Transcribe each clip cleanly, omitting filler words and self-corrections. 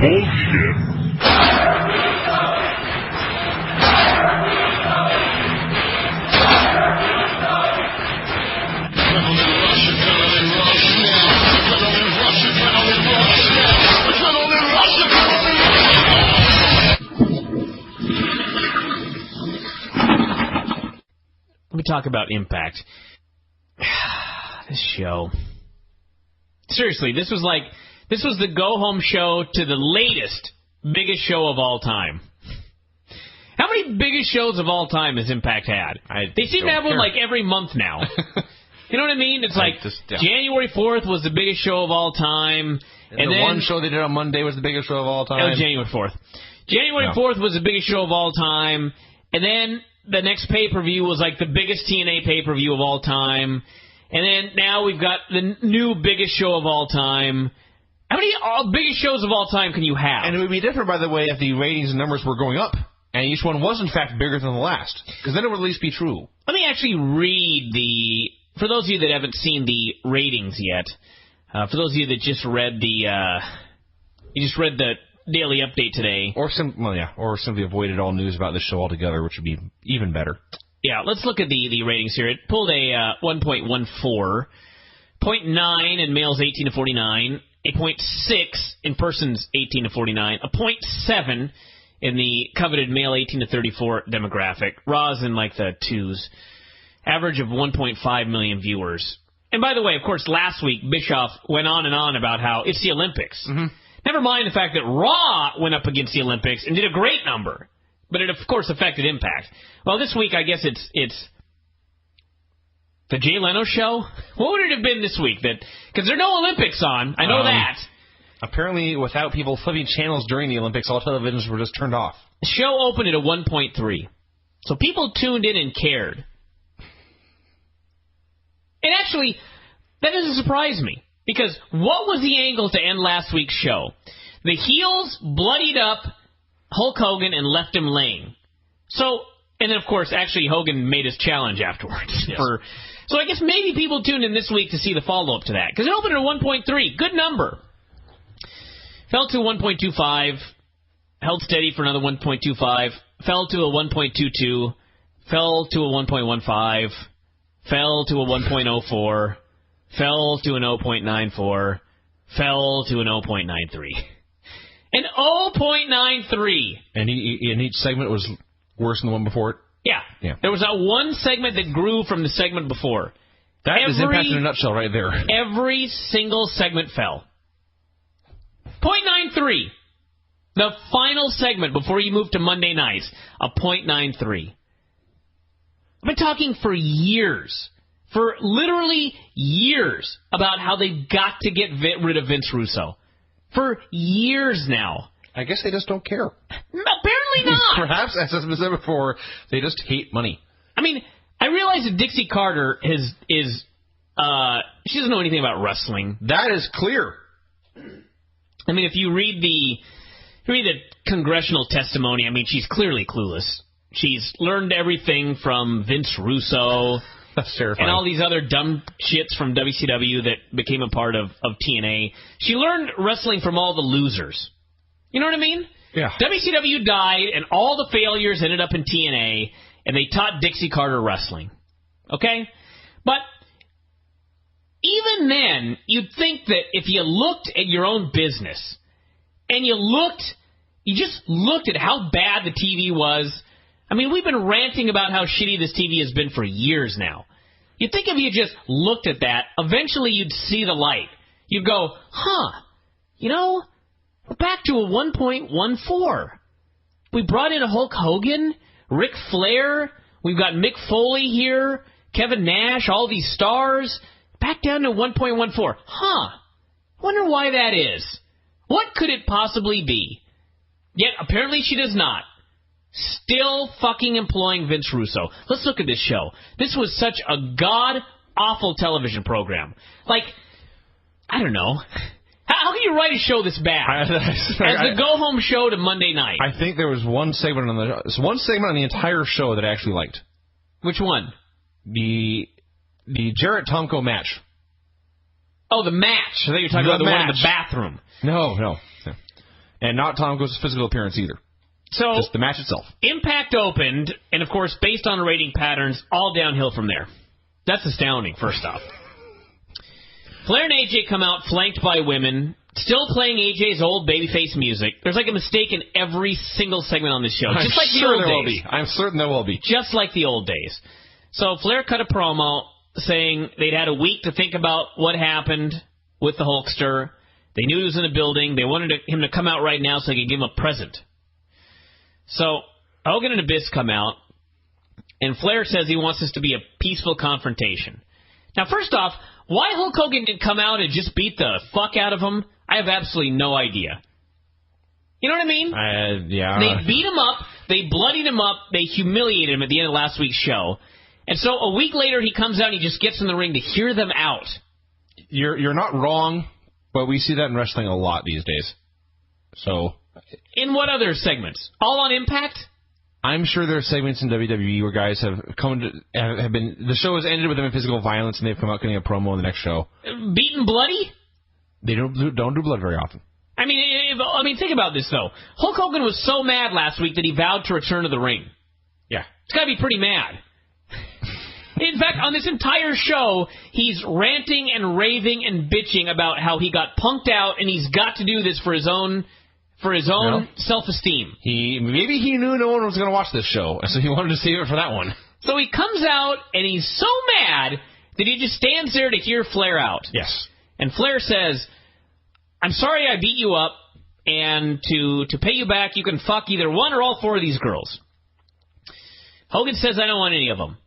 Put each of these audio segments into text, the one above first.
bullshit. Let me talk about Impact. This show. Seriously, this was the go-home show to the latest, biggest show of all time. How many biggest shows of all time has Impact had? They seem to have one like every month now. You know what I mean? It's like January 4th was the biggest show of all time. And the one show they did on Monday was the biggest show of all time. That was January 4th. January 4th was the biggest show of all time. And then the next pay-per-view was like the biggest TNA pay-per-view of all time. And then now we've got the new biggest show of all time. How many biggest shows of all time can you have? And it would be different, by the way, if the ratings and numbers were going up. And each one was, in fact, bigger than the last. Because then it would at least be true. Let me actually read for those of you that haven't seen the ratings yet, for those of you that just read the daily update today. Or simply avoided all news about this show altogether, which would be even better. Yeah, let's look at the ratings here. It pulled a 1.14, 0.9 in males 18 to 49, a 0.6 in persons 18 to 49, a 0.7 in the coveted male 18 to 34 demographic. Raw's in like the twos. Average of 1.5 million viewers. And by the way, of course, last week Bischoff went on and on about how it's the Olympics. Mm-hmm. Never mind the fact that Raw went up against the Olympics and did a great number. But it, of course, affected Impact. Well, this week, I guess it's the Jay Leno show. What would it have been this week? Because there are no Olympics on. I know that. Apparently, without people flipping channels during the Olympics, all televisions were just turned off. The show opened at a 1.3. So people tuned in and cared. And actually, that doesn't surprise me. Because what was the angle to end last week's show? The heels bloodied up Hulk Hogan and left him laying. So, and then, of course, actually, Hogan made his challenge afterwards. Yes. So I guess maybe people tuned in this week to see the follow-up to that. Because it opened at 1.3. Good number. Fell to 1.25. Held steady for another 1.25. Fell to a 1.22. Fell to a 1.15. Fell to a 1.04. Fell to an 0.94. Fell to an 0.93. An 0.93. And each segment was worse than the one before it? Yeah. There was that one segment that grew from the segment before. That is Impact in a nutshell right there. Every single segment fell. 0.93. The final segment before you move to Monday nights, a 0.93. I've been talking for years, for literally years, about how they've got to get rid of Vince Russo. For years now. I guess they just don't care. Apparently not. Perhaps, as I said before, they just hate money. I mean, I realize that Dixie Carter is she doesn't know anything about wrestling. That is clear. I mean, if you read the congressional testimony, I mean, she's clearly clueless. She's learned everything from Vince Russo. That's terrifying. And all these other dumb shits from WCW that became a part of TNA. She learned wrestling from all the losers. You know what I mean? Yeah. WCW died, and all the failures ended up in TNA, and they taught Dixie Carter wrestling. Okay? But even then, you'd think that if you looked at your own business, and you just looked at how bad the TV was. I mean, we've been ranting about how shitty this TV has been for years now. You'd think if you just looked at that, eventually you'd see the light. You'd go, we're back to a 1.14. We brought in a Hulk Hogan, Ric Flair, we've got Mick Foley here, Kevin Nash, all these stars, back down to 1.14. Wonder why that is. What could it possibly be? Yet, apparently she does not. Still fucking employing Vince Russo. Let's look at this show. This was such a god-awful television program. Like, I don't know. How can you write a show this bad? As the go-home show to Monday night. I think there was one segment on the entire show that I actually liked. Which one? The Jarrett Tomko match. Oh, the match. I thought you were talking about the one in the bathroom. No. And not Tomko's physical appearance either. So just the match itself. Impact opened, and of course, based on rating patterns, all downhill from there. That's astounding, first off. Flair and AJ come out flanked by women, still playing AJ's old babyface music. There's like a mistake in every single segment on this show. Just like the old days. I'm certain there will be. Just like the old days. So Flair cut a promo saying they'd had a week to think about what happened with the Hulkster. They knew he was in the building. They wanted him to come out right now so they could give him a present. So Hogan and Abyss come out, and Flair says he wants this to be a peaceful confrontation. Now, first off, why Hulk Hogan didn't come out and just beat the fuck out of him, I have absolutely no idea. You know what I mean? Yeah. They beat him up, they bloodied him up, they humiliated him at the end of last week's show. And so a week later, he comes out and he just gets in the ring to hear them out. You're not wrong, but we see that in wrestling a lot these days. So... In what other segments? All on Impact? I'm sure there are segments in WWE where guys have have been... The show has ended with them in physical violence, and they've come out getting a promo in the next show. Beaten bloody? They don't do blood very often. I mean, think about this, though. Hulk Hogan was so mad last week that he vowed to return to the ring. Yeah. It's got to be pretty mad. In fact, on this entire show, he's ranting and raving and bitching about how he got punked out, and he's got to do this for his own self-esteem. Maybe he knew no one was going to watch this show, so he wanted to save it for that one. So he comes out, and he's so mad that he just stands there to hear Flair out. Yes. And Flair says, I'm sorry I beat you up, and to pay you back, you can fuck either one or all four of these girls. Hogan says, I don't want any of them.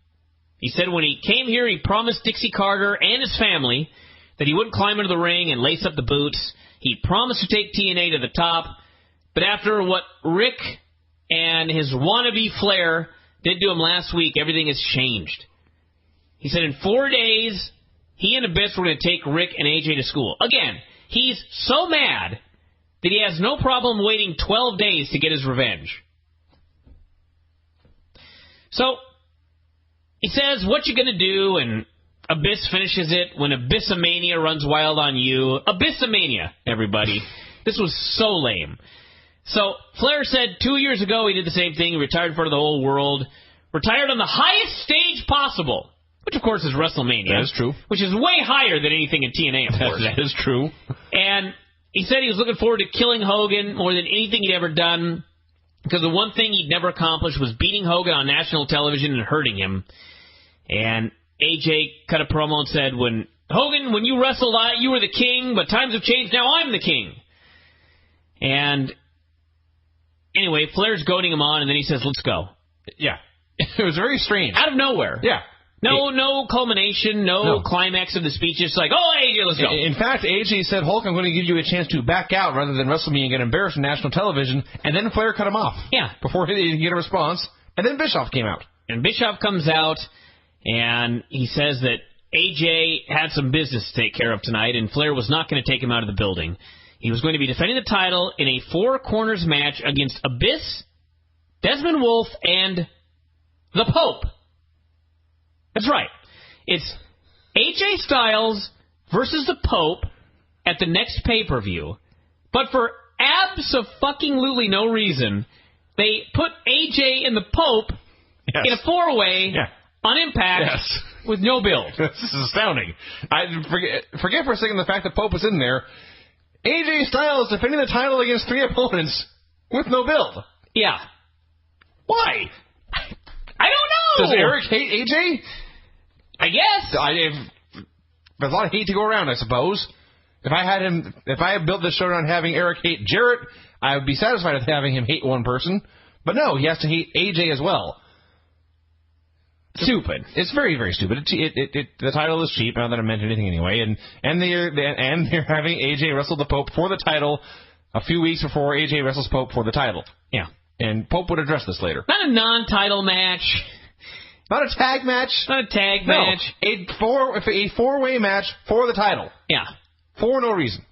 He said when he came here, he promised Dixie Carter and his family that he wouldn't climb into the ring and lace up the boots. He promised to take TNA to the top. But after what Rick and his wannabe Flair did to him last week, everything has changed. He said in 4 days, he and Abyss were going to take Rick and AJ to school. Again, he's so mad that he has no problem waiting 12 days to get his revenge. So, he says, what you gonna do? And Abyss finishes it when Abyssomania runs wild on you. Abyssomania, everybody. This was so lame. So, Flair said 2 years ago he did the same thing. He retired in front of the whole world. Retired on the highest stage possible. Which, of course, is WrestleMania. That is true. Which is way higher than anything in TNA, of course. That is true. And he said he was looking forward to killing Hogan more than anything he'd ever done. Because the one thing he'd never accomplished was beating Hogan on national television and hurting him. And AJ cut a promo and said, Hogan, when you wrestled, you were the king, but times have changed, now I'm the king. And anyway, Flair's goading him on, and then he says, let's go. Yeah. It was very strange. Out of nowhere. Yeah. No culmination, no climax of the speech. Just like, oh, AJ, let's go. In fact, AJ said, Hulk, I'm going to give you a chance to back out rather than wrestle me and get embarrassed on national television. And then Flair cut him off. Yeah. Before he could get a response. And then Bischoff came out. And Bischoff comes out, and he says that AJ had some business to take care of tonight, and Flair was not going to take him out of the building. He was going to be defending the title in a four corners match against Abyss, Desmond Wolf, and the Pope. That's right. It's AJ Styles versus the Pope at the next pay-per-view. But for abso-fucking-lutely no reason, they put AJ and the Pope in a four-way on Impact with no build. This is astounding. I forget for a second the fact that Pope was in there. AJ Styles defending the title against three opponents with no build. Yeah. Why? I don't know. Does Eric hate AJ? I guess. There's a lot of hate to go around, I suppose. If I had built this show around having Eric hate Jarrett, I would be satisfied with having him hate one person. But no, he has to hate AJ as well. Stupid. It's very, very stupid. The title is cheap, not that I meant anything anyway. And they're having AJ wrestle the Pope for the title a few weeks before AJ wrestles Pope for the title. Yeah. And Pope would address this later. Not a non-title match. Not a tag match. Not a tag match. A four-way match for the title. Yeah. For no reason.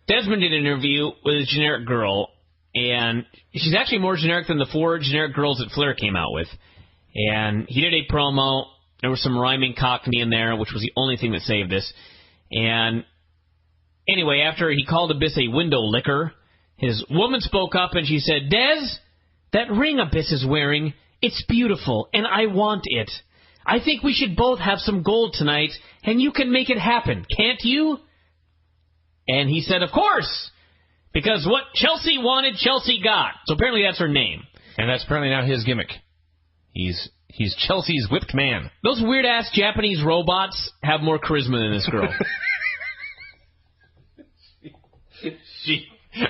Desmond did an interview with a generic girl, and she's actually more generic than the four generic girls that Flair came out with. And he did a promo. There was some rhyming Cockney in there, which was the only thing that saved this. And anyway, after he called Abyss a window licker, his woman spoke up and she said, Des, that ring Abyss is wearing, it's beautiful, and I want it. I think we should both have some gold tonight, and you can make it happen, can't you? And he said, of course, because what Chelsea wanted, Chelsea got. So apparently that's her name. And that's apparently now his gimmick. He's Chelsea's whipped man. Those weird-ass Japanese robots have more charisma than this girl.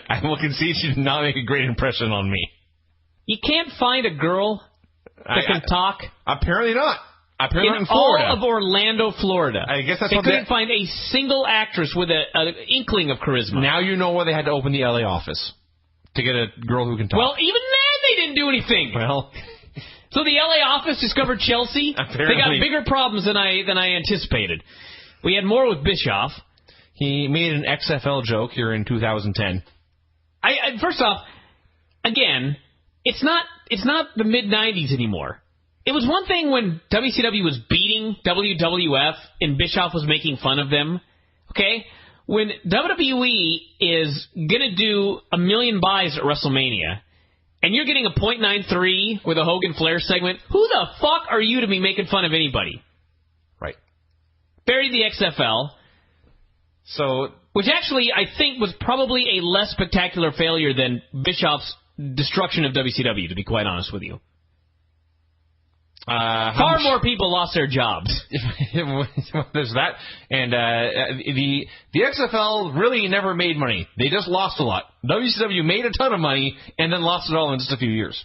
I will concede she did not make a great impression on me. You can't find a girl that can talk. Apparently not. Apparently in Florida. all of Orlando, Florida. I guess that's they what couldn't find a single actress with an inkling of charisma. Now you know why they had to open the LA office. To get a girl who can talk. Well, even then they didn't do anything. Well... So the LA office discovered Chelsea. Apparently. They got bigger problems than I anticipated. We had more with Bischoff. He made an XFL joke here in 2010. First off, again, it's not the mid-'90s anymore. It was one thing when WCW was beating WWF and Bischoff was making fun of them. Okay? When WWE is going to do 1 million buys at WrestleMania, and you're getting a .93 with a Hogan Flair segment, who the fuck are you to be making fun of anybody? Right. Buried the XFL. So, which actually, I think, was probably a less spectacular failure than Bischoff's destruction of WCW, to be quite honest with you. Far more people lost their jobs. There's that. And the XFL really never made money. They just lost a lot. WCW made a ton of money and then lost it all in just a few years.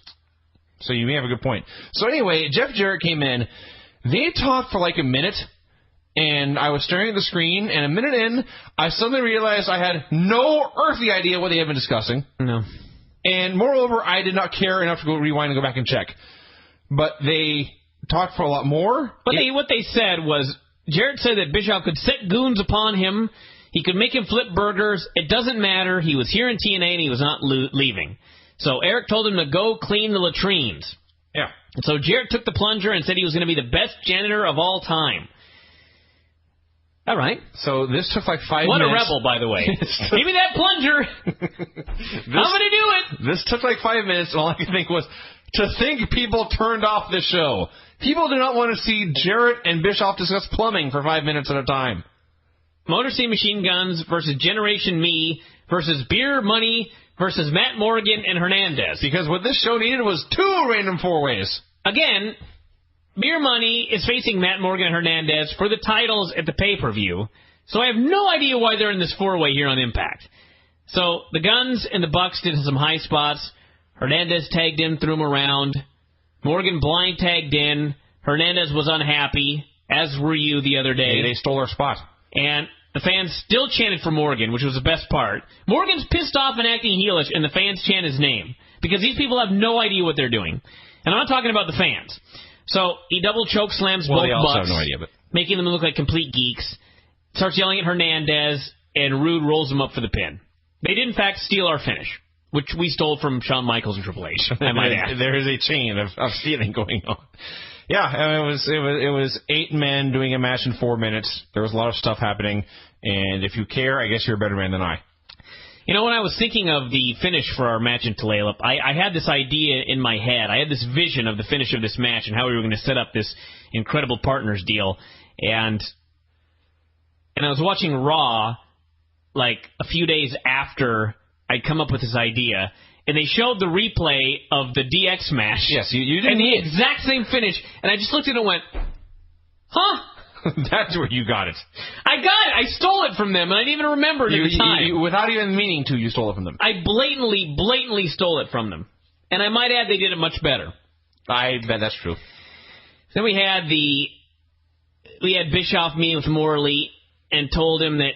So you may have a good point. So anyway, Jeff Jarrett came in. They talked for like a minute, and I was staring at the screen, and a minute in, I suddenly realized I had no earthly idea what they had been discussing. No. And moreover, I did not care enough to go rewind and go back and check. But they talked for a lot more. But what they said was, Jarrett said that Bischoff could set goons upon him. He could make him flip burgers. It doesn't matter. He was here in TNA and he was not leaving. So Eric told him to go clean the latrines. Yeah. And so Jarrett took the plunger and said he was going to be the best janitor of all time. All right. So this took like 5 minutes. What a rebel, by the way. Give me that plunger. I'm going to do it. This took like 5 minutes, and all I could think was, to think people turned off the show. People do not want to see Jarrett and Bischoff discuss plumbing for 5 minutes at a time. Motor City Machine Guns versus Generation Me versus Beer Money versus Matt Morgan and Hernandez. Because what this show needed was 2 random 4-ways. Again, Beer Money is facing Matt Morgan and Hernandez for the titles at the pay-per-view. So I have no idea why they're in this 4-way here on Impact. So the Guns and the Bucks did some high spots. Hernandez tagged in, threw him around. Morgan blind tagged in. Hernandez was unhappy, as were you the other day. They stole our spot. And the fans still chanted for Morgan, which was the best part. Morgan's pissed off and acting heelish, and the fans chant his name. Because these people have no idea what they're doing. And I'm not talking about the fans. So he double choke slams both they also Bucks, have no idea, but making them look like complete geeks. Starts yelling at Hernandez, and Rude rolls him up for the pin. They did, in fact, steal our finish, which we stole from Shawn Michaels and Triple H. I might add. There is a chain of stealing going on. Yeah, it was 8 men doing a match in 4 minutes. There was a lot of stuff happening, and if you care, I guess you're a better man than I. You know, when I was thinking of the finish for our match in Tulalip, I had this idea in my head. I had this vision of the finish of this match and how we were going to set up this incredible partners deal. And I was watching Raw, like, a few days after I'd come up with this idea, and they showed the replay of the DX match. Yes, you did. And the exact same finish, and I just looked at it and went, huh? That's where you got it. I got it. I stole it from them, and I didn't even remember it at the time. Without even meaning to, you stole it from them. I blatantly stole it from them. And I might add they did it much better. I bet that's true. Then we had Bischoff meeting with Morley and told him that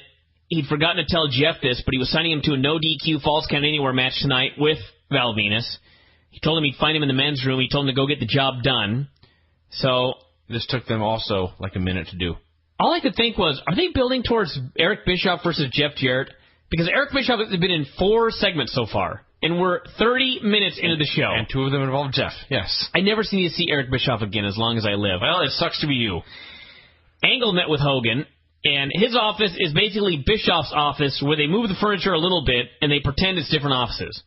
he'd forgotten to tell Jeff this, but he was signing him to a no DQ Falls Count Anywhere match tonight with Val Venus. He told him he'd find him in the men's room. He told him to go get the job done. So this took them also like a minute to do. All I could think was, are they building towards Eric Bischoff versus Jeff Jarrett? Because Eric Bischoff has been in 4 segments so far, and we're 30 minutes into the show. And 2 of them involve Jeff, yes. I never need to see Eric Bischoff again as long as I live. Well, it sucks to be you. Angle met with Hogan, And his office is basically Bischoff's office, where they move the furniture a little bit, and they pretend it's different offices.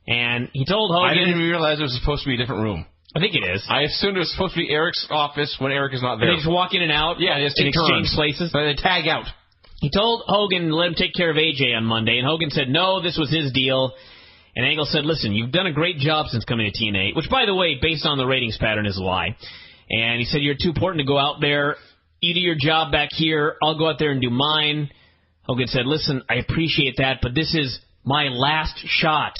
And he told Hogan... I didn't even realize it was supposed to be a different room. I think it is. I assumed it was supposed to be Eric's office when Eric is not there. And they just walk in and out? Yeah, they just exchange places? So they tag out. He told Hogan to let him take care of AJ on Monday, and Hogan said, no, this was his deal. And Angle said, listen, you've done a great job since coming to TNA, which, by the way, based on the ratings pattern, is a lie. And he said, you're too important to go out there. You do your job back here. I'll go out there and do mine. Hogan said, listen, I appreciate that, but this is my last shot.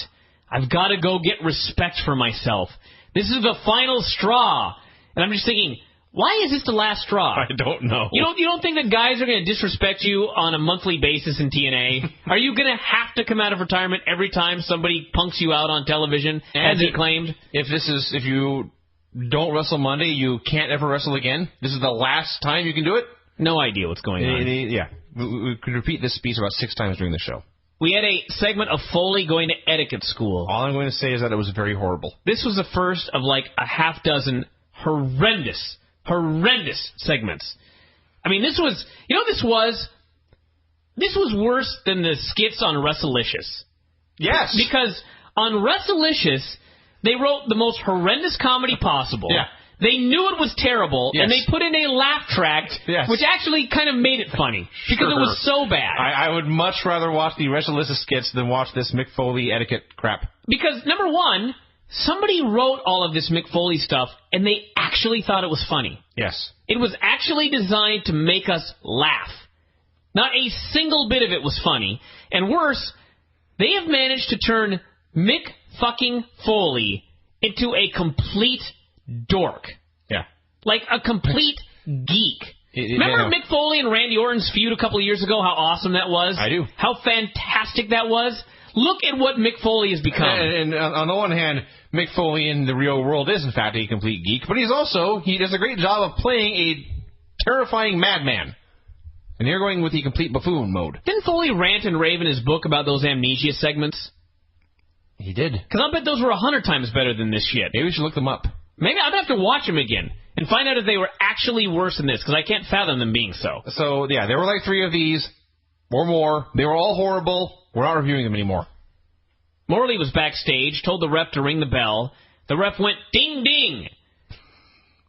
I've got to go get respect for myself. This is the final straw. And I'm just thinking, why is this the last straw? I don't know. You don't think that guys are going to disrespect you on a monthly basis in TNA? Are you going to have to come out of retirement every time somebody punks you out on television, as he claimed? If you don't wrestle Monday, you can't ever wrestle again? This is the last time you can do it? No idea what's going on. Yeah. We could repeat this speech about 6 times during the show. We had a segment of Foley going to etiquette school. All I'm going to say is that it was very horrible. This was the first of like a half dozen horrendous segments. I mean, this was... You know what this was? This was worse than the skits on WrestleLicious. Yes. Because on WrestleLicious, they wrote the most horrendous comedy possible. Yeah. They knew it was terrible, yes. and they put in a laugh track, yes. which actually kind of made it funny, because it was so bad. I would much rather watch the WrestleLicious skits than watch this Mick Foley etiquette crap. Because, number one, somebody wrote all of this Mick Foley stuff, and they actually thought it was funny. Yes. It was actually designed to make us laugh. Not a single bit of it was funny. And worse, they have managed to turn Mick fucking Foley into a complete dork. Yeah. Like a complete geek. Remember Mick Foley and Randy Orton's feud a couple of years ago, how awesome that was? I do. How fantastic that was? Look at what Mick Foley has become. And on the one hand, Mick Foley in the real world is in fact a complete geek, but he does a great job of playing a terrifying madman. And you're going with the complete buffoon mode. Didn't Foley rant and rave in his book about those amnesia segments? He did. Because I bet those were 100 times better than this shit. Maybe we should look them up. Maybe I'm going to have to watch them again and find out if they were actually worse than this, because I can't fathom them being so. So, yeah, there were like 3 of these, or more. They were all horrible. We're not reviewing them anymore. Morley was backstage, told the ref to ring the bell. The ref went ding ding.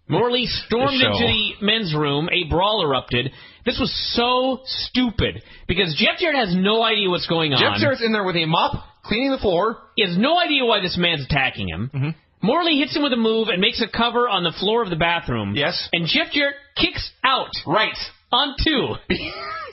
Morley stormed into the men's room. A brawl erupted. This was so stupid, because Jeff Jarrett has no idea what's going on. Jeff Jarrett's in there with a mop, cleaning the floor. He has no idea why this man's attacking him. Mm-hmm. Morley hits him with a move and makes a cover on the floor of the bathroom. Yes. And Jeff Jarrett kicks out. Right. On 2.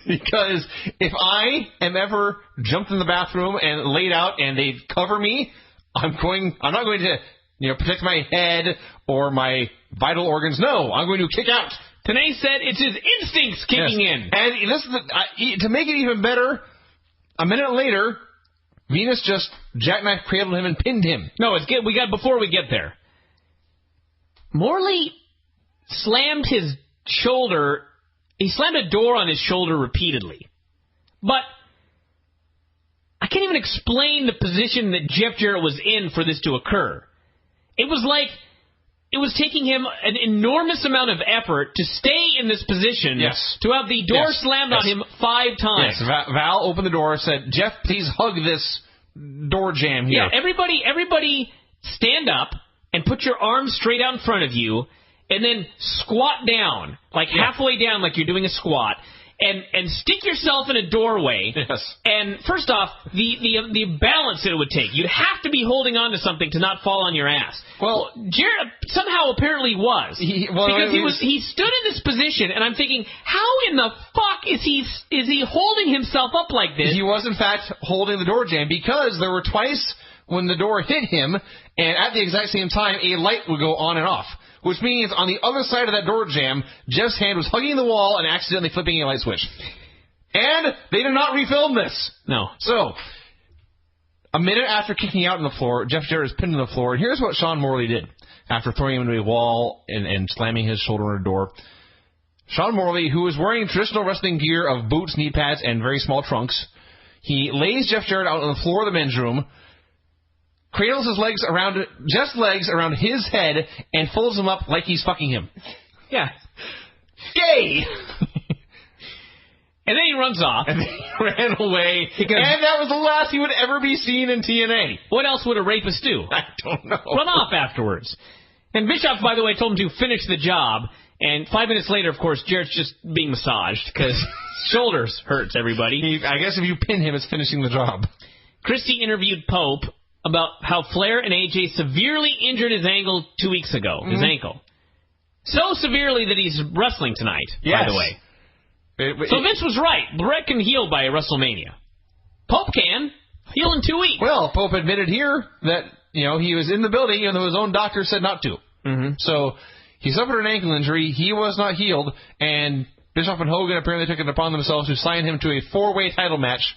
Because if I am ever jumped in the bathroom and laid out and they cover me, I'm not going to protect my head or my vital organs. No, I'm going to kick out. Tenay said it's his instincts kicking in. And this is to make it even better, a minute later, Venus just jackknife cradled him and pinned him. No, before we get there. Morley slammed his shoulder. He slammed a door on his shoulder repeatedly. But I can't even explain the position that Jeff Jarrett was in for this to occur. It was like it was taking him an enormous amount of effort to stay in this position. Yes. To have the door slammed on him 5 times. Yes. Val opened the door and said, Jeff, please hug this door jam here. Yeah, everybody stand up and put your arms straight out in front of you and then squat down, like halfway down like you're doing a squat, and stick yourself in a doorway. Yes. And first off, the balance that it would take. You'd have to be holding on to something to not fall on your ass. Well, Jarrett somehow apparently was. Because he stood in this position, and I'm thinking, how in the fuck is he holding himself up like this? He was, in fact, holding the door jam because there were twice when the door hit him, and at the exact same time, a light would go on and off. Which means on the other side of that door jam, Jeff's hand was hugging the wall and accidentally flipping a light switch. And they did not refilm this. No. So, a minute after kicking out on the floor, Jeff Jarrett is pinned to the floor, and here's what Sean Morley did after throwing him into a wall and slamming his shoulder on a door. Sean Morley, who was wearing traditional wrestling gear of boots, knee pads, and very small trunks, he lays Jeff Jarrett out on the floor of the men's room, cradles his legs around his head, and folds him up like he's fucking him. Yeah. Gay! And then he runs off. And then he ran away. And that was the last he would ever be seen in TNA. What else would a rapist do? I don't know. Run off afterwards. And Bischoff, by the way, told him to finish the job. And 5 minutes later, of course, Jarrett's just being massaged because shoulders hurts everybody. I guess if you pin him, it's finishing the job. Christie interviewed Pope about how Flair and AJ severely injured his ankle 2 weeks ago. His ankle. So severely that he's wrestling tonight, by the way. So Vince was right. Brett can heal by WrestleMania. Pope can. Heal in 2 weeks. Well, Pope admitted here that, he was in the building even though his own doctor said not to. So he suffered an ankle injury. He was not healed. And Bischoff and Hogan apparently took it upon themselves to sign him to a 4-way title match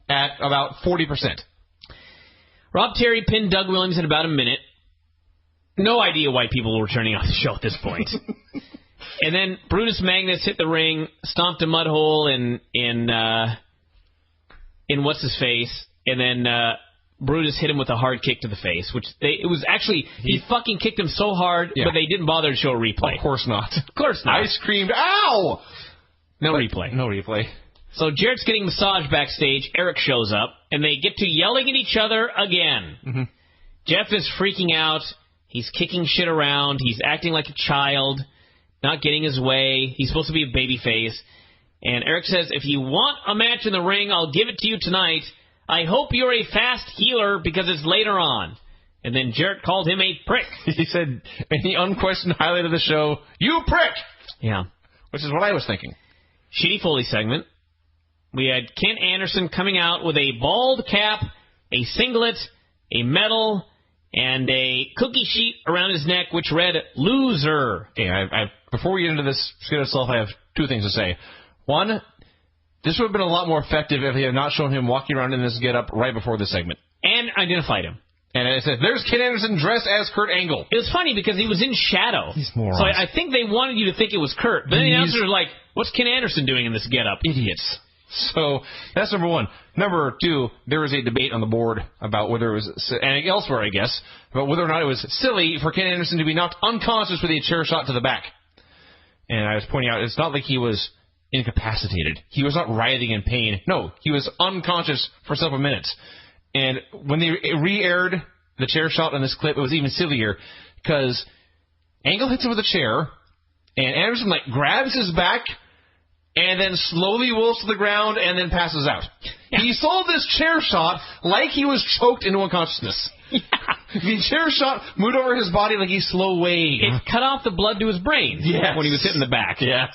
at about 40%. Rob Terry pinned Doug Williams in about a minute. No idea why people were turning off the show at this point. And then Brutus Magnus hit the ring, stomped a mud hole in what's-his-face, and then Brutus hit him with a hard kick to the face, he fucking kicked him so hard, but they didn't bother to show a replay. Of course not. Of course not. I screamed, ow! No replay. No replay. So Jarrett's getting massaged backstage. Eric shows up, and they get to yelling at each other again. Jeff is freaking out. He's kicking shit around. He's acting like a child, not getting his way. He's supposed to be a babyface. And Eric says, if you want a match in the ring, I'll give it to you tonight. I hope you're a fast healer because it's later on. And then Jarrett called him a prick. He said, in the unquestioned highlight of the show, you prick! Yeah. Which is what I was thinking. Shitty Foley segment. We had Ken Anderson coming out with a bald cap, a singlet, a medal, and a cookie sheet around his neck, which read, loser. Okay, before we get into this skit itself, I have 2 things to say. One, this would have been a lot more effective if they had not shown him walking around in this getup right before the segment. And identified him. And it said, there's Ken Anderson dressed as Kurt Angle. It was funny because he was in shadow. These morons. So I think they wanted you to think it was Kurt. But then the announcers were like, what's Ken Anderson doing in this getup? Idiots. So that's number 1. Number 2, there was a debate on the board about whether it was, and elsewhere, I guess, about whether or not it was silly for Ken Anderson to be knocked unconscious with a chair shot to the back. And I was pointing out, it's not like he was incapacitated. He was not writhing in pain. No, he was unconscious for several minutes. And when they re-aired the chair shot in this clip, it was even sillier because Angle hits him with a chair, and Anderson grabs his back and then slowly rolls to the ground and then passes out. Yeah. He sold this chair shot like he was choked into unconsciousness. Yeah. The chair shot moved over his body like he's slow wave. It cut off the blood to his brain when he was hitting the back. Yes.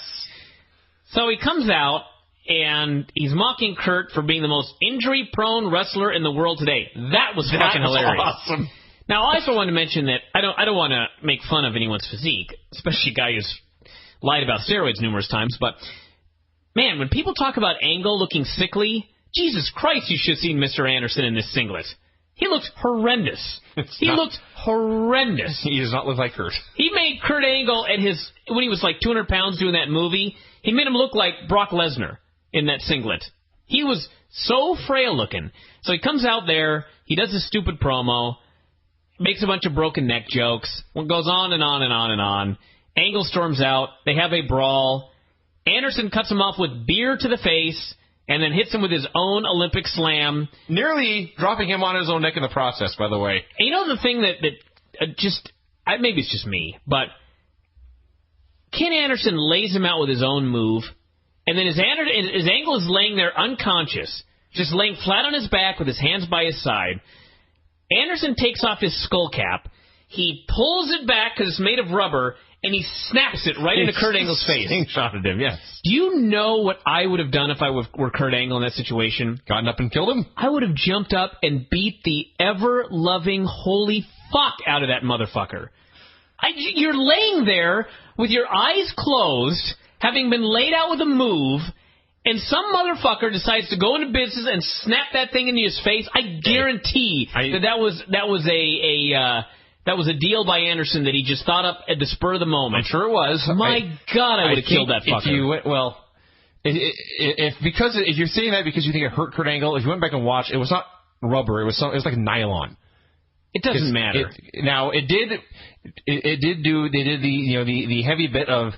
So he comes out, and he's mocking Kurt for being the most injury-prone wrestler in the world today. That was fucking hilarious. Awesome. Now, I also want to mention that I don't want to make fun of anyone's physique, especially a guy who's lied about steroids numerous times, but man, when people talk about Angle looking sickly, Jesus Christ, you should have seen Mr. Anderson in this singlet. He looked horrendous. He looked horrendous. He does not look like Kurt. He made Kurt Angle when he was 200 pounds doing that movie, he made him look like Brock Lesnar in that singlet. He was so frail looking. So he comes out there, he does this stupid promo, makes a bunch of broken neck jokes, goes on and on and on and on. Angle storms out, they have a brawl. Anderson cuts him off with beer to the face, and then hits him with his own Olympic slam. Nearly dropping him on his own neck in the process, by the way. And you know the thing that maybe it's just me, but Ken Anderson lays him out with his own move, and then his Angle is laying there unconscious, just laying flat on his back with his hands by his side. Anderson takes off his skull cap. He pulls it back because it's made of rubber, and he snaps it right into Kurt Angle's face. Shot at him, yes. Do you know what I would have done if I were Kurt Angle in that situation? Gotten up and killed him? I would have jumped up and beat the ever-loving holy fuck out of that motherfucker. You're laying there with your eyes closed, having been laid out with a move, and some motherfucker decides to go into business and snap that thing into his face. I guarantee that was a deal by Anderson that he just thought up at the spur of the moment. I'm sure it was. My God, I would have killed that fucker. If you're saying that because you think it hurt Kurt Angle, if you went back and watched, it was not rubber. It was like nylon. It doesn't matter. They did the heavy bit of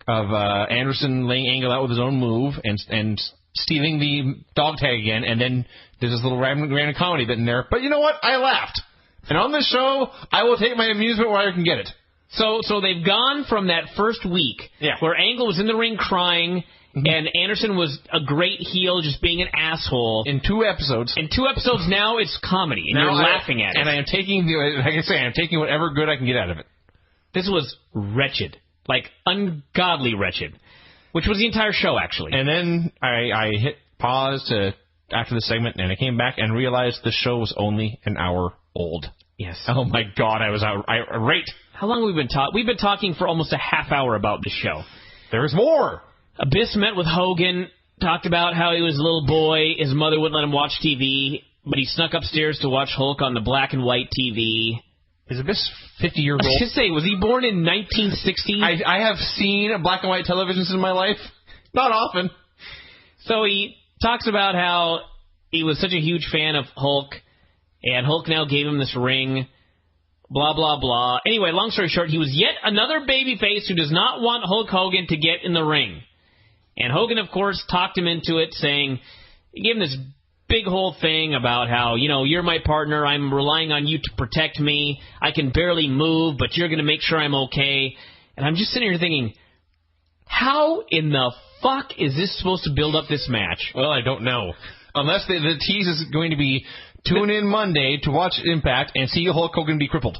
Anderson laying Angle out with his own move and stealing the dog tag again, and then there's this little random comedy bit in there. But you know what? I laughed. And on this show, I will take my amusement where I can get it. So they've gone from that first week where Angle was in the ring crying, and Anderson was a great heel, just being an asshole. In 2 episodes. In 2 episodes now, it's comedy, and you're laughing at it. And I am taking, like I say, I'm taking whatever good I can get out of it. This was wretched. Like, ungodly wretched. Which was the entire show, actually. And then I hit pause after the segment, and I came back and realized the show was only an hour old. Yes. Oh, my God, I was irate. How long have we been talking? We've been talking for almost a half hour about this show. There's more. Abyss met with Hogan, talked about how he was a little boy, his mother wouldn't let him watch TV, but he snuck upstairs to watch Hulk on the black and white TV. Is Abyss 50 years old? I should say, was he born in 1960? I have seen black and white televisions in my life. Not often. So he talks about how he was such a huge fan of Hulk, and Hulk now gave him this ring, blah, blah, blah. Anyway, long story short, he was yet another babyface who does not want Hulk Hogan to get in the ring. And Hogan, of course, talked him into it, saying, he gave him this big whole thing about how, you're my partner, I'm relying on you to protect me, I can barely move, but you're going to make sure I'm okay. And I'm just sitting here thinking, how in the fuck is this supposed to build up this match? Well, I don't know. Unless the tease is going to be tune in Monday to watch Impact and see Hulk Hogan be crippled.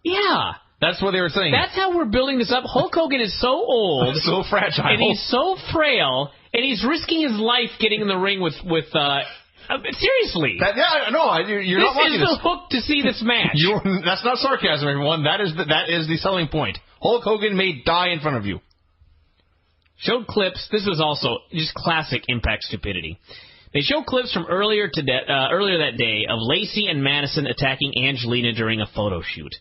Yeah. That's what they were saying. That's how we're building this up. Hulk Hogan is so old. So fragile. And he's so frail, and he's risking his life getting in the ring with seriously. You're not watching this. This is the hook to see this match. That's not sarcasm, everyone. That is the selling point. Hulk Hogan may die in front of you. Showed clips. This was also just classic Impact stupidity. They show clips from earlier that day of Lacey and Madison attacking Angelina during a photo shoot.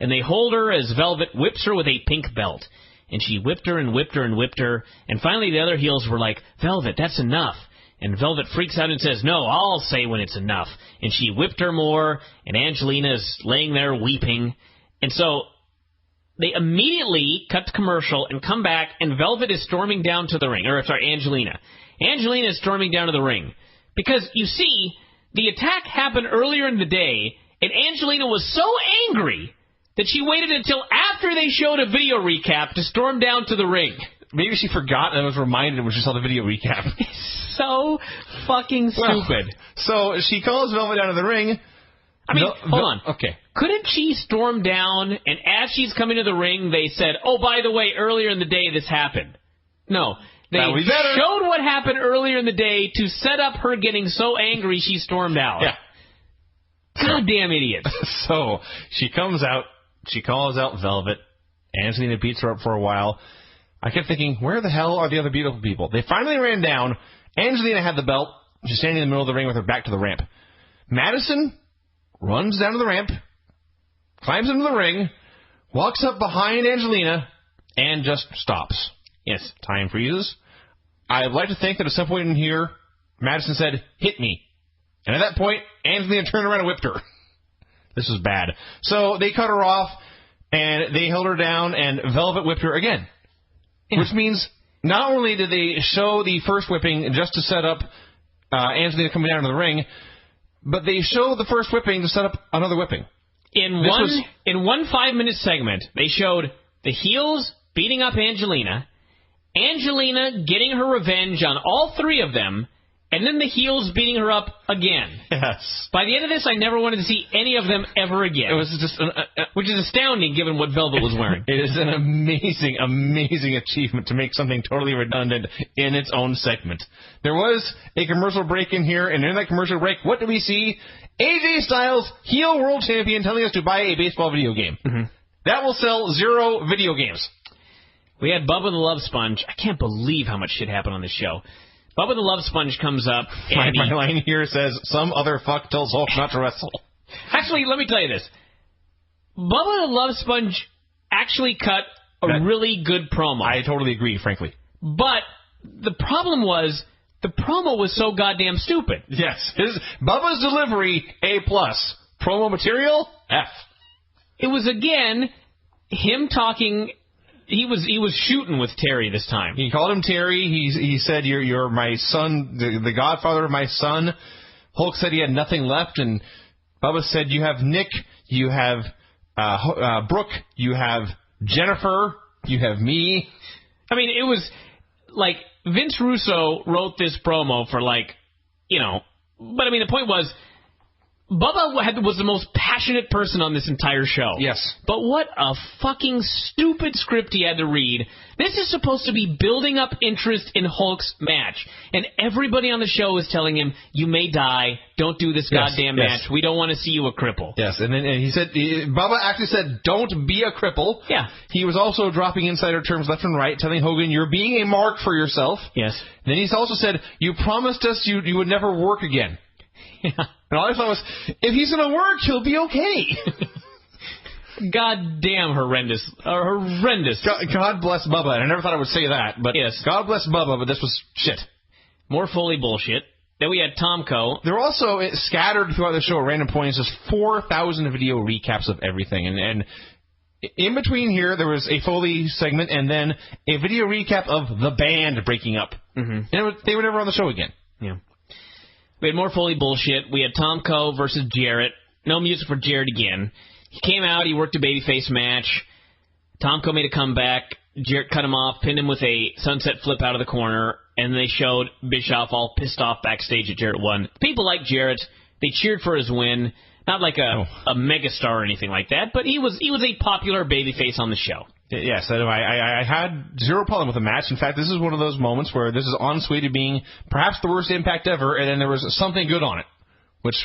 And they hold her as Velvet whips her with a pink belt. And she whipped her and whipped her and whipped her. And finally the other heels were like, Velvet, that's enough. And Velvet freaks out and says, no, I'll say when it's enough. And she whipped her more, and Angelina is laying there weeping. And so they immediately cut to commercial and come back, and Velvet is storming down to the ring. Angelina. Angelina is storming down to the ring. Because, you see, the attack happened earlier in the day, and Angelina was so angry that she waited until after they showed a video recap to storm down to the ring. Maybe she forgot and was reminded when she saw the video recap. It's so fucking stupid. So she calls Velvet down to the ring. I mean, hold on. Okay. Couldn't she storm down, and as she's coming to the ring, they said, oh, by the way, earlier in the day this happened? No. They showed what happened earlier in the day to set up her getting so angry she stormed out. Yeah. Goddamn idiots. So she comes out. She calls out Velvet. Angelina beats her up for a while. I kept thinking, where the hell are the other beautiful people? They finally ran down. Angelina had the belt. She's standing in the middle of the ring with her back to the ramp. Madison runs down to the ramp, climbs into the ring, walks up behind Angelina, and just stops. Yes, time freezes. I'd like to think that at some point in here, Madison said, hit me. And at that point, Angelina turned around and whipped her. This was bad. So they cut her off, and they held her down, and Velvet whipped her again. Yeah. Which means not only did they show the first whipping just to set up Angelina coming down to the ring, but they showed the first whipping to set up another whipping. In one 5-minute segment, they showed the heels beating up Angelina getting her revenge on all three of them, and then the heels beating her up again. Yes. By the end of this, I never wanted to see any of them ever again. It was just which is astounding given what Velvet was wearing. It is an amazing, amazing achievement to make something totally redundant in its own segment. There was a commercial break in here, and in that commercial break, what do we see? AJ Styles, heel world champion, telling us to buy a baseball video game. Mm-hmm. That will sell 0 video games. We had Bubba the Love Sponge. I can't believe how much shit happened on this show. Bubba the Love Sponge comes up, and my line here says, some other fuck tells Hulk not to wrestle. Actually, let me tell you this. Bubba the Love Sponge actually cut a really good promo. I totally agree, frankly. But the problem was, the promo was so goddamn stupid. Yes. Bubba's delivery, A+. Promo material, F. It was, again, him talking he was shooting with Terry this time. He called him Terry. He said, "You're my son, the godfather of my son." Hulk said he had nothing left, and Bubba said, "You have Nick, you have Brooke, you have Jennifer, you have me." I mean, it was like Vince Russo wrote this promo for but I mean, the point was, Bubba was the most passionate person on this entire show. Yes. But what a fucking stupid script he had to read. This is supposed to be building up interest in Hulk's match. And everybody on the show is telling him, you may die, don't do this goddamn match, we don't want to see you a cripple. Yes, and then he said, Bubba actually said, don't be a cripple. Yeah. He was also dropping insider terms left and right, telling Hogan, you're being a mark for yourself. Yes. Then he's also said, you promised us you would never work again. Yeah. And all I thought was, if he's going to work, he'll be okay. Goddamn horrendous. Horrendous. God bless Bubba. And I never thought I would say that, but yes. God bless Bubba, but this was shit. More Foley bullshit. Then we had Tomko. There were also scattered throughout the show at random points, just 4,000 video recaps of everything. And in between here, there was a Foley segment and then a video recap of the band breaking up. Mm-hmm. And they were never on the show again. Yeah. We had more Foley bullshit. We had Tomko versus Jarrett. No music for Jarrett again. He came out. He worked a babyface match. Tomko made a comeback. Jarrett cut him off, pinned him with a sunset flip out of the corner, and they showed Bischoff all pissed off backstage at Jarrett won. People like Jarrett. They cheered for his win. Not like a megastar or anything like that, but he was a popular babyface on the show. Yes, I had zero problem with the match. In fact, this is one of those moments where this is on its way to being perhaps the worst Impact ever, and then there was something good on it, which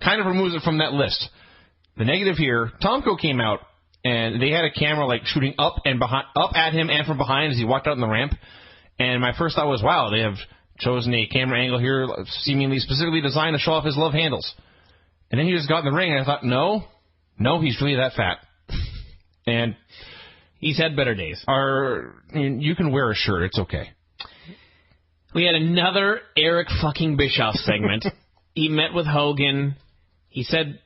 kind of removes it from that list. The negative here, Tomko came out, and they had a camera shooting up at him and from behind as he walked out on the ramp. And my first thought was, wow, they have chosen a camera angle here, seemingly specifically designed to show off his love handles. And then he just got in the ring, and I thought, no, he's really that fat. And he's had better days. You can wear a shirt. It's okay. We had another Eric fucking Bischoff segment. He met with Hogan. He said,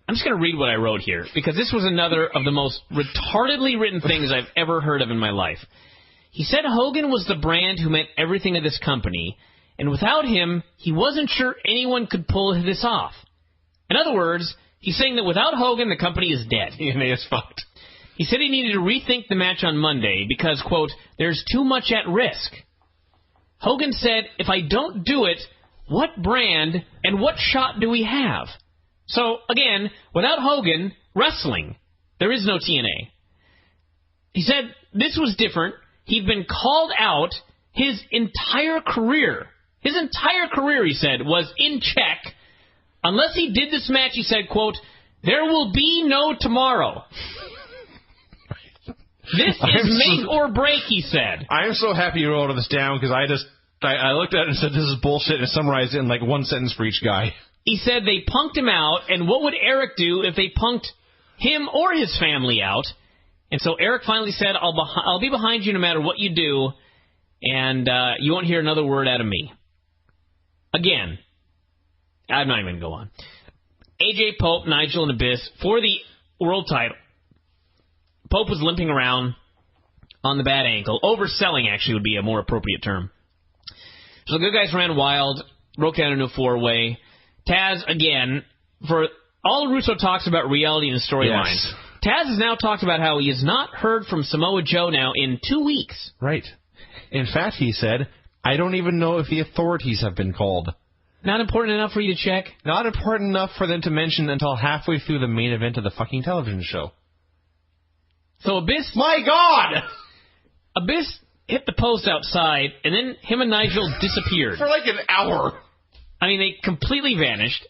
I'm just going to read what I wrote here, because this was another of the most retardedly written things I've ever heard of in my life. He said Hogan was the brand who meant everything to this company, and without him, he wasn't sure anyone could pull this off. In other words, he's saying that without Hogan, the company is dead. TNA is fucked. He said he needed to rethink the match on Monday because, quote, there's too much at risk. Hogan said, if I don't do it, what brand and what shot do we have? So, again, without Hogan, wrestling, there is no TNA. He said this was different. He'd been called out his entire career. His entire career, he said, was in check. Unless he did this match, he said, quote, there will be no tomorrow. This is make or break, he said. I am so happy you wrote this down, because I looked at it and said this is bullshit and summarized it in one sentence for each guy. He said they punked him out, and what would Eric do if they punked him or his family out? And so Eric finally said, I'll be behind you no matter what you do, and you won't hear another word out of me. Again, I'm not even going to go on. AJ Pope, Nigel, and Abyss for the world title. Pope was limping around on the bad ankle. Overselling, actually, would be a more appropriate term. So the good guys ran wild, broke down into a four-way. Taz, again, for all Russo talks about reality and storylines, yes. Taz has now talked about how he has not heard from Samoa Joe now in 2 weeks. Right. In fact, he said, I don't even know if the authorities have been called. Not important enough for you to check? Not important enough for them to mention until halfway through the main event of the fucking television show. So Abyss... My God! Abyss hit the post outside, and then him and Nigel disappeared. For an hour. I mean, they completely vanished,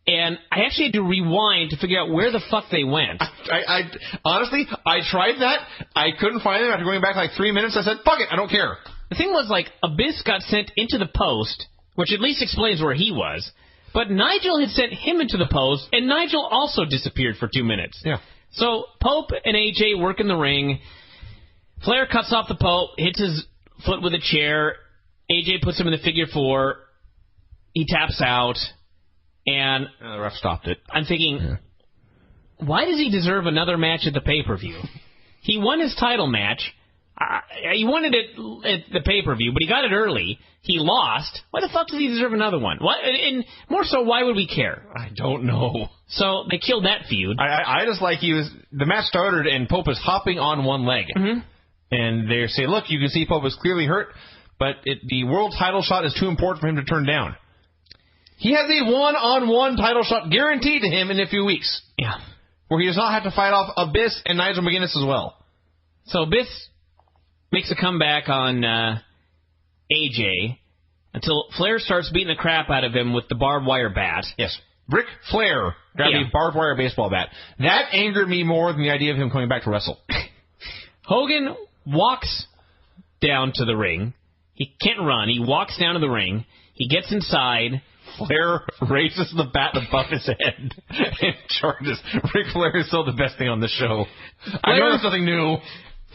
and I actually had to rewind to figure out where the fuck they went. I honestly, I tried that. I couldn't find them. After going back 3 minutes, I said, fuck it, I don't care. The thing was, Abyss got sent into the post, which at least explains where he was, but Nigel had sent him into the post, and Nigel also disappeared for 2 minutes. Yeah. So Pope and AJ work in the ring. Flair cuts off the Pope, hits his foot with a chair. AJ puts him in the figure four. He taps out, and the ref stopped it. I'm thinking, why does he deserve another match at the pay-per-view? He won his title match. He wanted it at the pay-per-view, but he got it early. He lost. Why the fuck does he deserve another one? What? And more so, why would we care? I don't know. So they killed that feud. I just like the match started and Pope is hopping on one leg. Mm-hmm. And they say, look, you can see Pope is clearly hurt, but the world title shot is too important for him to turn down. He has a one-on-one title shot guaranteed to him in a few weeks. Yeah. Where he does not have to fight off Abyss and Nigel McGuinness as well. So Abyss makes a comeback on AJ until Flair starts beating the crap out of him with the barbed wire bat. Yes. Ric Flair grabbed a barbed wire baseball bat. That angered me more than the idea of him coming back to wrestle. Hogan walks down to the ring. He can't run. He walks down to the ring. He gets inside. Flair raises the bat above his head and charges. Ric Flair is still the best thing on the show. I know there's nothing new.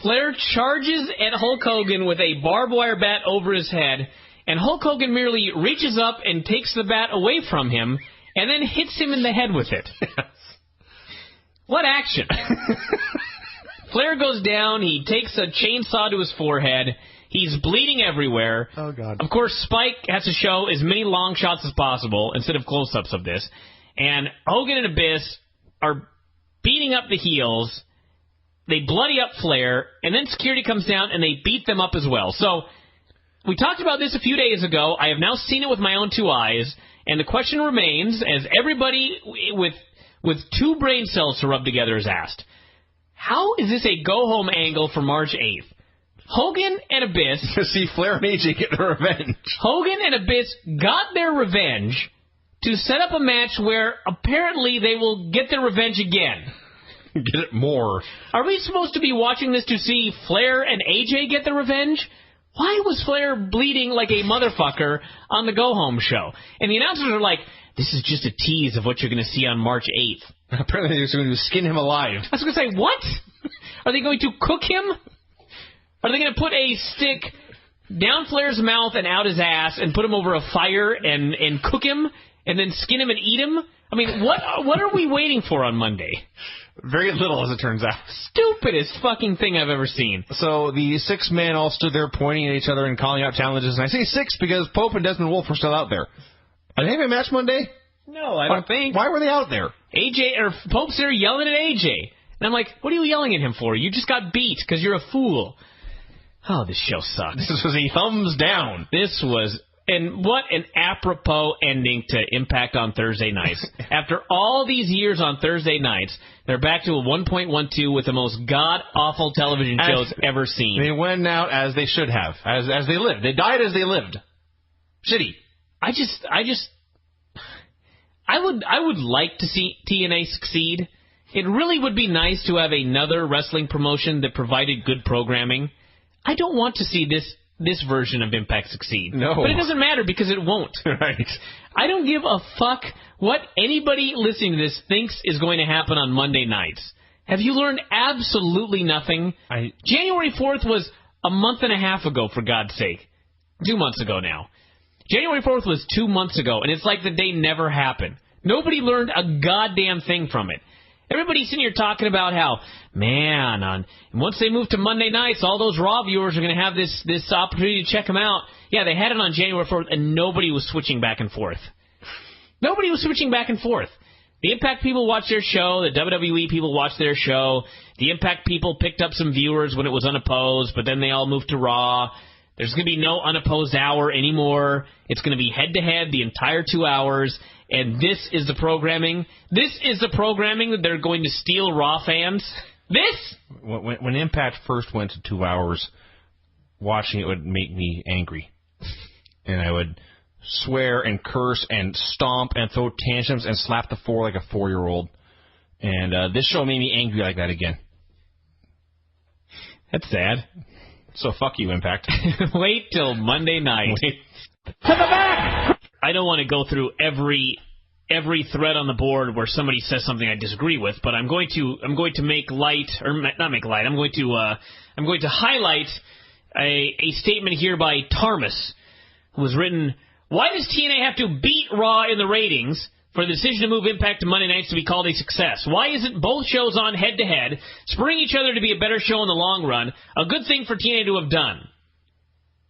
Flair charges at Hulk Hogan with a barbed wire bat over his head, and Hulk Hogan merely reaches up and takes the bat away from him and then hits him in the head with it. Yes. What action? Flair goes down. He takes a chainsaw to his forehead. He's bleeding everywhere. Oh, God. Of course, Spike has to show as many long shots as possible instead of close-ups of this. And Hogan and Abyss are beating up the heels. They bloody up Flair, and then security comes down and they beat them up as well. So, we talked about this a few days ago. I have now seen it with my own two eyes, and the question remains, as everybody with two brain cells to rub together is asked, how is this a go-home angle for March 8th? Hogan and Abyss... To see Flair and AJ get their revenge. Hogan and Abyss got their revenge to set up a match where apparently they will get their revenge again. Get it more. Are we supposed to be watching this to see Flair and AJ get their revenge? Why was Flair bleeding like a motherfucker on the go-home show? And the announcers are like, this is just a tease of what you're going to see on March 8th. Apparently they're going to skin him alive. I was going to say, what? Are they going to cook him? Are they going to put a stick down Flair's mouth and out his ass and put him over a fire and cook him and then skin him and eat him? I mean, what are we waiting for on Monday? Very little, as it turns out. Stupidest fucking thing I've ever seen. So the 6 men all stood there pointing at each other and calling out challenges. And I say 6 because Pope and Desmond Wolfe were still out there. Are they having a match Monday? No, I don't think. Why were they out there? Pope's there yelling at AJ. And I'm like, what are you yelling at him for? You just got beat because you're a fool. Oh, this show sucks. This was a thumbs down. This was... And what an apropos ending to Impact on Thursday nights. After all these years on Thursday nights, they're back to a 1.12 with the most god-awful television shows ever seen. They went out as they should have, as they lived. They died as they lived. Shitty. I would like to see TNA succeed. It really would be nice to have another wrestling promotion that provided good programming. I don't want to see this version of Impact succeed. No. But it doesn't matter because it won't. Right. I don't give a fuck what anybody listening to this thinks is going to happen on Monday nights. Have you learned absolutely nothing? January 4th was a month and a half ago, for God's sake. 2 months ago now. January 4th was 2 months ago, and it's like the day never happened. Nobody learned a goddamn thing from it. Everybody's sitting here talking about how, man, once they move to Monday nights, all those Raw viewers are going to have this opportunity to check them out. Yeah, they had it on January 4th, and nobody was switching back and forth. Nobody was switching back and forth. The Impact people watched their show. The WWE people watched their show. The Impact people picked up some viewers when it was unopposed, but then they all moved to Raw. There's going to be no unopposed hour anymore. It's going to be head-to-head the entire 2 hours. And this is the programming. This is the programming that they're going to steal Raw fans. This? When Impact first went to 2 hours, watching it would make me angry. And I would swear and curse and stomp and throw tantrums and slap the floor like a 4-year-old. And this show made me angry like that again. That's sad. So fuck you, Impact. Wait till Monday night. Wait. To the back! I don't want to go through every thread on the board where somebody says something I disagree with, but I'm going to make light, or not make light. I'm going to highlight a statement here by Tarmus, who was written, "Why does TNA have to beat Raw in the ratings for the decision to move Impact to Monday nights to be called a success? Why isn't both shows on head-to-head, spurring each other to be a better show in the long run, a good thing for TNA to have done?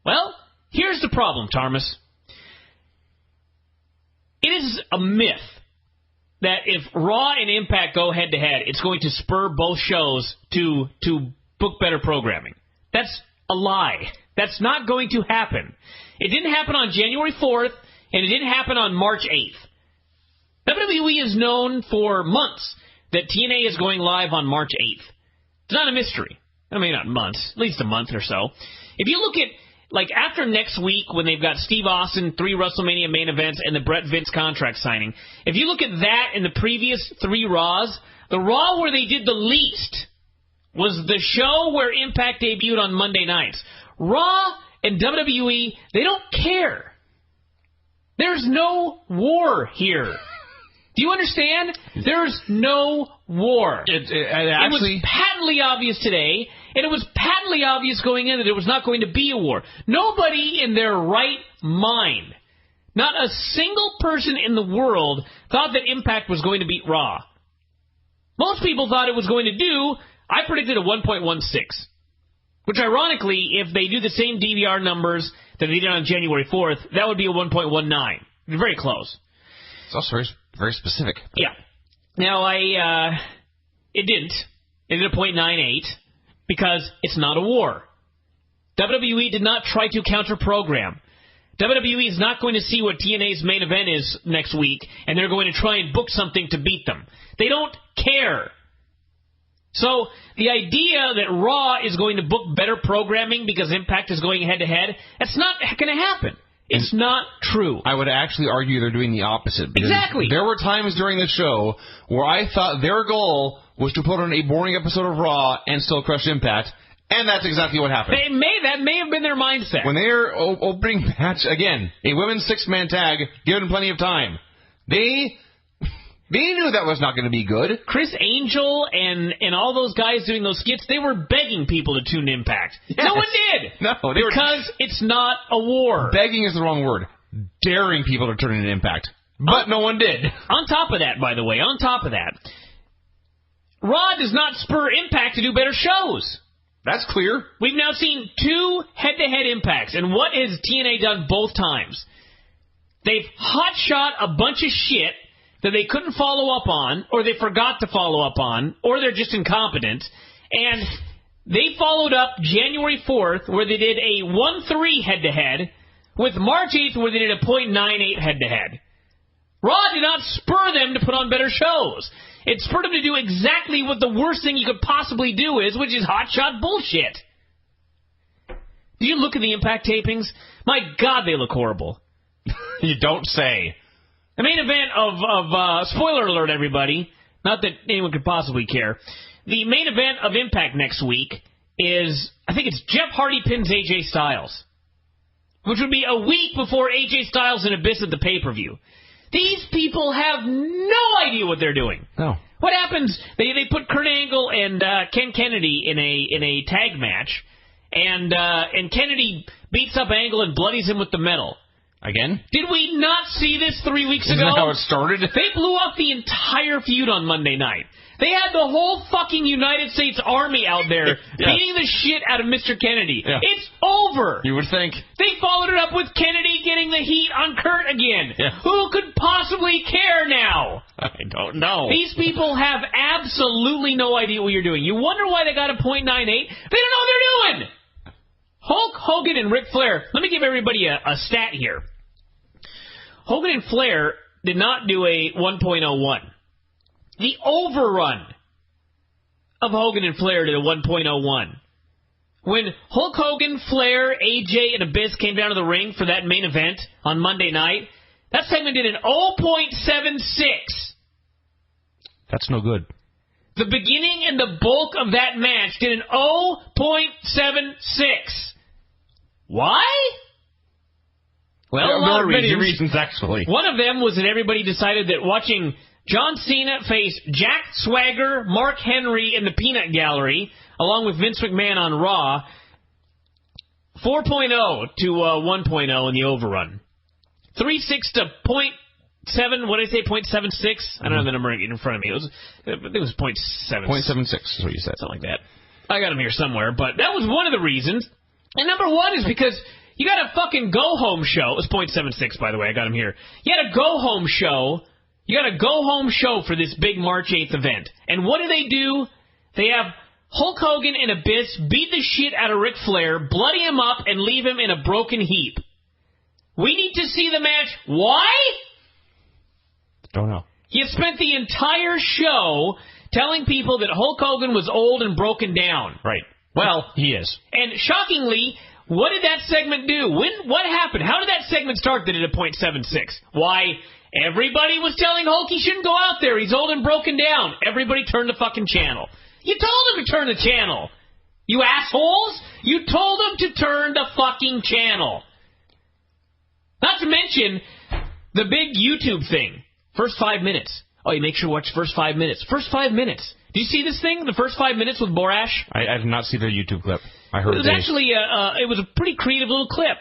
Well, here's the problem, Tarmus. It is a myth that if Raw and Impact go head-to-head, it's going to spur both shows to book better programming. That's a lie. That's not going to happen. It didn't happen on January 4th, and it didn't happen on March 8th. WWE is known for months that TNA is going live on March 8th. It's not a mystery. I mean, not months, at least a month or so. If you look at, like, after next week when they've got Steve Austin, 3 WrestleMania main events, and the Brett Vince contract signing, if you look at that in the previous 3 Raws, the Raw where they did the least was the show where Impact debuted on Monday nights. Raw and WWE, they don't care. There's no war here. Do you understand? There's no war. It was patently obvious today, and it was patently obvious going in that there was not going to be a war. Nobody in their right mind, not a single person in the world, thought that Impact was going to beat Raw. Most people thought it was going to do, I predicted a 1.16. Which, ironically, if they do the same DVR numbers that they did on January 4th, that would be a 1.19. Very close. It's also very, very specific. Yeah. Now, it didn't. It did a 0.98 because it's not a war. WWE did not try to counter-program. WWE is not going to see what TNA's main event is next week, and they're going to try and book something to beat them. They don't care. So, the idea that Raw is going to book better programming because Impact is going head-to-head, that's not going to happen. It's not true. I would actually argue they're doing the opposite. Exactly. There were times during the show where I thought their goal was to put on a boring episode of Raw and still crush Impact, and that's exactly what happened. That may have been their mindset. When their opening match, again, a women's 6-man tag, given plenty of time, they knew that was not going to be good. Chris Angel and all those guys doing those skits, they were begging people to tune Impact. Yes. No one did. No, because it's not a war. Begging is the wrong word. Daring people to turn in Impact. But no one did. On top of that, by the way, Raw does not spur Impact to do better shows. That's clear. We've now seen 2 head-to-head Impacts, and what has TNA done both times? They've hotshot a bunch of shit that they couldn't follow up on, or they forgot to follow up on, or they're just incompetent, and they followed up January 4th, where they did a 1-3 head-to-head, with March 8th, where they did a .98 head-to-head. Raw did not spur them to put on better shows. It spurred them to do exactly what the worst thing you could possibly do is, which is hotshot bullshit. Do you look at the Impact tapings? My God, they look horrible. You don't say. The main event of spoiler alert, everybody, not that anyone could possibly care, the main event of Impact next week is, I think it's Jeff Hardy pins AJ Styles, which would be a week before AJ Styles and Abyss at the pay-per-view. These people have no idea what they're doing. No. What happens, they put Kurt Angle and Ken Kennedy in a tag match, and Kennedy beats up Angle and bloodies him with the metal. Again? Did we not see this 3 weeks ago? Isn't that how it started? They blew up the entire feud on Monday night. They had the whole fucking United States Army out there beating the shit out of Mr. Kennedy. Yeah. It's over. You would think. They followed it up with Kennedy getting the heat on Kurt again. Yeah. Who could possibly care now? I don't know. These people have absolutely no idea what you're doing. You wonder why they got a .98? They don't know what they're doing. Hulk Hogan and Ric Flair. Let me give everybody a stat here. Hogan and Flair did not do a 1.01. The overrun of Hogan and Flair did a 1.01. When Hulk Hogan, Flair, AJ, and Abyss came down to the ring for that main event on Monday night, that segment did an 0.76. That's no good. The beginning and the bulk of that match did an 0.76. Why? Well, there a lot of many reasons, actually. One of them was that everybody decided that watching John Cena face Jack Swagger, Mark Henry in the Peanut Gallery, along with Vince McMahon on Raw, 4.0 to 1.0 in the overrun. 3.6 to .7, what did I say, .76? I don't have the number in front of me. It was .7. 0.76 is what you said. Something like that. I got them here somewhere, but that was one of the reasons. And number one is because you got a fucking go-home show. It was .76, by the way. I got them here. You had a go-home show. You got a go-home show for this big March 8th event. And what do? They have Hulk Hogan and Abyss beat the shit out of Ric Flair, bloody him up, and leave him in a broken heap. We need to see the match. Why? Don't know. You spent the entire show telling people that Hulk Hogan was old and broken down. Right. Well, he is. And shockingly, what did that segment do? What happened? How did that segment start that it at .76? Why, everybody was telling Hulk he shouldn't go out there. He's old and broken down. Everybody turned the fucking channel. You told him to turn the channel. You assholes. You told him to turn the fucking channel. Not to mention the big YouTube thing. First 5 minutes. Oh, you make sure to watch first 5 minutes. First 5 minutes. Do you see this thing? The first 5 minutes with Borash? I did not see the YouTube clip. I heard it. Was actually it was a pretty creative little clip.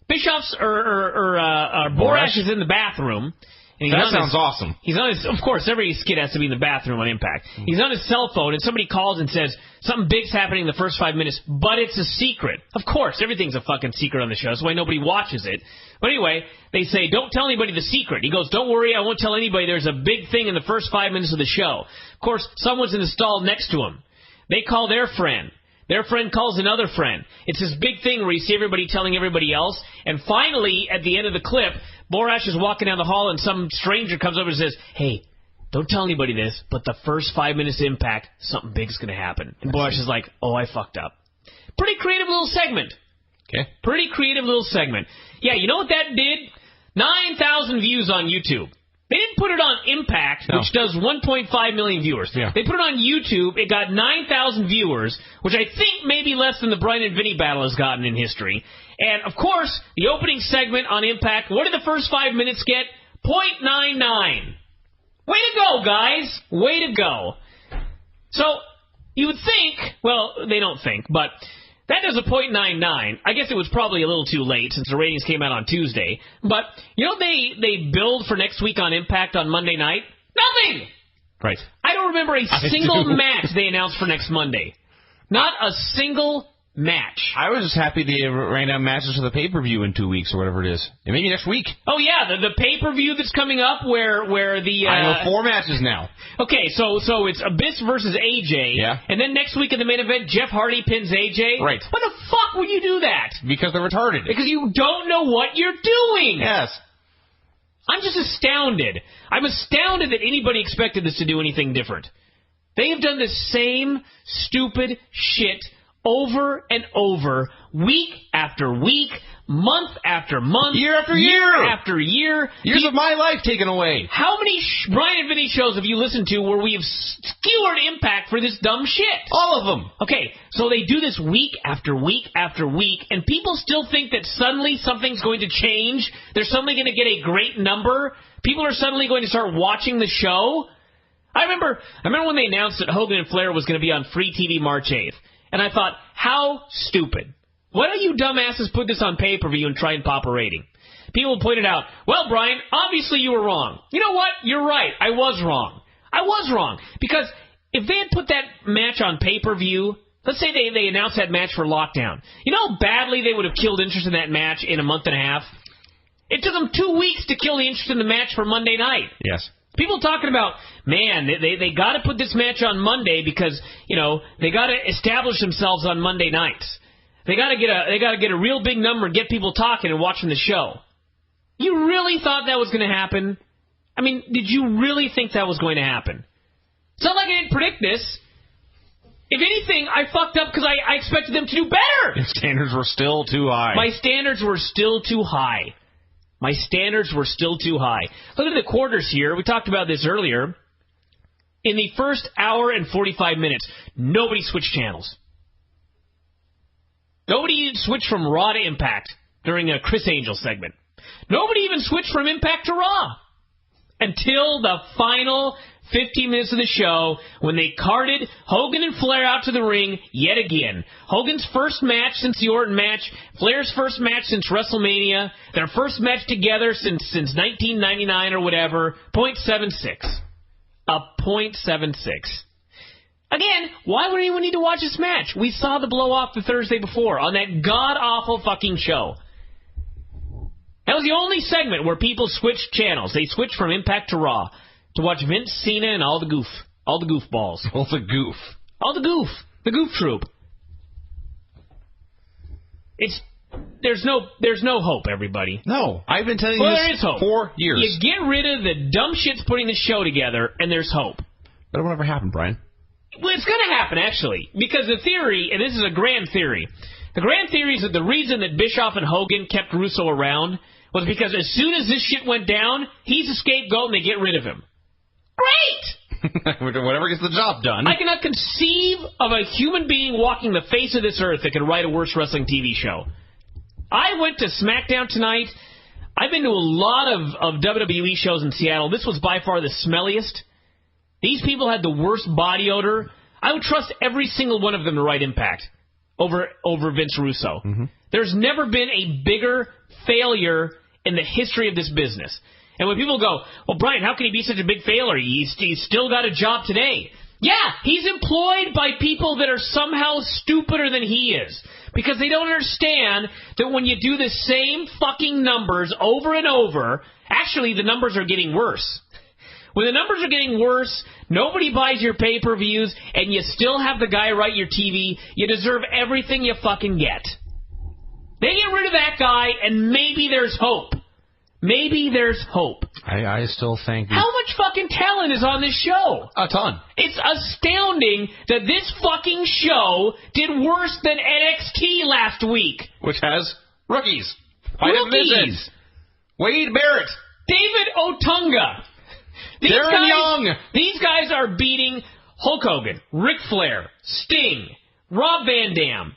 Bischoff's Borash is in the bathroom. And that sounds awesome. He's on his, of course, every skit has to be in the bathroom on Impact. He's on his cell phone, and somebody calls and says, something big's happening in the first 5 minutes, but it's a secret. Of course, everything's a fucking secret on the show. That's why nobody watches it. But anyway, they say, don't tell anybody the secret. He goes, don't worry, I won't tell anybody there's a big thing in the first 5 minutes of the show. Of course, someone's in the stall next to him. They call their friend. Their friend calls another friend. It's this big thing where you see everybody telling everybody else. And finally, at the end of the clip, Borash is walking down the hall and some stranger comes over and says, hey, don't tell anybody this, but the first 5 minutes of Impact, something big's going to happen. And Borash is like, oh, I fucked up. Pretty creative little segment. Okay. Pretty creative little segment. Yeah, you know what that did? 9,000 views on YouTube. They didn't put it on Impact, which does 1.5 million viewers. Yeah. They put it on YouTube. It got 9,000 viewers, which I think may be less than the Bryan Vinny battle has gotten in history. And, of course, the opening segment on Impact, what did the first 5 minutes get? 0.99. Way to go, guys. Way to go. So, you would think, well, they don't think, but that does a .99. I guess it was probably a little too late since the ratings came out on Tuesday. But, you know, they build for next week on Impact on Monday night? Nothing! Right. I don't remember a single match they announced for next Monday. Not a single match. I was just happy they ran down matches for the pay-per-view in 2 weeks or whatever it is. And maybe next week. Oh, yeah, the pay-per-view that's coming up where the... I know 4 matches now. Okay, so it's Abyss versus AJ. Yeah. And then next week in the main event, Jeff Hardy pins AJ. Right. Why the fuck would you do that? Because they're retarded. Because you don't know what you're doing. Yes. I'm just astounded. I'm astounded that anybody expected this to do anything different. They have done the same stupid shit over and over, week after week, month after month, year after year after year. Years of my life taken away. How many Bryan Vinny shows have you listened to where we have skewered Impact for this dumb shit? All of them. Okay, so they do this week after week after week, and people still think that suddenly something's going to change. They're suddenly going to get a great number. People are suddenly going to start watching the show. I remember when they announced that Hogan and Flair was going to be on free TV March 8th. And I thought, how stupid. Why don't you dumbasses put this on pay-per-view and try and pop a rating? People pointed out, well, Brian, obviously you were wrong. You know what? You're right. I was wrong. I was wrong. Because if they had put that match on pay-per-view, let's say they announced that match for Lockdown. You know how badly they would have killed interest in that match in a month and a half? It took them 2 weeks to kill the interest in the match for Monday night. Yes. People talking about, man, they got to put this match on Monday because, you know, they got to establish themselves on Monday nights. They got to get a real big number and get people talking and watching the show. You really thought that was going to happen? I mean, did you really think that was going to happen? It's not like I didn't predict this. If anything, I fucked up because I expected them to do better. Your standards were still too high. My standards were still too high. My standards were still too high. Look at the quarters here. We talked about this earlier. In the first hour and 45 minutes, nobody switched channels. Nobody switched from Raw to Impact during a Chris Angel segment. Nobody even switched from Impact to Raw until the final 15 minutes of the show when they carted Hogan and Flair out to the ring yet again. Hogan's first match since the Orton match, Flair's first match since WrestleMania, their first match together since 1999 or whatever, .76. A .76. Again, why would anyone need to watch this match? We saw the blow-off the Thursday before on that god-awful fucking show. That was the only segment where people switched channels. They switched from Impact to Raw to watch Vince, Cena, and all the goofballs. All the goof. All the goof. The goof troop. There's no hope, everybody. No, I've been telling you there is this hope. 4 years. You get rid of the dumb shits putting the show together, and there's hope. But it will never happen, Brian. Well, it's going to happen, actually, because the theory, and this is a grand theory, the grand theory is that the reason that Bischoff and Hogan kept Russo around was because as soon as this shit went down, he's a scapegoat and they get rid of him. Great! Whatever gets the job done. I cannot conceive of a human being walking the face of this earth that could write a worse wrestling TV show. I went to SmackDown tonight. I've been to a lot of WWE shows in Seattle. This was by far the smelliest. These people had the worst body odor. I would trust every single one of them to write Impact over Vince Russo. Mm-hmm. There's never been a bigger failure in the history of this business. And when people go, well, Brian, how can he be such a big failure? He's still got a job today. Yeah, he's employed by people that are somehow stupider than he is. Because they don't understand that when you do the same fucking numbers over and over, actually the numbers are getting worse. When the numbers are getting worse, nobody buys your pay-per-views, and you still have the guy write your TV, you deserve everything you fucking get. They get rid of that guy, and maybe there's hope. Maybe there's hope. I still think... How much fucking talent is on this show? A ton. It's astounding that this fucking show did worse than NXT last week. Which has rookies. Rookies. Wade Barrett. David Otunga. Darren Young. These guys are beating Hulk Hogan, Ric Flair, Sting, Rob Van Dam,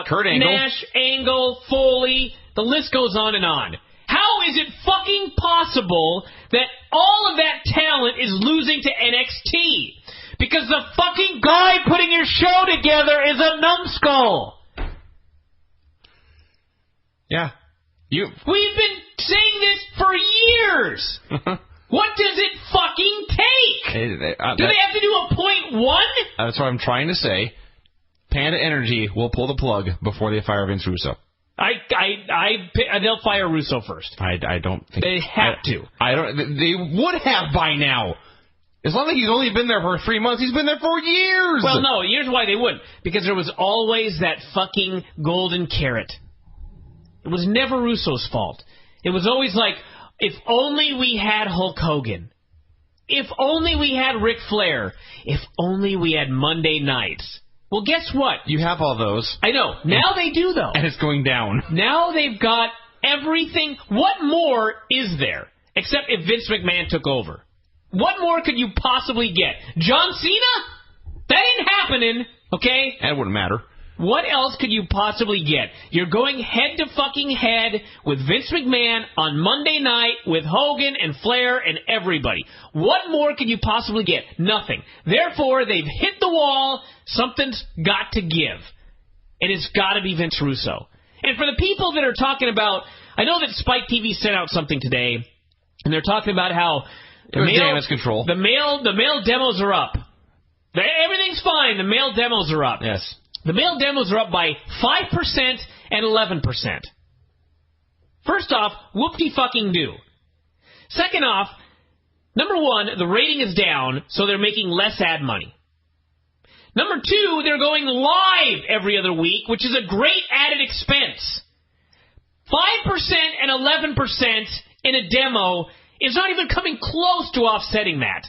Kurt Angle, Nash, Angle, Foley. The list goes on and on. How is it fucking possible that all of that talent is losing to NXT? Because the fucking guy putting your show together is a numbskull. Yeah. We've been saying this for years. What does it fucking take? Do they have to do a .1? That's what I'm trying to say. Panda Energy will pull the plug before they fire Vince Russo. They'll fire Russo first. I don't think they have to. They would have by now. It's not like he's only been there for 3 months. He's been there for years. Well, no. Here's why they wouldn't. Because there was always that fucking golden carrot. It was never Russo's fault. It was always like, if only we had Hulk Hogan. If only we had Ric Flair. If only we had Monday nights. Well, guess what? You have all those. I know. Now they do, though. And it's going down. Now they've got everything. What more is there? Except if Vince McMahon took over. What more could you possibly get? John Cena? That ain't happening, okay? That wouldn't matter. What else could you possibly get? You're going head to fucking head with Vince McMahon on Monday night with Hogan and Flair and everybody. What more could you possibly get? Nothing. Therefore, they've hit the wall. Something's got to give. And it's got to be Vince Russo. And for the people that are talking about, I know that Spike TV sent out something today, and they're talking about how the male demos are up. Everything's fine. The male demos are up. Yes. The male demos are up by 5% and 11%. First off, whoop-de-fucking-do. Second off, number one, the rating is down, so they're making less ad money. Number two, they're going live every other week, which is a great added expense. 5% and 11% in a demo is not even coming close to offsetting that.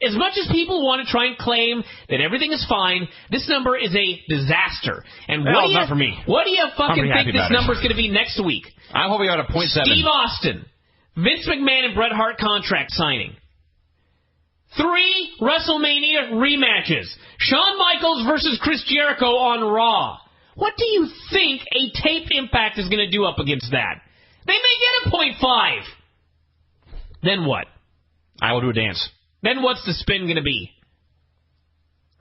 As much as people want to try and claim that everything is fine, this number is a disaster. And not for me. What do you fucking think this number is going to be next week? I'm hoping out a .7. Steve Austin, Vince McMahon and Bret Hart contract signing. 3 WrestleMania rematches. Shawn Michaels versus Chris Jericho on Raw. What do you think a taped Impact is going to do up against that? They may get a .5. Then what? I will do a dance. then what's the spin going to be?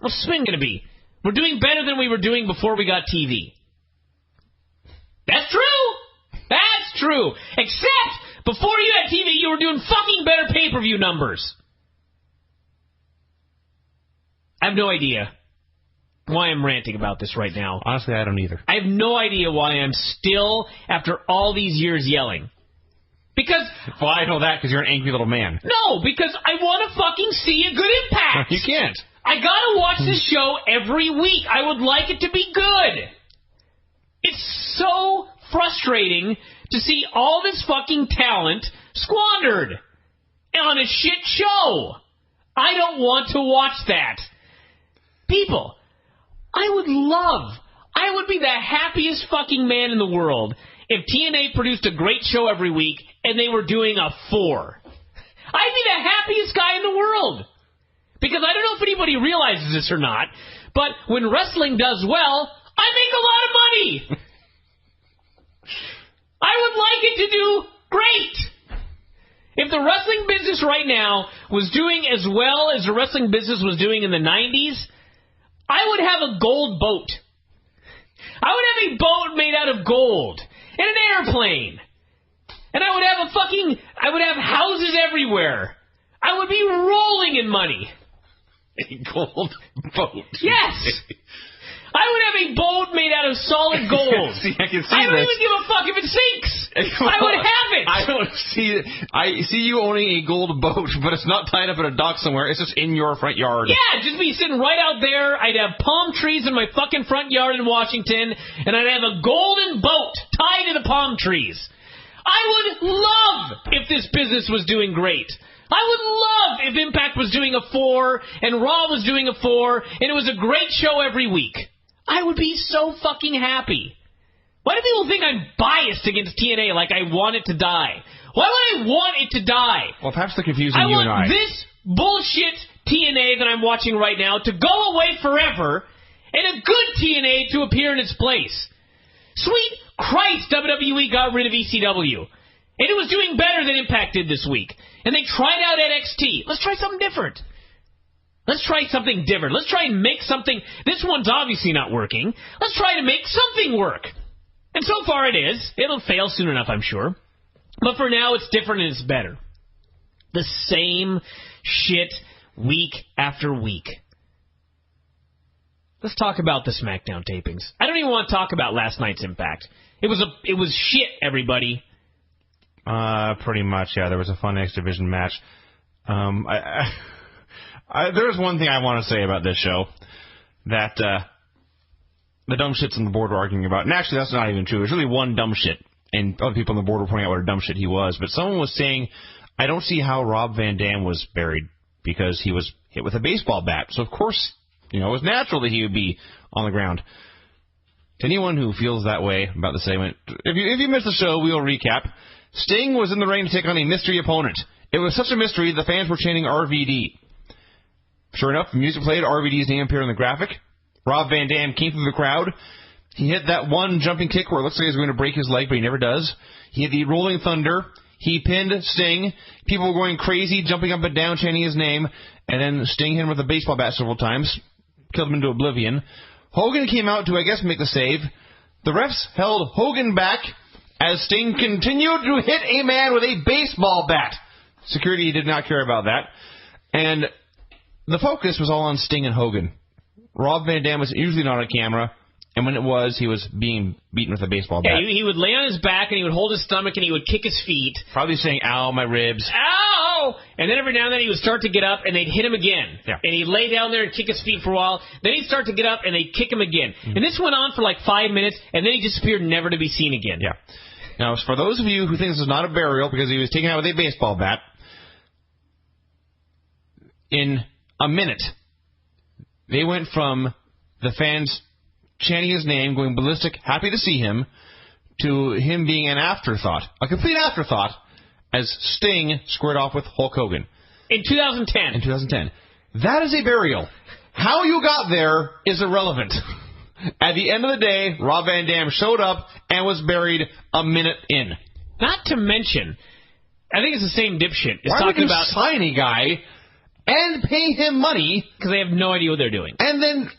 What's the spin going to be? We're doing better than we were doing before we got TV. That's true. That's true. Except before you had TV, you were doing fucking better pay-per-view numbers. I have no idea why I'm ranting about this right now. Honestly, I don't either. I have no idea why I'm still, after all these years, yelling. Because... Well, I know that because you're an angry little man. No, because I want to fucking see a good impact. You can't. I gotta watch this show every week. I would like it to be good. It's so frustrating to see all this fucking talent squandered on a shit show. I don't want to watch that. People, I would be the happiest fucking man in the world if TNA produced a great show every week and they were doing a 4. I'd be the happiest guy in the world. Because I don't know if anybody realizes this or not, but when wrestling does well, I make a lot of money. I would like it to do great. If the wrestling business right now was doing as well as the wrestling business was doing in the 90s, I would have a gold boat. I would have a boat made out of gold and an airplane. And I would have houses everywhere. I would be rolling in money. A gold boat. Yes! I would have a boat made out of solid gold. See, I can see I don't this. even give a fuck if it sinks. I would have it. I see you owning a gold boat, but it's not tied up in a dock somewhere. It's just in your front yard. Yeah, just be sitting right out there. I'd have palm trees in my fucking front yard in Washington, and I'd have a golden boat tied to the palm trees. I would love if this business was doing great. I would love if Impact was doing a 4 and Raw was doing a 4 and it was a great show every week. I would be so fucking happy. Why do people think I'm biased against TNA like I want it to die? Why would I want it to die? Well, perhaps they're confusing you and I. I want this bullshit TNA that I'm watching right now to go away forever and a good TNA to appear in its place. Sweet Christ, WWE got rid of ECW. And it was doing better than Impact did this week. And they tried out NXT. Let's try something different. Let's try something different. Let's try and make something... This one's obviously not working. Let's try to make something work. And so far it is. It'll fail soon enough, I'm sure. But for now, it's different and it's better. The same shit week after week. Let's talk about the SmackDown tapings. I don't even want to talk about last night's Impact. It was shit, everybody. Pretty much, yeah. There was a fun X Division match. There's one thing I want to say about this show that the dumb shits on the board were arguing about. And actually, that's not even true. There's really one dumb shit, and other people on the board were pointing out what a dumb shit he was. But someone was saying, I don't see how Rob Van Dam was buried because he was hit with a baseball bat. So, of course, it was natural that he would be on the ground. To anyone who feels that way about the segment, if you missed the show, we'll recap. Sting was in the ring to take on a mystery opponent. It was such a mystery, the fans were chanting RVD. Sure enough, music played, RVD's name appeared on the graphic. Rob Van Dam came through the crowd. He hit that one jumping kick where it looks like he's going to break his leg, but he never does. He hit the rolling thunder. He pinned Sting. People were going crazy, jumping up and down, chanting his name. And then Sting hit him with a baseball bat several times. Killed him into oblivion. Hogan came out to, I guess, make the save. The refs held Hogan back as Sting continued to hit a man with a baseball bat. Security did not care about that. And the focus was all on Sting and Hogan. Rob Van Dam was usually not on camera, and when it was, he was being beaten with a baseball bat. Yeah, he would lay on his back, and he would hold his stomach, and he would kick his feet. Probably saying, ow, my ribs. Ow! And then every now and then he would start to get up, and they'd hit him again. Yeah. And he'd lay down there and kick his feet for a while. Then he'd start to get up, and they'd kick him again. Mm-hmm. And this went on for like 5 minutes, and then he disappeared, never to be seen again. Yeah. Now, for those of you who think this is not a burial because he was taken out with a baseball bat, in a minute, they went from the fans chanting his name, going ballistic, happy to see him, to him being an afterthought, a complete afterthought, as Sting squared off with Hulk Hogan. In 2010. In 2010. That is a burial. How you got there is irrelevant. At the end of the day, Rob Van Dam showed up and was buried a minute in. Not to mention, I think it's the same dipshit. Why would you sign a guy and pay him money. Because they have no idea what they're doing. And then...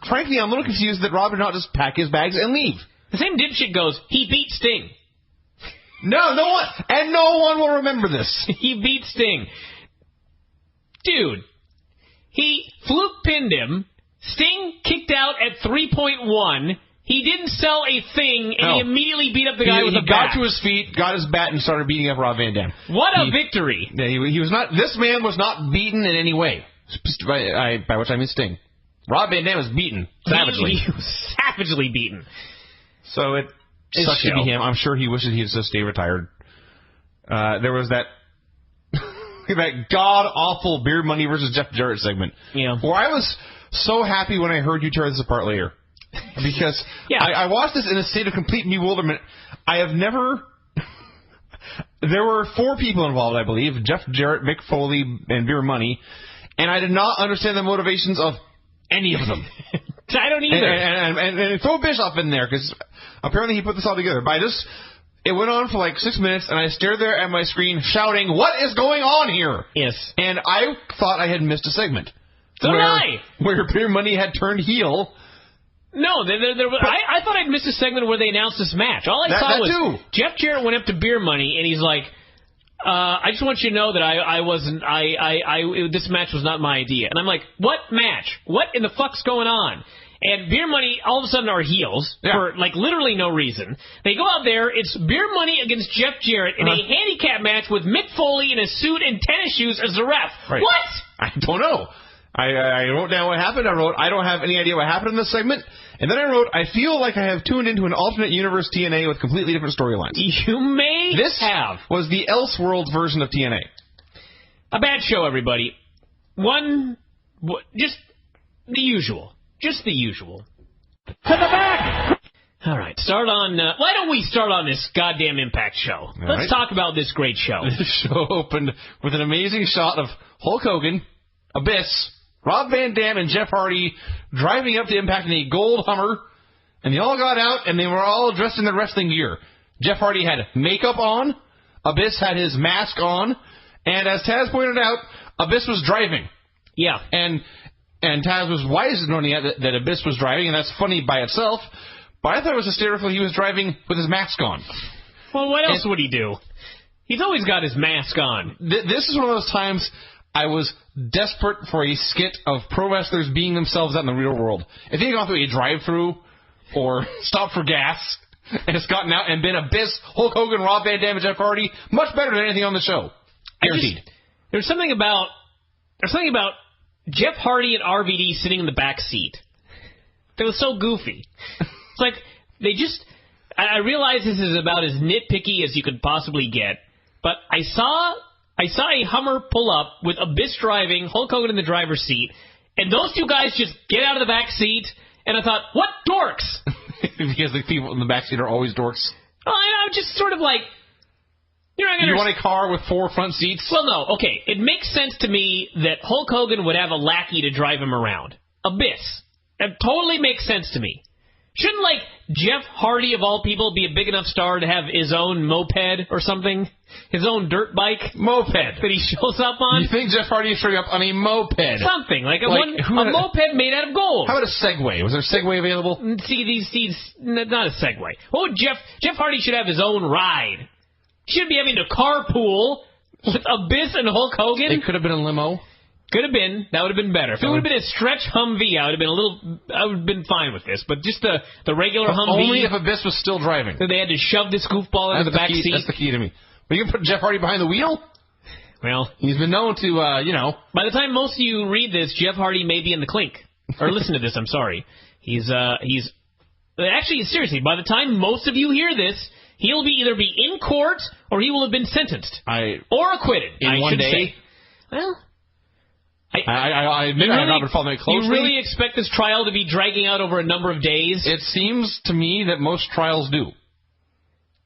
frankly, I'm a little confused that Rob did not just pack his bags and leave. The same dipshit goes, he beat Sting. No one will remember this. He beat Sting. Dude, he fluke pinned him. Sting kicked out at 3.1. He didn't sell a thing, and he immediately beat up the guy with a bat. He got to his feet, got his bat, and started beating up Rob Van Dam. What a victory! Yeah, he was not. This man was not beaten in any way. By which I mean Sting. Rob Van Dam was beaten savagely. He was savagely beaten. So it sucks to be him. I'm sure he wishes he'd just stay retired. There was that god-awful Beer Money versus Jeff Jarrett segment. Yeah. Where I was so happy when I heard you tear this apart later. Because I watched this in a state of complete bewilderment. I have never... There were 4 people involved, I believe. Jeff Jarrett, Mick Foley, and Beer Money. And I did not understand the motivations of any of them. I don't either. And throw Bischoff in there, because apparently he put this all together. But it went on for like 6 minutes, and I stared there at my screen shouting, "What is going on here?" Yes. And I thought I had missed a segment. So did I. Where Beer Money had turned heel. No, I thought I'd missed a segment where they announced this match. All I saw was Jeff Jarrett went up to Beer Money, and he's like, I just want you to know that this match was not my idea. And I'm like, what match? What in the fuck's going on? And Beer Money all of a sudden are heels for like literally no reason. They go out there, it's Beer Money against Jeff Jarrett in a handicap match with Mick Foley in a suit and tennis shoes as the ref. Right. What? I don't know. I wrote down what happened. I wrote, I don't have any idea what happened in this segment. And then I wrote, I feel like I have tuned into an alternate universe TNA with completely different storylines. You may have. This was the elseworld version of TNA. A bad show, everybody. Just the usual. Just the usual. To the back! All right, why don't we start on this goddamn Impact show? Let's talk about this great show. This show opened with an amazing shot of Hulk Hogan, Abyss, Rob Van Dam, and Jeff Hardy driving up to Impact in a gold Hummer, and they all got out, and they were all dressed in their wrestling gear. Jeff Hardy had makeup on, Abyss had his mask on, and as Taz pointed out, Abyss was driving. Yeah. And Taz was wise in knowing that Abyss was driving, and that's funny by itself, but I thought it was hysterical he was driving with his mask on. Well, what else would he do? He's always got his mask on. This is one of those times I was desperate for a skit of pro wrestlers being themselves out in the real world. If they had gone through a drive-through or stopped for gas and it's gotten out and been Abyss, Hulk Hogan, Rob Van Dam, and Jeff Hardy, much better than anything on the show. Guaranteed. There's something about Jeff Hardy and RVD sitting in the back seat. They were so goofy. It's like they just... I realize this is about as nitpicky as you could possibly get, but I saw a Hummer pull up with Abyss driving, Hulk Hogan in the driver's seat, and those two guys just get out of the back seat, and I thought, what dorks? Because the people in the back seat are always dorks. Well, I'm just sort of like... You want a car with 4 front seats? Well, no, okay. It makes sense to me that Hulk Hogan would have a lackey to drive him around. Abyss. That totally makes sense to me. Shouldn't, like, Jeff Hardy, of all people, be a big enough star to have his own moped or something? His own dirt bike? Moped. That he shows up on? You think Jeff Hardy is showing up on a moped? Something. Like a moped made out of gold. How about a Segway? Was there a Segway available? See, not a Segway. What would Jeff Hardy should have his own ride. He should be having to carpool with Abyss and Hulk Hogan. It could have been a limo. Could have been. That would have been better. If it would have been a stretch Humvee, I would have been fine with this. But just the regular Humvee. Only if Abyss was still driving. So they had to shove this goofball into the back seat. That's the key to me. But you can put Jeff Hardy behind the wheel? Well, he's been known to, By the time most of you read this, Jeff Hardy may be in the clink. Or listen to this, I'm sorry. He's actually, seriously, by the time most of you hear this, he'll either be in court or he will have been sentenced. Or acquitted. In one day? Well... I admit I have not been following it closely. You really expect this trial to be dragging out over a number of days? It seems to me that most trials do.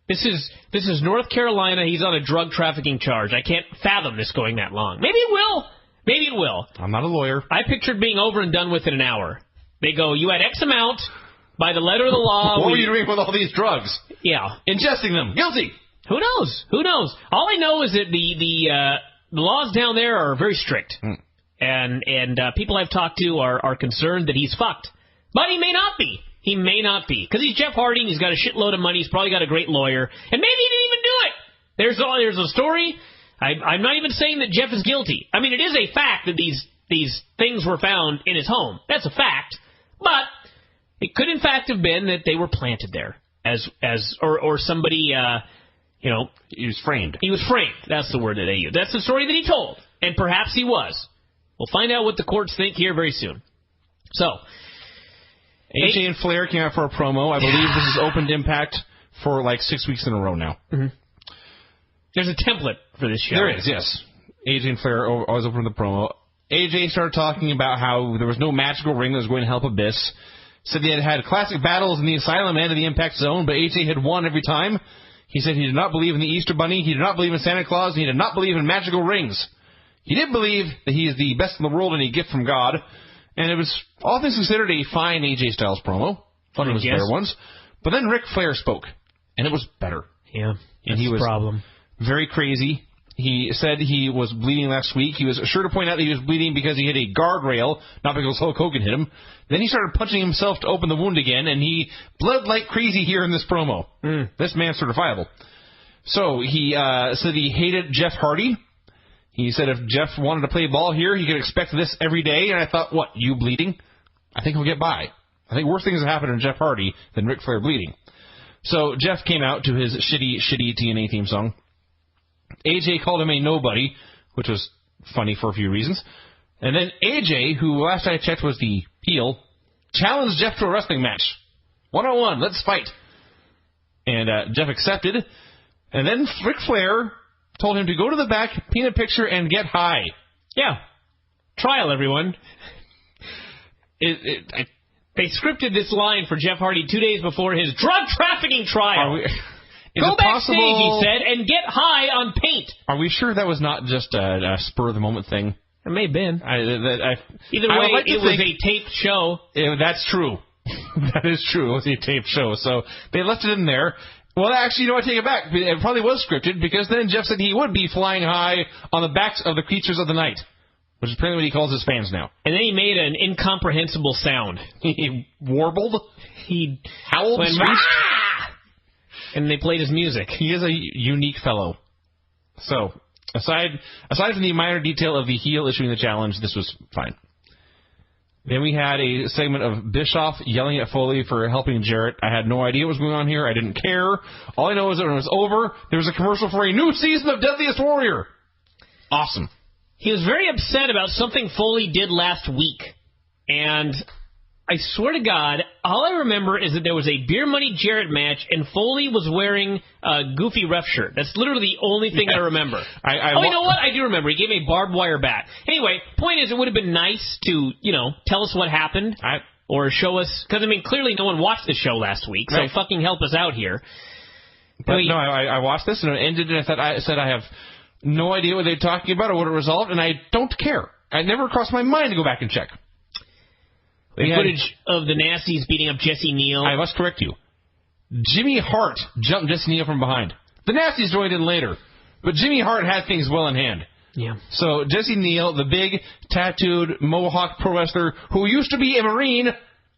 This is North Carolina. He's on a drug trafficking charge. I can't fathom this going that long. Maybe it will. Maybe it will. I'm not a lawyer. I pictured being over and done with in an hour. They go, you had X amount by the letter of the law. What were you doing with all these drugs? Yeah. Ingesting them. Guilty. Who knows? Who knows? All I know is that the laws down there are very strict. And people I've talked to are concerned that he's fucked. But he may not be. He may not be. Because he's Jeff Hardy, and he's got a shitload of money, he's probably got a great lawyer, and maybe he didn't even do it. There's a story. I'm not even saying that Jeff is guilty. I mean, it is a fact that these things were found in his home. That's a fact. But it could in fact have been that they were planted there or somebody, he was framed. He was framed. That's the word that they used. That's the story that he told. And perhaps he was. We'll find out what the courts think here very soon. So, AJ and Flair came out for a promo. I believe this has opened Impact for like 6 weeks in a row now. Mm-hmm. There's a template for this show. There is, yes. AJ and Flair always open the promo. AJ started talking about how there was no magical ring that was going to help Abyss. Said they had classic battles in the Asylum and in the Impact Zone, but AJ had won every time. He said he did not believe in the Easter Bunny, he did not believe in Santa Claus, and he did not believe in magical rings. He did believe that he is the best in the world and a gift from God. And it was, all things considered, a fine AJ Styles promo. One of his better ones. But then Ric Flair spoke, and it was better. Yeah, and he was the problem. Very crazy. He said he was bleeding last week. He was sure to point out that he was bleeding because he hit a guardrail, not because Hulk Hogan hit him. Then he started punching himself to open the wound again, and he bled like crazy here in this promo. This man's certifiable. So he said he hated Jeff Hardy. He said if Jeff wanted to play ball here, he could expect this every day. And I thought, what, you bleeding? I think he'll get by. I think worse things have happened to Jeff Hardy than Ric Flair bleeding. So Jeff came out to his shitty TNA theme song. AJ called him a nobody, which was funny for a few reasons. And then AJ, who last I checked was the heel, challenged Jeff to a wrestling match. 1-on-1, let's fight. And Jeff accepted. And then Ric Flair told him to go to the back, paint a picture, and get high. Yeah. Trial, everyone. They scripted this line for Jeff Hardy 2 days before his drug trafficking trial. Go backstage, he said, and get high on paint. Are we sure that was not just a spur-of-the-moment thing? It may have been. Either way, it was a taped show. That's true. That is true. It was a taped show. So they left it in there. Well, actually, I take it back. It probably was scripted, because then Jeff said he would be flying high on the backs of the creatures of the night, which is apparently what he calls his fans now. And then he made an incomprehensible sound. He warbled. He howled. Went, and they played his music. He is a unique fellow. So, aside from the minor detail of the heel issuing the challenge, this was fine. Then we had a segment of Bischoff yelling at Foley for helping Jarrett. I had no idea what was going on here. I didn't care. All I know is that when it was over, there was a commercial for a new season of Deadliest Warrior. Awesome. He was very upset about something Foley did last week. And I swear to God, all I remember is that there was a Beer Money Jarrett match, and Foley was wearing a goofy ref shirt. That's literally the only thing I remember. You know what? I do remember. He gave me a barbed wire bat. Anyway, point is, it would have been nice to, tell us what happened, or show us, because, clearly no one watched the show last week, so fucking help us out here. But no, I watched this, and it ended, and I said I have no idea what they're talking about or what it resolved, and I don't care. It never crossed my mind to go back and check. Footage of the Nasties beating up Jesse Neal. I must correct you. Jimmy Hart jumped Jesse Neal from behind. The Nasties joined in later, but Jimmy Hart had things well in hand. Yeah. So Jesse Neal, the big, tattooed, mohawk pro wrestler who used to be a Marine,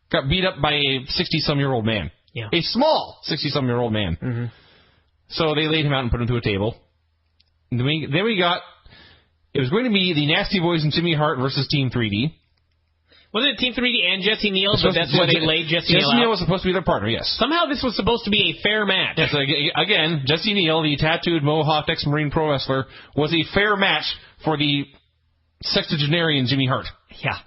got beat up by a 60-some-year-old man. Yeah. A small 60-some-year-old man. Mm-hmm. So they laid him out and put him to a table. And then we got, it was going to be the Nasty Boys and Jimmy Hart versus Team 3D. Wasn't it Team 3D and Jesse Neal, but that's why they laid Jesse Neal out? Jesse Neal was supposed to be their partner, yes. Somehow this was supposed to be a fair match. Yes, again, Jesse Neal, the tattooed Mohawk ex-Marine pro wrestler, was a fair match for the sexagenarian Jimmy Hart. Yeah.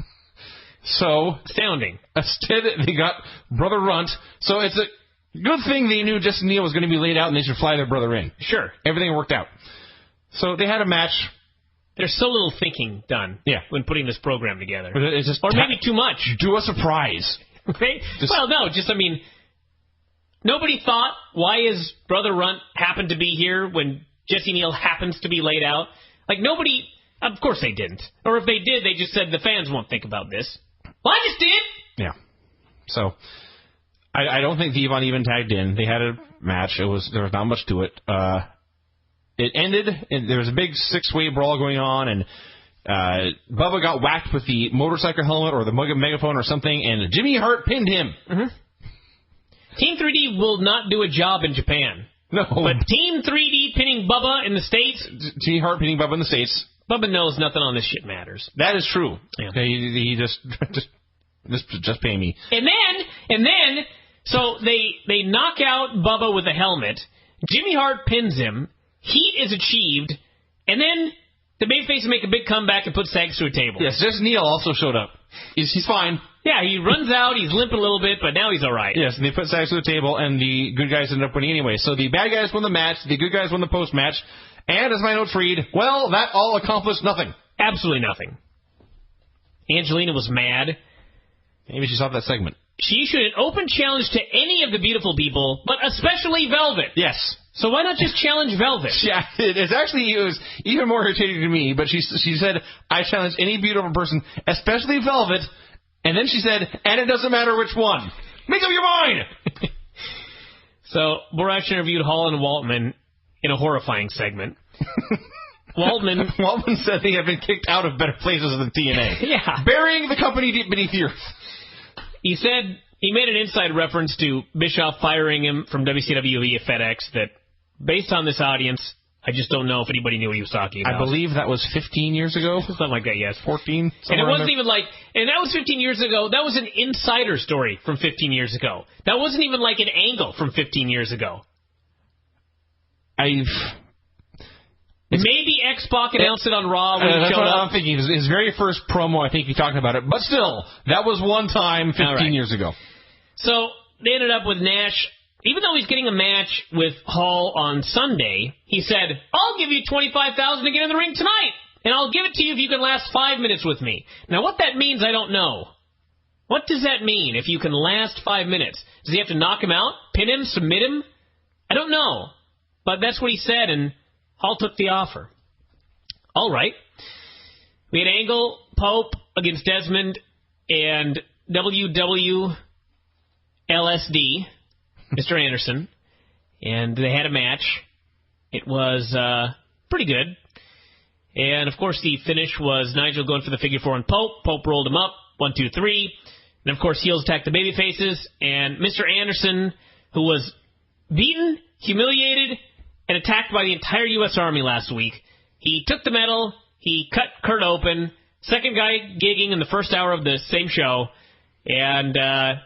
So, astounding. Instead, they got Brother Runt. So it's a good thing they knew Jesse Neal was going to be laid out and they should fly their brother in. Sure. Everything worked out. So they had a match. There's so little thinking done when putting this program together. It's just or maybe too much. Do a surprise. Okay? Nobody thought, why is Brother Runt happened to be here when Jesse Neal happens to be laid out? Nobody, of course they didn't. Or if they did, they just said the fans won't think about this. Well, I just did. Yeah. So, I don't think Devon even tagged in. They had a match. There was not much to it. It ended, and there was a big six-way brawl going on, and Bubba got whacked with the motorcycle helmet or the megaphone or something, and Jimmy Hart pinned him. Mm-hmm. Team 3D will not do a job in Japan. No. But Team 3D pinning Bubba in the States... Jimmy Hart pinning Bubba in the States. Bubba knows nothing on this shit matters. That is true. Yeah. He just pay me. And then, so they knock out Bubba with a helmet. Jimmy Hart pins him. Heat is achieved. And then the babyface make a big comeback and put Sags through a table. Yes, just Neil also showed up. He's fine. Yeah, he runs out. He's limping a little bit, but now he's all right. Yes, and they put Sags through the table, and the good guys ended up winning anyway. So the bad guys won the match. The good guys won the post-match. And as my notes read, well, that all accomplished nothing. Absolutely nothing. Angelina was mad. Maybe she saw that segment. She issued an open challenge to any of the beautiful people, but especially Velvet. Yes. So why not just challenge Velvet? Yeah, it was even more irritating to me, but she said, I challenge any beautiful person, especially Velvet, and then she said, and it doesn't matter which one. Make up your mind! So, Borash interviewed Hall and Waltman in a horrifying segment. Waltman said they have been kicked out of better places than TNA. Yeah. Burying the company deep beneath the earth. He said he made an inside reference to Bischoff firing him from WCW at FedEx that, based on this audience, I just don't know if anybody knew what he was talking about. I believe that was 15 years ago. Something like that, yes. 14. And it wasn't even like, and that was 15 years ago. That was an insider story from 15 years ago. That wasn't even like an angle from 15 years ago. Maybe X-Pac announced it on Raw when he that's showed what up. I'm thinking. His very first promo, I think he talked about it. But still, that was one time 15 years ago. So they ended up with Nash. Even though he's getting a match with Hall on Sunday, he said, I'll give you $25,000 to get in the ring tonight, and I'll give it to you if you can last 5 minutes with me. Now, what that means, I don't know. What does that mean, if you can last 5 minutes? Does he have to knock him out, pin him, submit him? I don't know. But that's what he said, and Hall took the offer. All right. We had Angle, Pope against Desmond, and WWLSD, Mr. Anderson, and they had a match. It was pretty good. And, of course, the finish was Nigel going for the figure four on Pope. Pope rolled him up, 1, 2, 3. And, of course, heels attacked the baby faces. And Mr. Anderson, who was beaten, humiliated, and attacked by the entire U.S. Army last week, he took the medal, he cut Kurt open, second guy gigging in the first hour of the same show, and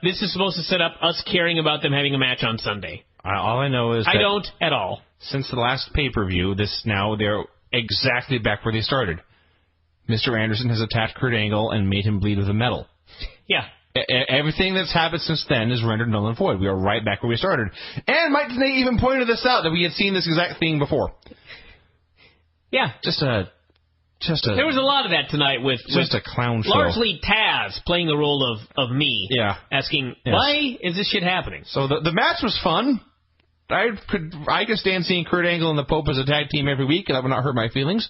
this is supposed to set up us caring about them having a match on Sunday. All I know is I don't at all. Since the last pay-per-view, they're exactly back where they started. Mr. Anderson has attacked Kurt Angle and made him bleed with a medal. Yeah. Everything that's happened since then is rendered null and void. We are right back where we started. And Mike Tenay even pointed this out, that we had seen this exact thing before. Yeah. There was a lot of that tonight with a clown show. Largely Taz playing the role of me. Yeah. Asking, yes. Why is this shit happening? So the match was fun. I could stand seeing Kurt Angle and the Pope as a tag team every week, and that would not hurt my feelings.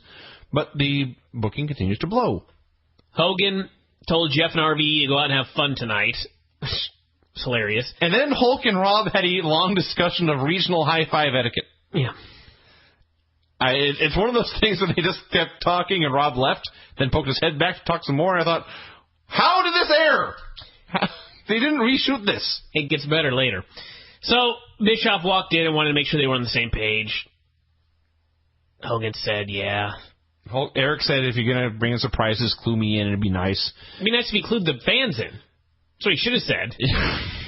But the booking continues to blow. Hogan told Jeff and RVD to go out and have fun tonight. It's hilarious. And then Hulk and Rob had a long discussion of regional high-five etiquette. Yeah. It's one of those things where they just kept talking and Rob left, then poked his head back to talk some more, and I thought, how did this air? They didn't reshoot this. It gets better later. So Bischoff walked in and wanted to make sure they were on the same page. Hogan said, yeah. Eric said, if you're going to bring in surprises, clue me in, it'd be nice. It'd be nice if you clued the fans in. That's what he should have said.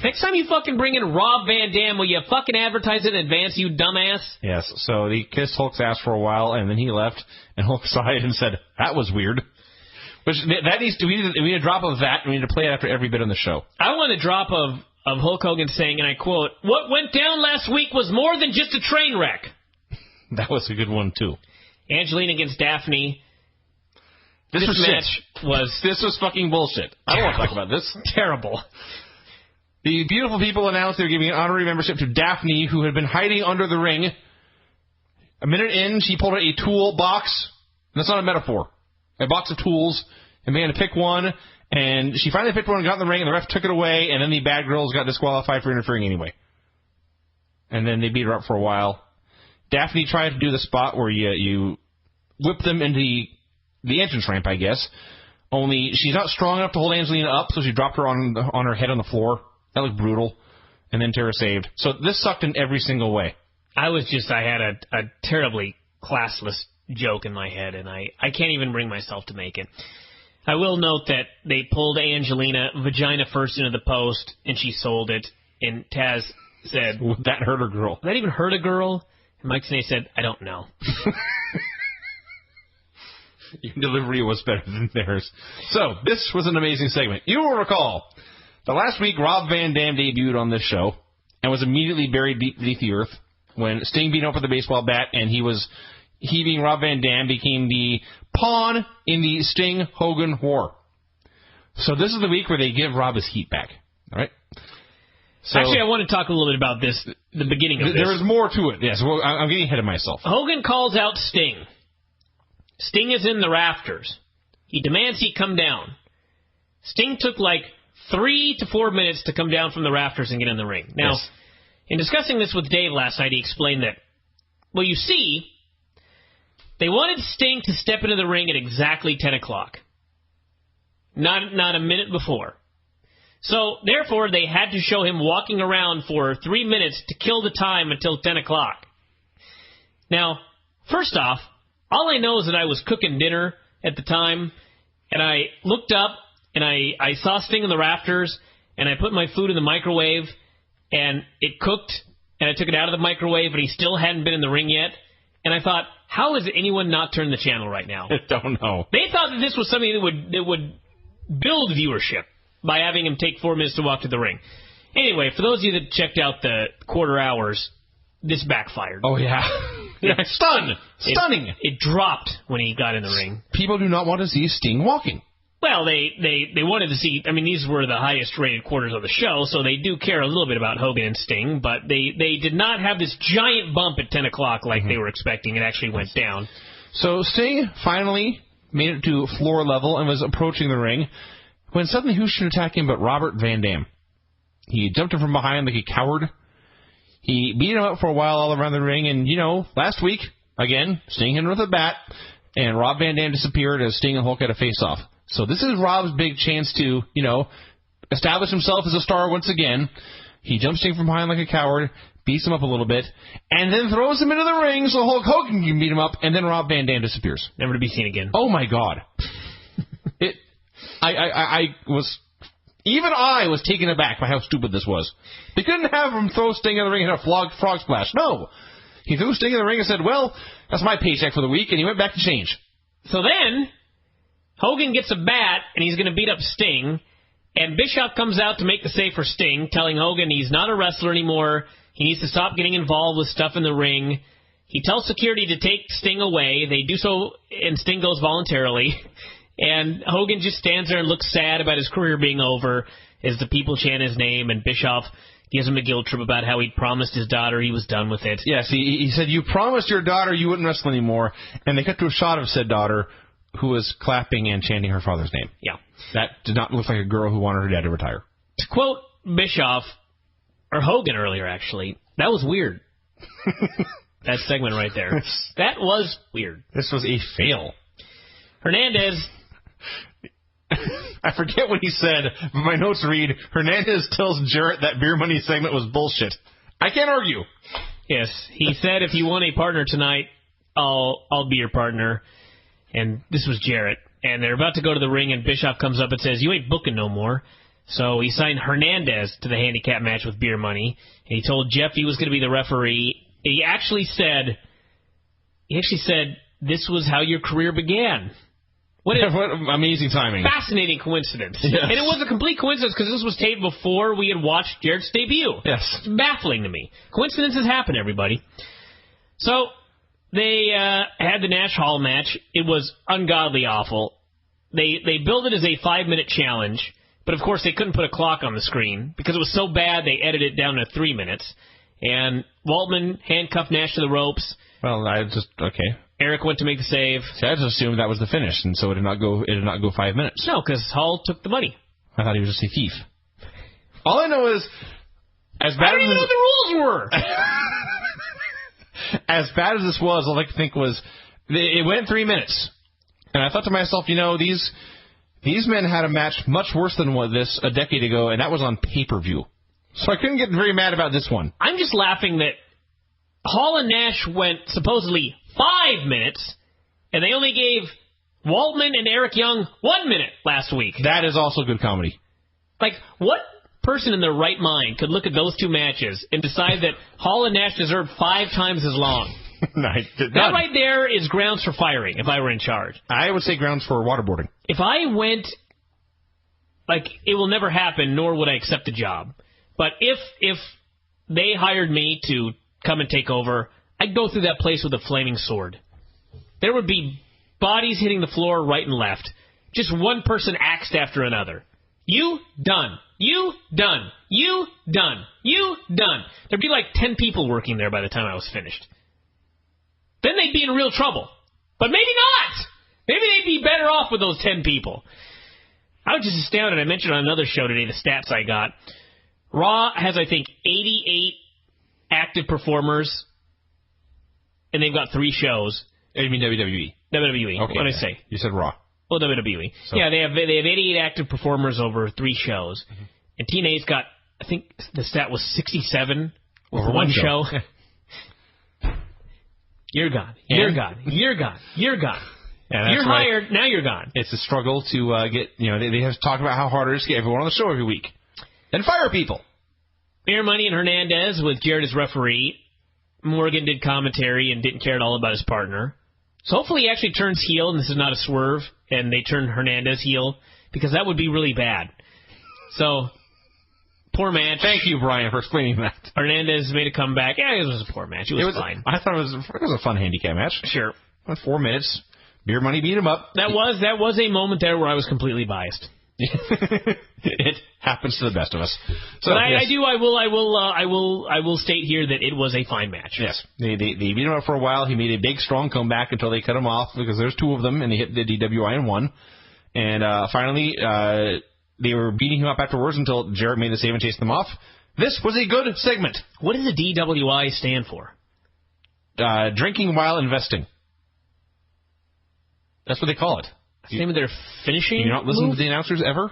Next time you fucking bring in Rob Van Dam, will you fucking advertise it in advance, you dumbass? Yes, so he kissed Hulk's ass for a while, and then he left, and Hulk saw it and said, that was weird. Which, we need a drop of that, and we need to play it after every bit on the show. I want a drop of Hulk Hogan saying, and I quote, what went down last week was more than just a train wreck. That was a good one, too. Angelina against Daffney. This was fucking bullshit. I don't want to talk about this. Terrible. The beautiful people announced they were giving an honorary membership to Daffney, who had been hiding under the ring. A minute in, she pulled out a tool box. That's not a metaphor. A box of tools, and began to pick one, And she finally picked one and got in the ring, and the ref took it away, and then the bad girls got disqualified for interfering anyway. And then they beat her up for a while. Daffney tried to do the spot where you whip them into the entrance ramp, I guess. Only she's not strong enough to hold Angelina up, so she dropped her on her head on the floor. That looked brutal. And then Tara saved. So this sucked in every single way. I had a terribly classless joke in my head, and I can't even bring myself to make it. I will note that they pulled Angelina vagina first into the post, and she sold it. And Taz said, "Would that hurt a girl?" Would that even hurt a girl? And Mike Tenay said, "I don't know." Your delivery was better than theirs. So, this was an amazing segment. You will recall that last week Rob Van Dam debuted on this show and was immediately buried deep beneath the earth when Sting beat him up with a baseball bat, and he being Rob Van Dam became the pawn in the Sting-Hogan war. So this is the week where they give Rob his heat back. All right? So, actually, I want to talk a little bit about this, the beginning of this. There is more to it, yes. Well, I'm getting ahead of myself. Hogan calls out Sting. Sting is in the rafters. He demands he come down. Sting took like 3 to 4 minutes to come down from the rafters and get in the ring. Now, yes. In discussing this with Dave last night, he explained that, well, you see, they wanted Sting to step into the ring at exactly 10 o'clock. Not a minute before. So, therefore, they had to show him walking around for 3 minutes to kill the time until 10 o'clock. Now, first off, all I know is that I was cooking dinner at the time, and I looked up, and I saw Sting in the rafters, and I put my food in the microwave, and it cooked, and I took it out of the microwave, but he still hadn't been in the ring yet. And I thought, how has anyone not turned the channel right now? I don't know. They thought that this was something that would build viewership by having him take 4 minutes to walk to the ring. Anyway, for those of you that checked out the quarter hours, this backfired. Oh, yeah. Stunning. It dropped when he got in the ring. People do not want to see Sting walking. Well, they wanted to see, I mean, these were the highest rated quarters of the show, so they do care a little bit about Hogan and Sting, but they did not have this giant bump at 10 o'clock like they were expecting. It actually went down. So Sting finally made it to floor level and was approaching the ring when suddenly who should attack him but Robert Van Dam. He jumped him from behind like a coward. He beat him up for a while all around the ring, and, last week, again, Sting hit him with a bat, and Rob Van Dam disappeared as Sting and Hulk had a face-off. So this is Rob's big chance to, establish himself as a star once again. He jumps Sting from behind like a coward, beats him up a little bit, and then throws him into the ring so Hulk Hogan can beat him up, and then Rob Van Dam disappears. Never to be seen again. Oh, my God. Even I was taken aback by how stupid this was. They couldn't have him throw Sting in the ring and hit a frog splash. No. He threw Sting in the ring and said, well, that's my paycheck for the week, and he went back to change. So then, Hogan gets a bat, and he's going to beat up Sting, and Bischoff comes out to make the save for Sting, telling Hogan he's not a wrestler anymore, he needs to stop getting involved with stuff in the ring. He tells security to take Sting away. They do so, and Sting goes voluntarily. And Hogan just stands there and looks sad about his career being over as the people chant his name, and Bischoff gives him a guilt trip about how he'd promised his daughter he was done with it. Yes, he said, you promised your daughter you wouldn't wrestle anymore, and they cut to a shot of said daughter who was clapping and chanting her father's name. Yeah. That did not look like a girl who wanted her dad to retire. To quote Bischoff, or Hogan earlier actually, that was weird. That segment right there. That was weird. This was a fail. Hernandez... I forget what he said, but my notes read, Hernandez tells Jarrett that beer money segment was bullshit. I can't argue. Yes, he said if you want a partner tonight, I'll be your partner. And this was Jarrett. And they're about to go to the ring, and Bischoff comes up and says, you ain't booking no more. So he signed Hernandez to the handicap match with beer money. And he told Jeff he was going to be the referee. He actually said, this was how your career began. What amazing timing. Fascinating coincidence. Yes. And it was a complete coincidence because this was taped before we had watched Jarrett's debut. Yes. It's baffling to me. Coincidences happen, everybody. So, they had the Nash Hall match. It was ungodly awful. They billed it as a 5-minute challenge, but of course they couldn't put a clock on the screen because it was so bad they edited it down to 3 minutes. And Waltman handcuffed Nash to the ropes. Well, okay. Eric went to make the save. See, I just assumed that was the finish, and so it did not go 5 minutes. No, because Hall took the money. I thought he was just a thief. All I know is, as bad I don't even know what the rules were. As bad as this was, all I could think was, it went 3 minutes. And I thought to myself, these men had a match much worse than this a decade ago, and that was on pay-per-view. So I couldn't get very mad about this one. I'm just laughing that Hall and Nash went supposedly 5 minutes, and they only gave Waltman and Eric Young 1 minute last week. That is also good comedy. Like, what person in their right mind could look at those two matches and decide that Hall and Nash deserved 5 times as long? That right there is grounds for firing if I were in charge. I would say grounds for waterboarding. If I went, it will never happen, nor would I accept the job. But if they hired me to come and take over, I'd go through that place with a flaming sword. There would be bodies hitting the floor right and left. Just one person axed after another. You, done. You, done. You, done. You, done. There'd be like 10 people working there by the time I was finished. Then they'd be in real trouble. But maybe not. Maybe they'd be better off with those 10 people. I was just astounded. I mentioned on another show today the stats I got. Raw has, I think, 88 active performers, and they've got 3 shows. You mean WWE? WWE. Okay, what did I say? You said Raw. Well, WWE. So. Yeah, they have 88 active performers over 3 shows. Mm-hmm. And TNA's got, I think the stat was 67 over one show. You're gone. You're gone. You're gone. You're gone. Yeah, you're hired. Now you're gone. It's a struggle to get, they have talked about how hard it is to get everyone on the show every week. And fire people. Beer Money and Hernandez with Jarrett as referee. Morgan did commentary and didn't care at all about his partner. So hopefully he actually turns heel, and this is not a swerve, and they turn Hernandez heel, because that would be really bad. So, poor match. Thank you, Brian, for explaining that. Hernandez made a comeback. Yeah, it was a poor match. It was fine. I thought it was a fun handicap match. Sure. Went 4 minutes. Beer Money beat him up. That was a moment there where I was completely biased. It happens to the best of us. So but I will state here that it was a fine match. Yes, they beat him up for a while. He made a big, strong comeback until they cut him off because there's 2 of them, and they hit the DWI and won. And finally, they were beating him up afterwards until Jarrett made the save and chased them off. This was a good segment. What does the DWI stand for? Drinking while investing. That's what they call it. That's the name of their finishing You not listen move? to the announcers ever?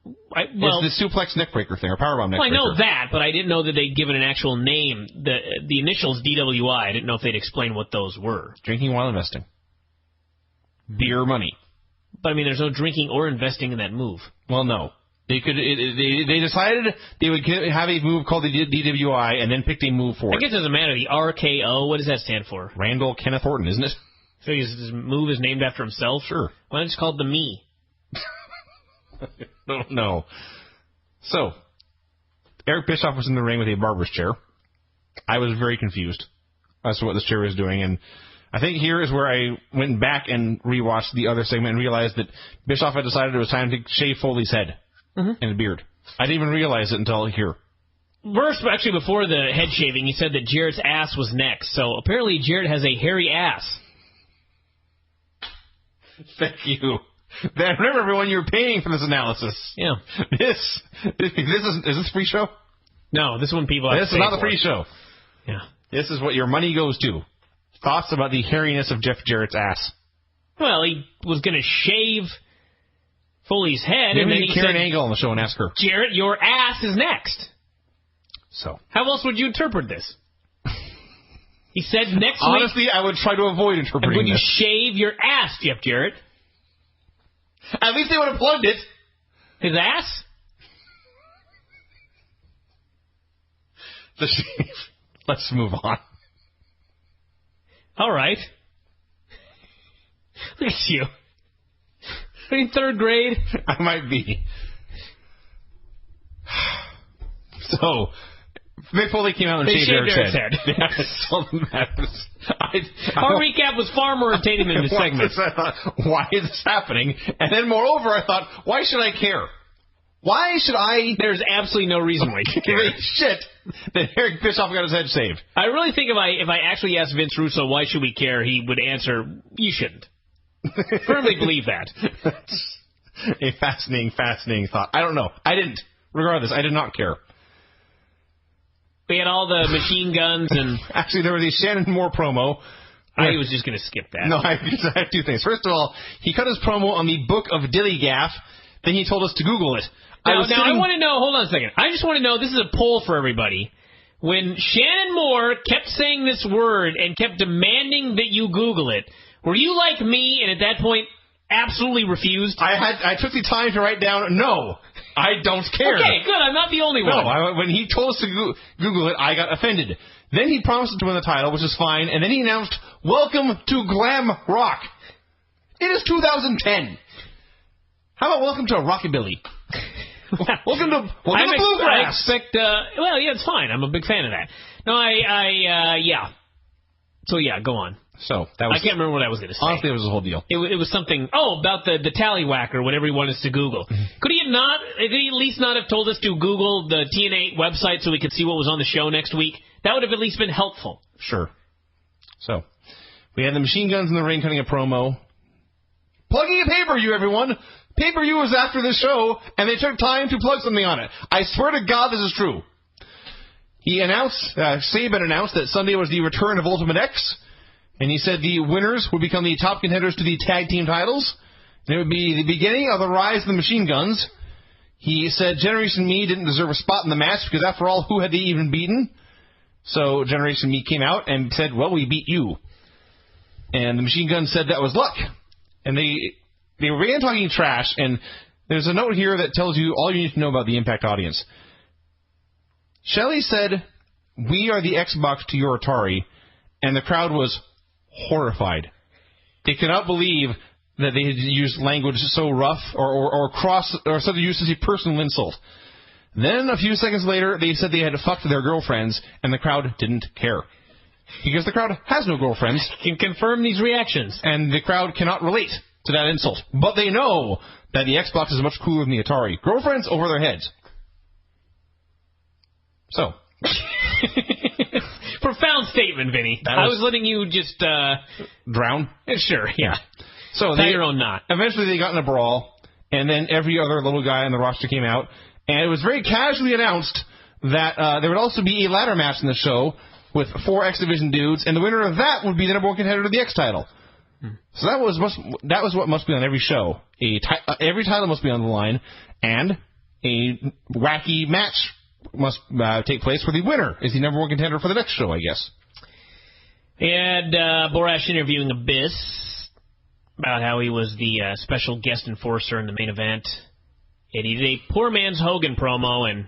It's the suplex neckbreaker thing, or powerbomb neckbreaker. Well, I know that, but I didn't know that they'd given an actual name. The initials DWI. I didn't know if they'd explain what those were. Drinking while investing. Beer Money. But, I mean, there's no drinking or investing in that move. Well, no. They decided they would have a move called the DWI and then picked a move for it. I guess it doesn't matter. The RKO, what does that stand for? Randall Kenneth Orton, isn't it? So his move is named after himself? Sure. Why not just call it the Me? No. So, Eric Bischoff was in the ring with a barber's chair. I was very confused as to what this chair was doing, and I think here is where I went back and rewatched the other segment and realized that Bischoff had decided it was time to shave Foley's head and a beard. I didn't even realize it until here. First, actually, before the head shaving, he said that Jarrett's ass was next. So apparently Jarrett has a hairy ass. Thank you. Remember, everyone, you're paying for this analysis. Yeah. Is this free show? No, this one people have to pay This is not for. the free show. Yeah. This is what your money goes to. Thoughts about the hairiness of Jeff Jarrett's ass. Well, he was going to shave Foley's head, and then he Karen said, Angle on the show and ask her. Jarrett, your ass is next. So. How else would you interpret this? He said next week. Honestly, I would try to avoid interpreting and would you this. shave your ass, Jeff Jarrett? At least they would have plugged it. His ass? The shave. Let's move on. All right. Look at you. Are you in 3rd grade? I might be. So, Mick Foley came out and shaved Eric's head. That's all that matters. Our recap was far more entertaining than the segment. I thought, why is this happening? And then, moreover, I thought, why should I care? Why should I? There's absolutely no reason why you should care. Shit. that Eric Bischoff got his head saved. I really think if I actually asked Vince Russo why should we care, he would answer, you shouldn't. Firmly believe that. That's a fascinating thought. I don't know. I didn't. Regardless, I did not care. We had all the machine guns and... Actually, there was a Shannon Moore promo. I was just going to skip that. No, I have two things. First of all, he cut his promo on the Book of Dillygaff. Then he told us to Google it. I want to know, hold on a second. I just want to know, this is a poll for everybody. When Shannon Moore kept saying this word and kept demanding that you Google it, were you like me and at that point absolutely refused? I took the time to write down, no, I don't care. Okay, good. I'm not the only one. No, when he told us to Google it, I got offended. Then he promised to win the title, which is fine, and then he announced, welcome to Glam Rock. It is 2010. How about welcome to Rockabilly? welcome to Bluegrass. I expect, well, yeah, it's fine. I'm a big fan of that. No, yeah. So, yeah, go on. So that was, I can't remember what I was going to say. Honestly, it was the whole deal. It was something, about the tallywhacker, whatever he wanted us to Google. Could he at least not have told us to Google the TNA website so we could see what was on the show next week? That would have at least been helpful. Sure. So, we had the machine guns in the ring cutting a promo. Plugging a pay-per-view, everyone. Pay-per-view was after the show, and they took time to plug something on it. I swear to God this is true. He announced, Saban announced that Sunday was the return of Ultimate X, and he said the winners would become the top contenders to the tag team titles, and it would be the beginning of the rise of the machine guns. He said Generation Me didn't deserve a spot in the match, because after all, who had they even beaten? So Generation Me came out and said, well, we beat you. And the machine guns said that was luck. And they began talking trash, and there's a note here that tells you all you need to know about the Impact audience. Shelley said, we are the Xbox to your Atari, and the crowd was horrified. They could not believe that they had used language so rough or something used as a personal insult. Then, a few seconds later, they said they had fucked their girlfriends, and the crowd didn't care. Because the crowd has no girlfriends. Can confirm these reactions. And the crowd cannot relate to that insult. But they know that the Xbox is much cooler than the Atari. Girlfriends over their heads. So. Profound statement, Vinny. I was letting you just... drown? Sure, yeah. So tie your own knot. Eventually they got in a brawl, and then every other little guy on the roster came out, and it was very casually announced that there would also be a ladder match in the show with 4 X Division dudes, and the winner of that would be the number 1 contender to the X title. So that was what must be on every show. Every title must be on the line, and a wacky match must take place where the winner is the number 1 contender for the next show, I guess. And Borash interviewing Abyss about how he was the special guest enforcer in the main event. And he did a poor man's Hogan promo, and...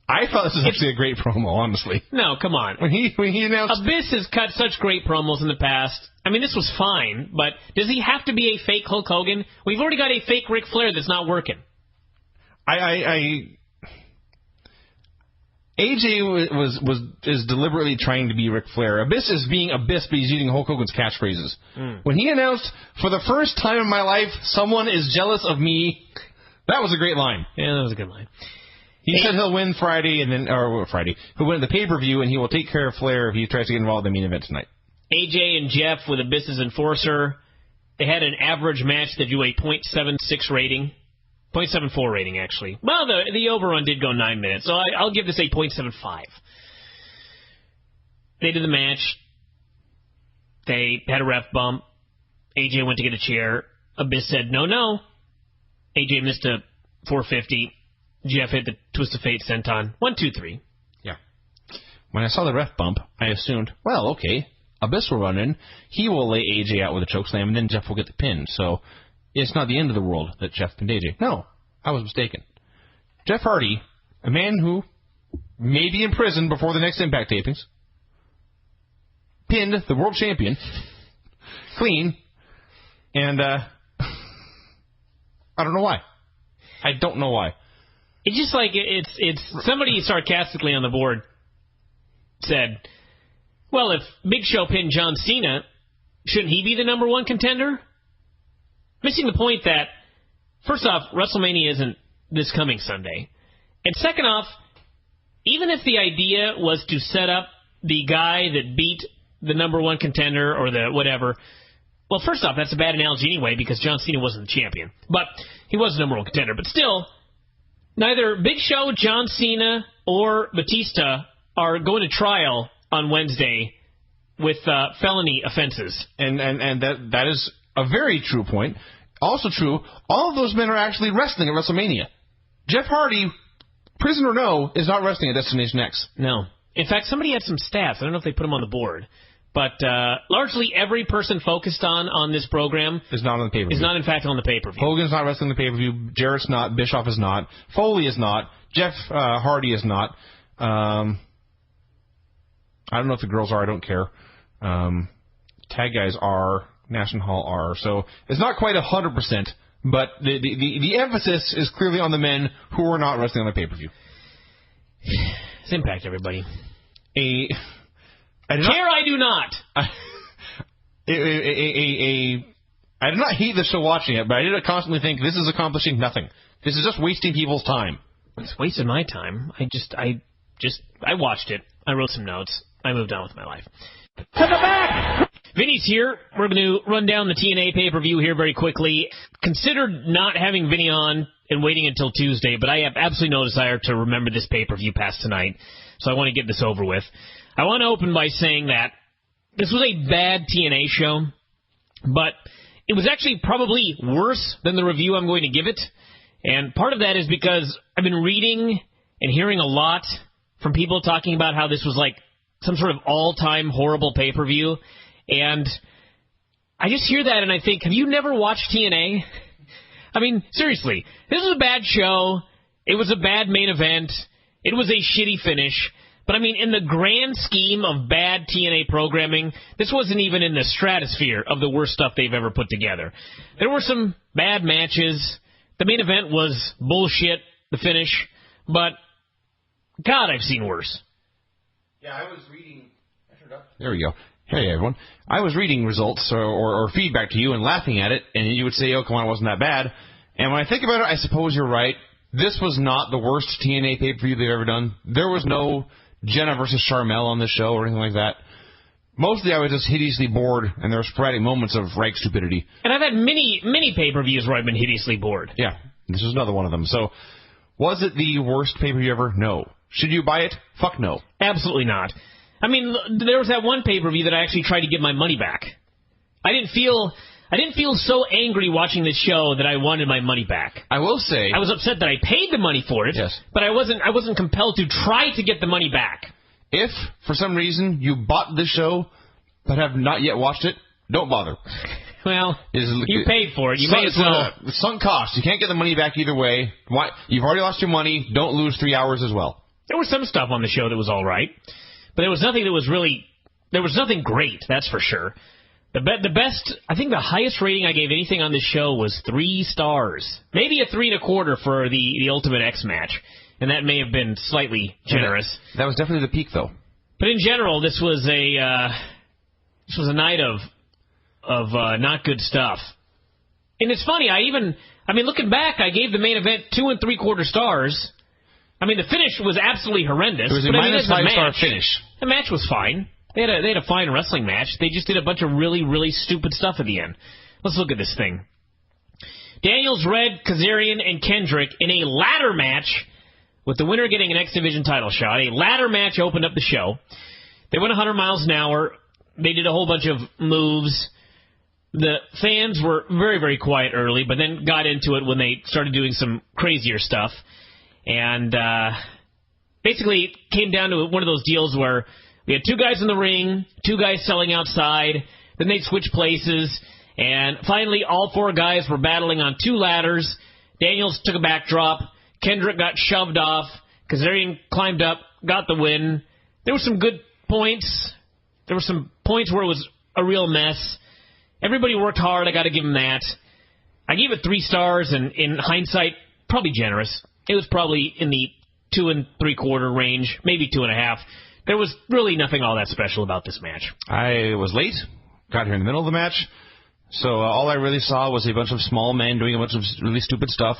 I thought this was actually a great promo, honestly. No, come on. When he announced... Abyss has cut such great promos in the past. I mean, this was fine, but does he have to be a fake Hulk Hogan? We've already got a fake Ric Flair that's not working. AJ is deliberately trying to be Ric Flair. Abyss is being Abyss, but he's using Hulk Hogan's catchphrases. When he announced, for the first time in my life, someone is jealous of me, that was a great line. Yeah, that was a good line. He said he'll win Friday, he'll win the pay-per-view, and he will take care of Flair if he tries to get involved in the main event tonight. AJ and Jeff with Abyss's enforcer. They had an average match that drew a .76 rating. 0.74 rating, actually. Well, the overrun did go 9 minutes, so I'll give this a .75. They did the match. They had a ref bump. AJ went to get a chair. Abyss said, no. AJ missed a 450. Jeff hit the Twist of Fate senton. 1, 2, 3. Yeah. When I saw the ref bump, I assumed, well, okay, Abyss will run in. He will lay AJ out with a chokeslam, and then Jeff will get the pin. So it's not the end of the world that Jeff pinned AJ. No, I was mistaken. Jeff Hardy, a man who may be in prison before the next Impact tapings, pinned the world champion clean, and I don't know why. I don't know why. It's just like it's somebody sarcastically on the board said, well, if Big Show pinned John Cena, shouldn't he be the number 1 contender? Missing the point that, first off, WrestleMania isn't this coming Sunday. And second off, even if the idea was to set up the guy that beat the number one contender or the whatever, well, first off, that's a bad analogy anyway because John Cena wasn't the champion. But he was the number one contender. But still, neither Big Show, John Cena, or Batista are going to trial on Wednesday with felony offenses. And that is a very true point. Also true, all of those men are actually wrestling at WrestleMania. Jeff Hardy, prison or no, is not wrestling at Destination X. No. In fact, somebody had some stats. I don't know if they put them on the board. But largely every person focused on this program is not on the pay-per-view. Is not, in fact, on the pay-per-view. Hogan's not wrestling the pay-per-view. Jarrett's not. Bischoff is not. Foley is not. Jeff Hardy is not. I don't know if the girls are. I don't care. Tag guys are. National Hall are. So it's not quite 100%, but the emphasis is clearly on the men who are not wrestling on the pay-per-view. It's Impact, everybody. I do not hate the show watching it, but I did constantly think this is accomplishing nothing. This is just wasting people's time. It's wasting my time. I watched it. I wrote some notes. I moved on with my life. To the back! Vinny's here. We're going to run down the TNA pay-per-view here very quickly. Considered not having Vinny on and waiting until Tuesday, but I have absolutely no desire to remember this pay-per-view past tonight, so I want to get this over with. I want to open by saying that this was a bad TNA show, but it was actually probably worse than the review I'm going to give it, and part of that is because I've been reading and hearing a lot from people talking about how this was like some sort of all-time horrible pay-per-view, and I just hear that and I think, have you never watched TNA? I mean, seriously, this was a bad show. It was a bad main event. It was a shitty finish. But, I mean, in the grand scheme of bad TNA programming, this wasn't even in the stratosphere of the worst stuff they've ever put together. There were some bad matches. The main event was bullshit, the finish. But, God, I've seen worse. Yeah, I was reading... There we go. Hey, everyone. I was reading results or feedback to you and laughing at it, and you would say, oh, come on, it wasn't that bad. And when I think about it, I suppose you're right. This was not the worst TNA pay-per-view they've ever done. There was no Jenna versus Charmel on this show or anything like that. Mostly I was just hideously bored, and there were sporadic moments of rank stupidity. And I've had many pay-per-views where I've been hideously bored. Yeah, this was another one of them. So, was it the worst pay-per-view ever? No. Should you buy it? Fuck no. Absolutely not. I mean, there was that one pay-per-view that I actually tried to get my money back. I didn't feel so angry watching this show that I wanted my money back. I will say, I was upset that I paid the money for it, yes, but I wasn't compelled to try to get the money back. If, for some reason, you bought this show but have not yet watched it, don't bother. Well, you paid for it. You may as well. It's sunk cost. You can't get the money back either way. You've already lost your money. Don't lose 3 hours as well. There was some stuff on the show that was all right, but there was nothing that was really... There was nothing great, that's for sure. The best, I think the highest rating I gave anything on this show was 3 stars. Maybe a 3.25 for the Ultimate X match. And that may have been slightly generous. That was definitely the peak, though. But in general, this was a night of not good stuff. And it's funny, looking back, I gave the main event 2 3/4 stars. I mean, the finish was absolutely horrendous. It was a minus 5-star finish. The match was fine. They had a fine wrestling match. They just did a bunch of really, really stupid stuff at the end. Let's look at this thing. Daniels, Red, Kazarian, and Kendrick in a ladder match, with the winner getting an X Division title shot. A ladder match opened up the show. They went 100 miles an hour. They did a whole bunch of moves. The fans were very, very quiet early, but then got into it when they started doing some crazier stuff. And basically it came down to one of those deals where we had 2 guys in the ring, 2 guys selling outside, then they'd switch places, and finally all 4 guys were battling on 2 ladders. Daniels took a backdrop. Kendrick got shoved off. Kazarian climbed up, got the win. There were some good points. There were some points where it was a real mess. Everybody worked hard. I got to give them that. I gave it 3 stars, and in hindsight, probably generous. It was probably in the 2 3/4 range, maybe 2.5. There was really nothing all that special about this match. I was late, got here in the middle of the match, so all I really saw was a bunch of small men doing a bunch of really stupid stuff.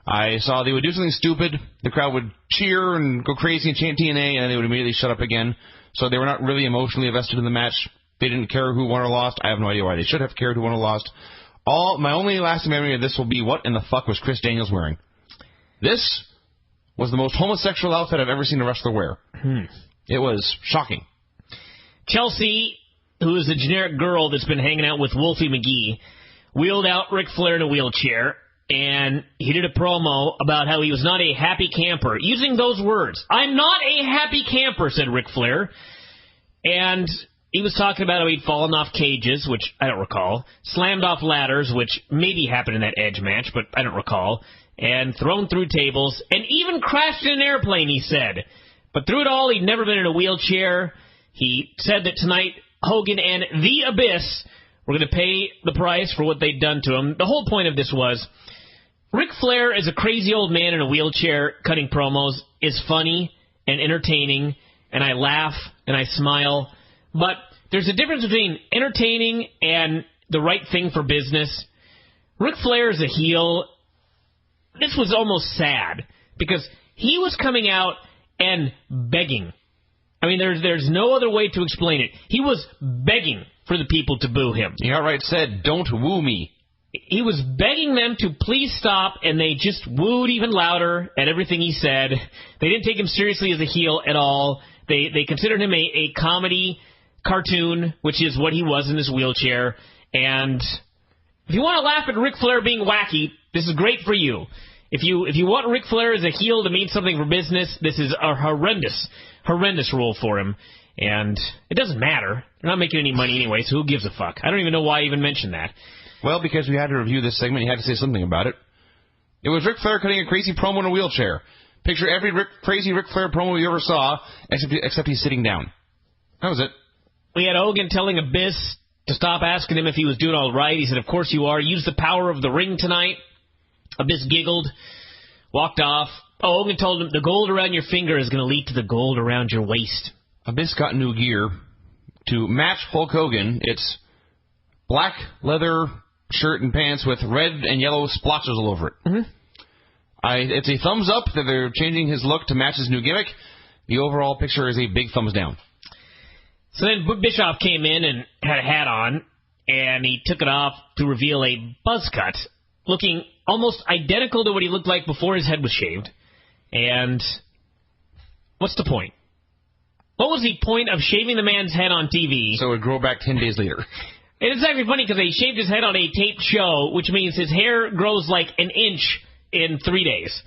I saw they would do something stupid, the crowd would cheer and go crazy and chant TNA, and they would immediately shut up again. So they were not really emotionally invested in the match. They didn't care who won or lost. I have no idea why they should have cared who won or lost. My only lasting memory of this will be, what in the fuck was Chris Daniels wearing? This was the most homosexual outfit I've ever seen a wrestler wear. It was shocking. Chelsea, who is a generic girl that's been hanging out with Wolfie McGee, wheeled out Ric Flair in a wheelchair, and he did a promo about how he was not a happy camper, using those words. I'm not a happy camper, said Ric Flair. And he was talking about how he'd fallen off cages, which I don't recall, slammed off ladders, which maybe happened in that Edge match, but I don't recall, and thrown through tables, and even crashed in an airplane, he said. But through it all, he'd never been in a wheelchair. He said that tonight, Hogan and the Abyss were going to pay the price for what they'd done to him. The whole point of this was, Ric Flair as a crazy old man in a wheelchair cutting promos is funny and entertaining, and I laugh and I smile. But there's a difference between entertaining and the right thing for business. Ric Flair is a heel. This was almost sad because he was coming out and begging. I mean, there's no other way to explain it. He was begging for the people to boo him. He outright said, "Don't woo me." He was begging them to please stop, and they just wooed even louder at everything he said. They didn't take him seriously as a heel at all. They considered him a comedy cartoon, which is what he was in his wheelchair. And if you want to laugh at Ric Flair being wacky, this is great for you. If you want Ric Flair as a heel to mean something for business, this is a horrendous role for him. And it doesn't matter. They're not making any money anyway, so who gives a fuck? I don't even know why I even mentioned that. Well, because we had to review this segment, you had to say something about it. It was Ric Flair cutting a crazy promo in a wheelchair. Picture every crazy Ric Flair promo you ever saw, except he's sitting down. That was it. We had Hogan telling Abyss to stop asking him if he was doing all right. He said, "Of course you are. Use the power of the ring tonight." Abyss giggled, walked off. Hogan told him, "The gold around your finger is going to lead to the gold around your waist." Abyss got new gear to match Hulk Hogan. It's black leather shirt and pants with red and yellow splotches all over it. Mm-hmm. It's a thumbs up that they're changing his look to match his new gimmick. The overall picture is a big thumbs down. So then Bischoff came in and had a hat on, and he took it off to reveal a buzz cut, looking almost identical to what he looked like before his head was shaved. And what's the point? What was the point of shaving the man's head on TV? So it would grow back 10 days later. And it's actually funny because he shaved his head on a taped show, which means his hair grows like an inch in 3 days.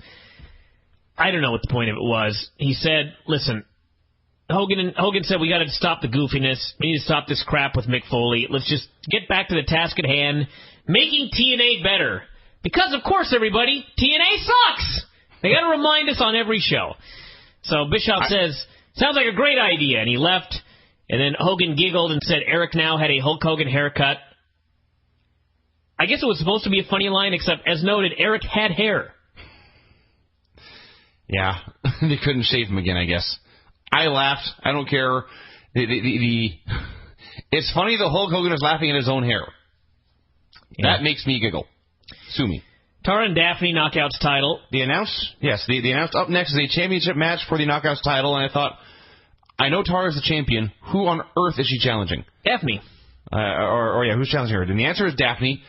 I don't know what the point of it was. He said, listen, Hogan said, we got to stop the goofiness. We need to stop this crap with Mick Foley. Let's just get back to the task at hand, making TNA better. Because, of course, everybody, TNA sucks. They got to remind us on every show. So Bischoff says, sounds like a great idea, and he left. And then Hogan giggled and said Eric now had a Hulk Hogan haircut. I guess it was supposed to be a funny line, except, as noted, Eric had hair. Yeah, they couldn't shave him again, I guess. I laughed. I don't care. It's funny that Hulk Hogan is laughing at his own hair. Yeah. That makes me giggle. Sue me. Tara and Daffney Knockouts title. They announced up next is a championship match for the Knockouts title, and I thought, I know Tara's the champion. Who on earth is she challenging? Daffney. Who's challenging her? And the answer is Daffney.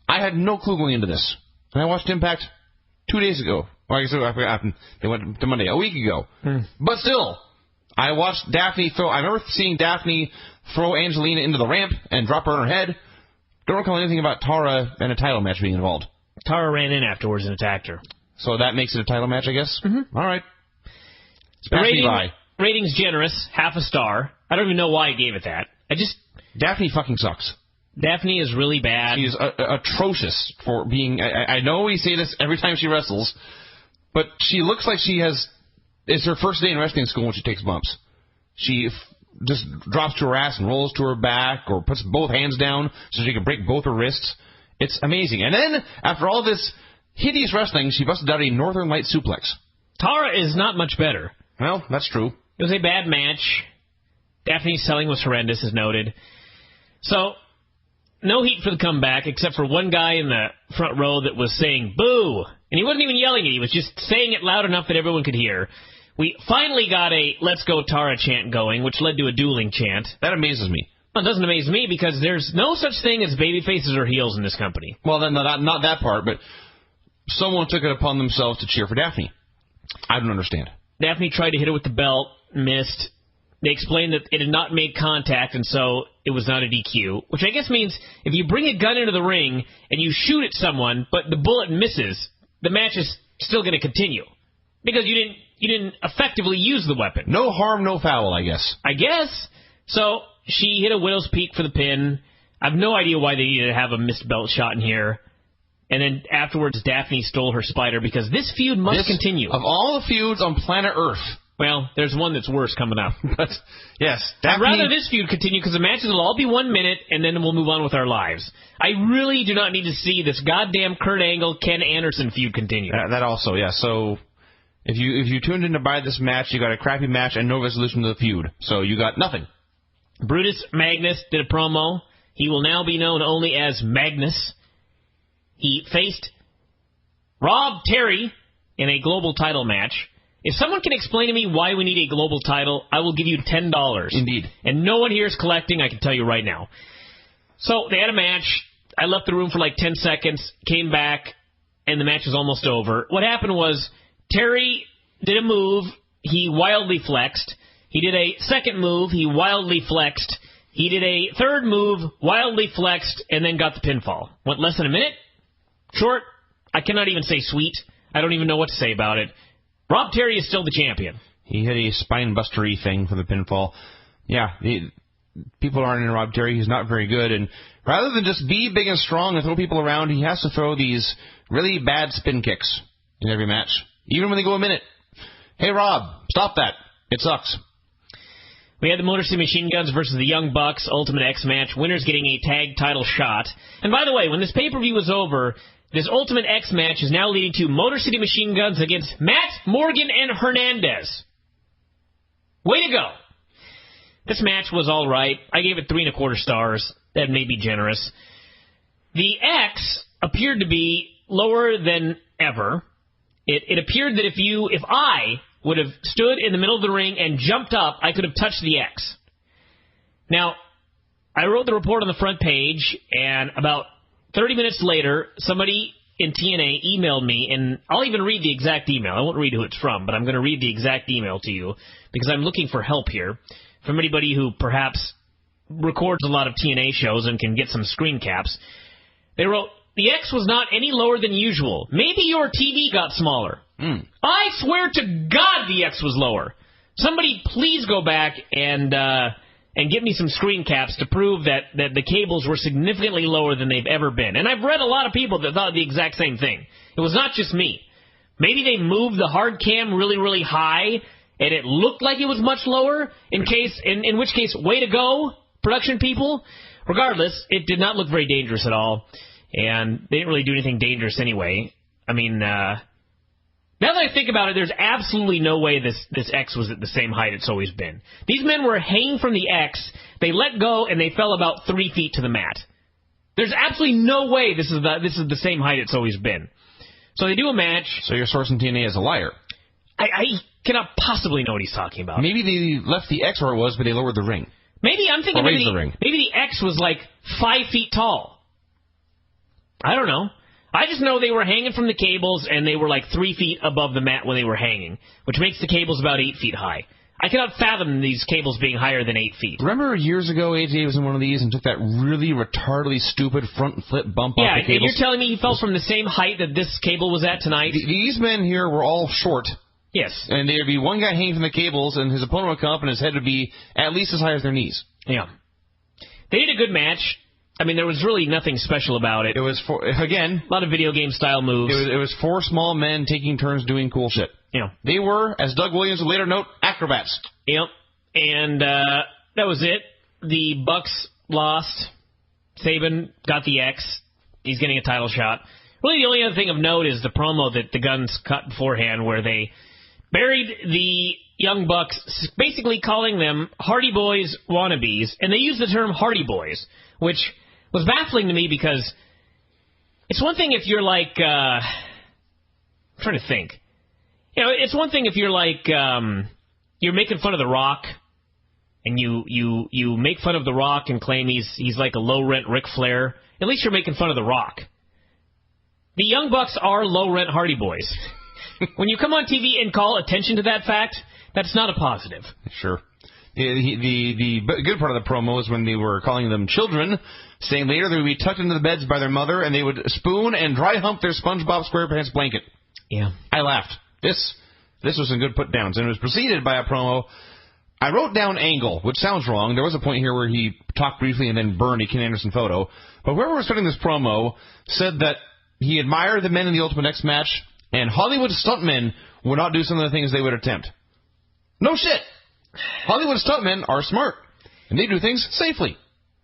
I had no clue going into this. And I watched Impact 2 days ago. Or I guess they went to Monday, a week ago. But still, I watched Daffney throw. I remember seeing Daffney throw Angelina into the ramp and drop her on her head. Don't recall anything about Tara and a title match being involved. Tara ran in afterwards and attacked her. So that makes it a title match, I guess? Mm-hmm. All right. Ratings generous, half a star. I don't even know why I gave it that. Daffney fucking sucks. Daffney is really bad. She's atrocious for being... I know we say this every time she wrestles, but she looks like it's her first day in wrestling school when she takes bumps. She just drops to her ass and rolls to her back or puts both hands down so she can break both her wrists. It's amazing. And then, after all this hideous wrestling, she busted out a Northern Light suplex. Tara is not much better. Well, that's true. It was a bad match. Daffney's selling was horrendous, as noted. So, no heat for the comeback, except for one guy in the front row that was saying boo And he wasn't even yelling it. He was just saying it loud enough that everyone could hear. We finally got a Let's Go Tara chant going, which led to a dueling chant. That amazes me. Well, it doesn't amaze me because there's no such thing as baby faces or heels in this company. Well, then not that part, but someone took it upon themselves to cheer for Daffney. I don't understand. Daffney tried to hit her with the belt, missed. They explained that it had not made contact, and so it was not a DQ, which I guess means if you bring a gun into the ring and you shoot at someone, but the bullet misses, the match is still going to continue because you didn't effectively use the weapon. No harm, no foul, I guess. I guess. So she hit a widow's peak for the pin. I have no idea why they needed to have a missed belt shot in here. And then afterwards, Daffney stole her spider because this feud must continue. Of all the feuds on planet Earth. Well, there's one that's worse coming up. But, yes. Daffney, I'd rather this feud continue because the matches will all be 1 minute and then we'll move on with our lives. I really do not need to see this goddamn Kurt Angle, Ken Anderson feud continue. That also, yeah. So if you tuned in to buy this match, you got a crappy match and no resolution to the feud. So you got nothing. Brutus Magnus did a promo. He will now be known only as Magnus. He faced Rob Terry in a global title match. If someone can explain to me why we need a global title, I will give you $10. Indeed. And no one here is collecting, I can tell you right now. So they had a match. I left the room for like 10 seconds, came back, and the match was almost over. What happened was Terry did a move. He wildly flexed. He did a second move. He wildly flexed. He did a third move, wildly flexed, and then got the pinfall. Went less than a minute. Short. I cannot even say sweet. I don't even know what to say about it. Rob Terry is still the champion. He hit a spine-bustery thing for the pinfall. Yeah, people aren't in Rob Terry. He's not very good. And rather than just be big and strong and throw people around, he has to throw these really bad spin kicks in every match, even when they go a minute. Hey, Rob, stop that. It sucks. We had the Motor City Machine Guns versus the Young Bucks Ultimate X match. Winners getting a tag title shot. And by the way, when this pay-per-view was over, this Ultimate X match is now leading to Motor City Machine Guns against Matt, Morgan, and Hernandez. Way to go. This match was all right. I gave it 3.25 stars. That may be generous. The X appeared to be lower than ever. It appeared that if I would have stood in the middle of the ring and jumped up, I could have touched the X. Now, I wrote the report on the front page, and about 30 minutes later, somebody in TNA emailed me, and I'll even read the exact email. I won't read who it's from, but I'm going to read the exact email to you, because I'm looking for help here from anybody who perhaps records a lot of TNA shows and can get some screen caps. They wrote, the X was not any lower than usual. Maybe your TV got smaller. I swear to God the X was lower. Somebody please go back and give me some screen caps to prove that the cables were significantly lower than they've ever been. And I've read a lot of people that thought the exact same thing. It was not just me. Maybe they moved the hard cam really, really high, and it looked like it was much lower, in which case, way to go, production people. Regardless, it did not look very dangerous at all, and they didn't really do anything dangerous anyway. I mean, now that I think about it, there's absolutely no way this X was at the same height it's always been. These men were hanging from the X, they let go, and they fell about 3 feet to the mat. There's absolutely no way this is the same height it's always been. So they do a match. So your source in TNA is a liar. I cannot possibly know what he's talking about. Maybe they left the X where it was, but they lowered the ring. Maybe I'm thinking maybe the X was like 5 feet tall. I don't know. I just know they were hanging from the cables, and they were like 3 feet above the mat when they were hanging, which makes the cables about 8 feet high. I cannot fathom these cables being higher than 8 feet. Remember years ago, AJ was in one of these and took that really retardedly stupid front flip bump off the cables? Yeah, you're telling me he fell from the same height that this cable was at tonight? These men here were all short. Yes. And there'd be one guy hanging from the cables, and his opponent would come up, and his head would be at least as high as their knees. Yeah. They did a good match. I mean, there was really nothing special about it. It was, again, a lot of video game style moves. It was 4 small men taking turns doing cool shit. Yeah. They were, as Doug Williams would later note, acrobats. Yep. And that was it. The Bucks lost. Saban got the X. He's getting a title shot. Really, the only other thing of note is the promo that the Guns cut beforehand, where they buried the Young Bucks, basically calling them Hardy Boys wannabes, and they used the term Hardy Boys, which was baffling to me because it's one thing if you're like I'm trying to think. You know, it's one thing if you're like, you're making fun of The Rock, and you make fun of The Rock and claim he's like a low-rent Ric Flair. At least you're making fun of The Rock. The Young Bucks are low-rent Hardy Boys. When you come on TV and call attention to that fact, that's not a positive. Sure. The good part of the promo is when they were calling them children, saying later they would be tucked into the beds by their mother, and they would spoon and dry hump their SpongeBob SquarePants blanket. Yeah. I laughed. This was some good put-downs, and it was preceded by a promo. I wrote down Angle, which sounds wrong. There was a point here where he talked briefly and then burned a Ken Anderson photo. But whoever was starting this promo said that he admired the men in the Ultimate X match, and Hollywood stuntmen would not do some of the things they would attempt. No shit. Hollywood stuntmen are smart, and they do things safely.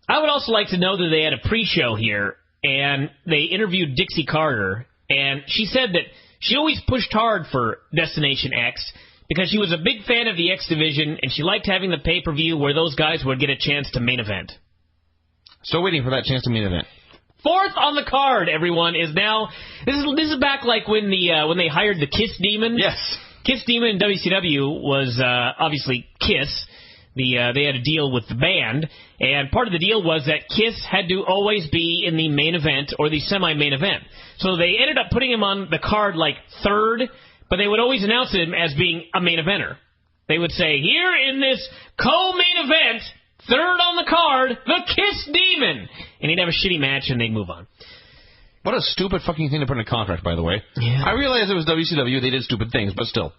I would also like to know that they had a pre-show here, and they interviewed Dixie Carter, and she said that she always pushed hard for Destination X because she was a big fan of the X Division, and she liked having the pay-per-view where those guys would get a chance to main event. Still waiting for that chance to main event. Fourth on the card, everyone, is now... This is back like when they hired the Kiss Demon. Yes. Kiss Demon in WCW was obviously Kiss. They had a deal with the band, and part of the deal was that Kiss had to always be in the main event or the semi-main event. So they ended up putting him on the card like third, but they would always announce him as being a main eventer. They would say, here in this co-main event, third on the card, the Kiss Demon. And he'd have a shitty match, and they'd move on. What a stupid fucking thing to put in a contract, by the way. Yeah. I realize it was WCW, they did stupid things, but still.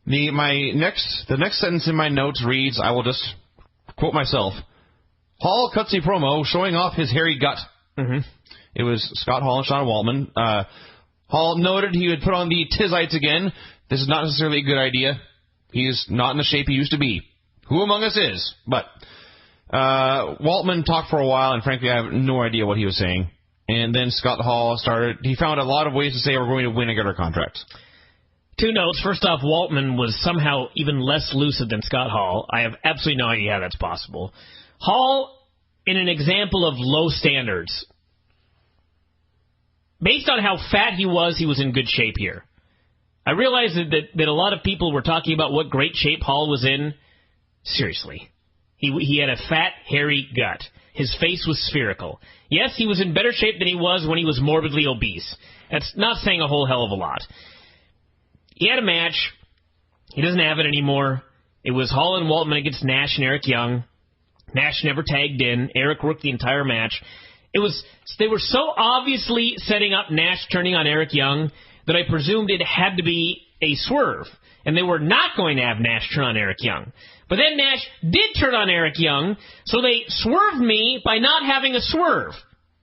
The next sentence in my notes reads, I will just quote myself, Hall cuts a promo showing off his hairy gut. Mm-hmm. It was Scott Hall and Sean Waltman. Hall noted he would put on the tizites again. This is not necessarily a good idea. He is not in the shape he used to be. Who among us is? But Waltman talked for a while, and frankly, I have no idea what he was saying. And then Scott Hall he found a lot of ways to say we're going to win and get our contracts. Two notes. First off, Waltman was somehow even less lucid than Scott Hall. I have absolutely no idea how that's possible. Hall, in an example of low standards, based on how fat he was in good shape here. I realized that a lot of people were talking about what great shape Hall was in. Seriously. He had a fat, hairy gut. His face was spherical. Yes, he was in better shape than he was when he was morbidly obese. That's not saying a whole hell of a lot. He had a match. He doesn't have it anymore. It was Hall and Waltman against Nash and Eric Young. Nash never tagged in. Eric worked the entire match. They were so obviously setting up Nash turning on Eric Young that I presumed it had to be a swerve. And they were not going to have Nash turn on Eric Young. But then Nash did turn on Eric Young, so they swerved me by not having a swerve.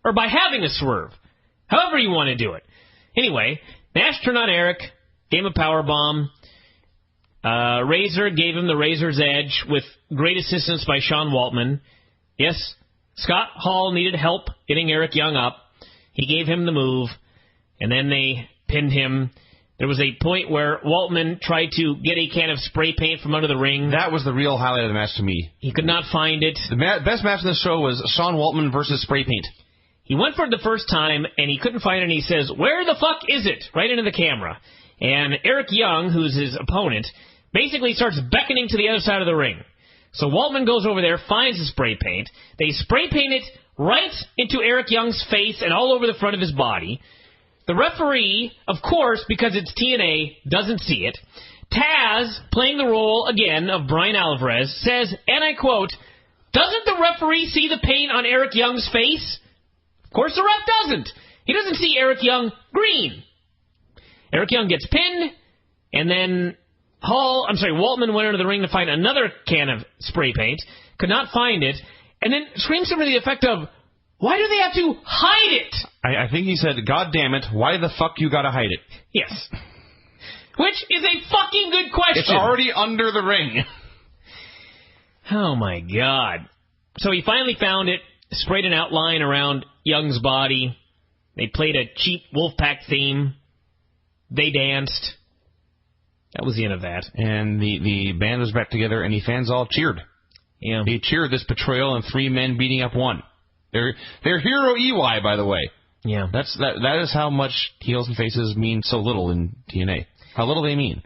Or by having a swerve. However you want to do it. Anyway, Nash turned on Eric, gave him a powerbomb. Razor gave him the Razor's Edge with great assistance by Sean Waltman. Yes, Scott Hall needed help getting Eric Young up. He gave him the move, and then they pinned him. There was a point where Waltman tried to get a can of spray paint from under the ring. That was the real highlight of the match to me. He could not find it. The best match in the show was Sean Waltman versus spray paint. He went for it the first time, and he couldn't find it, and he says, where the fuck is it? Right into the camera. And Eric Young, who's his opponent, basically starts beckoning to the other side of the ring. So Waltman goes over there, finds the spray paint. They spray paint it right into Eric Young's face and all over the front of his body. The referee, of course, because it's TNA, doesn't see it. Taz, playing the role, again, of Bryan Alvarez, says, and I quote, doesn't the referee see the paint on Eric Young's face? Of course the ref doesn't. He doesn't see Eric Young green. Eric Young gets pinned, and then Waltman went into the ring to find another can of spray paint, could not find it, and then screams something to the effect of, why do they have to hide it? I think he said, God damn it, why the fuck you gotta hide it? Yes. Which is a fucking good question. It's already under the ring. Oh my God. So he finally found it, sprayed an outline around Young's body. They played a cheap Wolfpack theme. They danced. That was the end of that. And the band was back together, and the fans all cheered. Yeah. They cheered this betrayal and three men beating up one. Their hero EY, by the way. Yeah. That is how much heels and faces mean so little in TNA. How little they mean.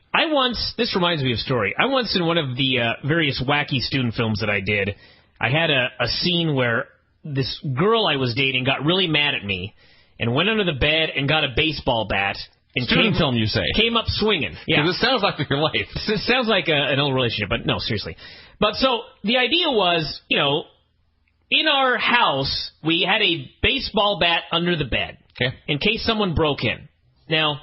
This reminds me of a story. I once, in one of the various wacky student films that I did, I had a scene where this girl I was dating got really mad at me and went under the bed and got a baseball bat. And student film, you say? Came up swinging. Yeah. This sounds like your life. It sounds like an old relationship, but no, seriously. But so the idea was, in our house, we had a baseball bat under the bed. Okay. In case someone broke in. Now,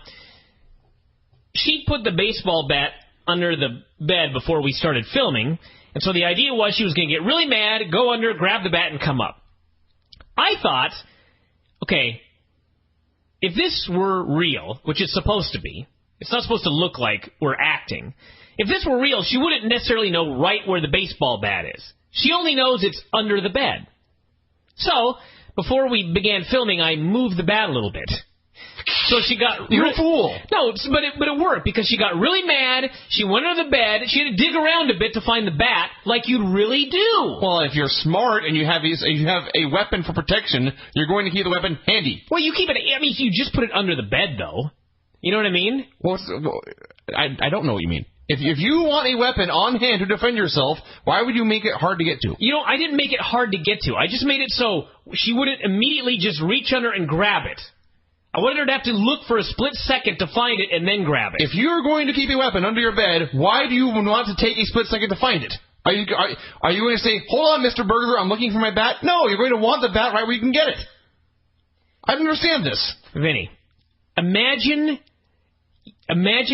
she put the baseball bat under the bed before we started filming, and so the idea was she was going to get really mad, go under, grab the bat, and come up. I thought, okay, if this were real, which it's supposed to be, it's not supposed to look like we're acting. If this were real, she wouldn't necessarily know right where the baseball bat is. She only knows it's under the bed. So, before we began filming, I moved the bat a little bit. So she got... You're a fool! No, but it worked, because she got really mad, she went under the bed, she had to dig around a bit to find the bat, like you really do. Well, if you're smart and you have a weapon for protection, you're going to keep the weapon handy. Well, you keep it... I mean, you just put it under the bed, though. You know what I mean? Well, I don't know what you mean. If you want a weapon on hand to defend yourself, why would you make it hard to get to? I didn't make it hard to get to. I just made it so she wouldn't immediately just reach under and grab it. I wanted her to have to look for a split second to find it and then grab it. If you're going to keep a weapon under your bed, why do you want to take a split second to find it? Are you going to say, hold on, Mr. Burglar, I'm looking for my bat? No, you're going to want the bat right where you can get it. I don't understand this. Vinny, imagine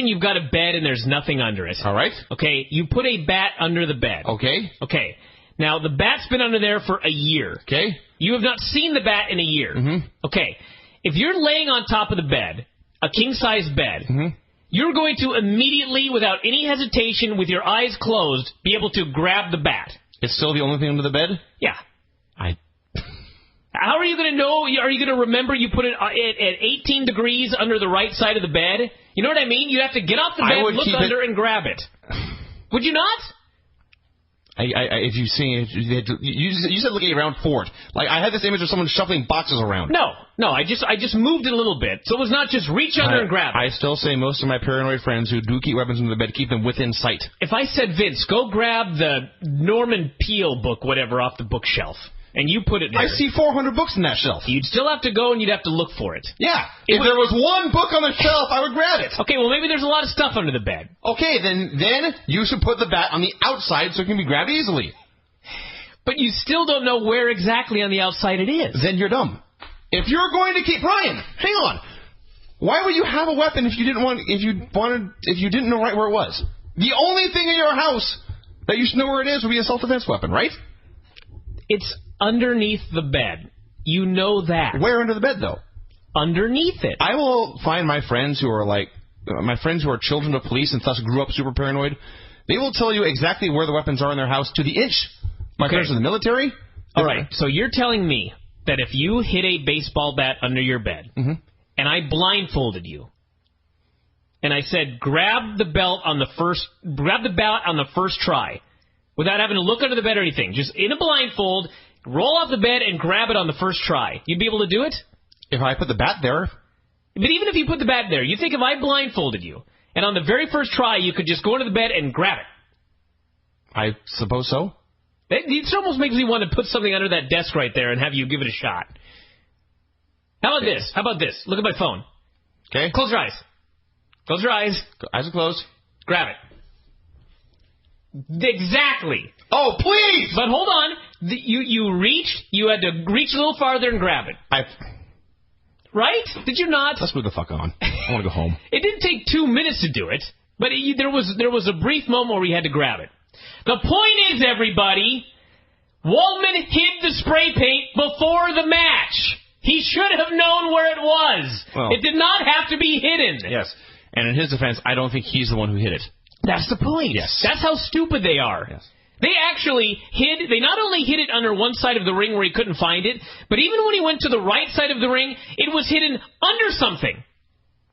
you've got a bed and there's nothing under it. All right. Okay, you put a bat under the bed. Okay. Okay. Now, the bat's been under there for a year. Okay. You have not seen the bat in a year. Mm-hmm. Okay. If you're laying on top of the bed, a king-size bed, mm-hmm. you're going to immediately, without any hesitation, with your eyes closed, be able to grab the bat. It's still the only thing under the bed? Yeah. How are you going to know? Are you going to remember you put it at 18 degrees under the right side of the bed? You know what I mean? You have to get off the bed, look under, and grab it. Would you not? If you've seen it, you said looking around for it. Like, I had this image of someone shuffling boxes around. No, I just moved it a little bit, so it was not just reach under and grab it. I still say most of my paranoid friends who do keep weapons under the bed keep them within sight. If I said, Vince, go grab the Norman Peale book, whatever, off the bookshelf, and you put it there. I see 400 books in that shelf. You'd still have to go and you'd have to look for it. Yeah. If there was one book on the shelf, I would grab it. Okay, well, maybe there's a lot of stuff under the bed. Okay, then you should put the bat on the outside so it can be grabbed easily. But you still don't know where exactly on the outside it is. Then you're dumb. If you're going to keep... Brian, hang on. Why would you have a weapon if you didn't know right where it was? The only thing in your house that you should know where it is would be a self-defense weapon, right? It's underneath the bed. You know that. Where under the bed, though? Underneath it. I will find my friends who are children of police and thus grew up super paranoid. They will tell you exactly where the weapons are in their house to the inch. My friends in the military. All right, so you're telling me that if you hit a baseball bat under your bed, mm-hmm. and I blindfolded you, and I said, grab the bat on the first try, without having to look under the bed or anything, just in a blindfold, roll off the bed and grab it on the first try, you'd be able to do it? If I put the bat there. But even if you put the bat there, you think if I blindfolded you, and on the very first try, you could just go into the bed and grab it? I suppose so. It almost makes me want to put something under that desk right there and have you give it a shot. How about this? Look at my phone. Okay. Close your eyes. Close your eyes. Eyes are closed. Grab it. Exactly. Oh, please! But hold on. You reached. You had to reach a little farther and grab it. Right? Did you not? Let's move the fuck on. I want to go home. It didn't take 2 minutes to do it, but there was a brief moment where we had to grab it. The point is, everybody, Waltman hid the spray paint before the match. He should have known where it was. Well, it did not have to be hidden. Yes. And in his defense, I don't think he's the one who hid it. That's the point. Yes. That's how stupid they are. Yes. They not only hid it under one side of the ring where he couldn't find it, but even when he went to the right side of the ring, it was hidden under something.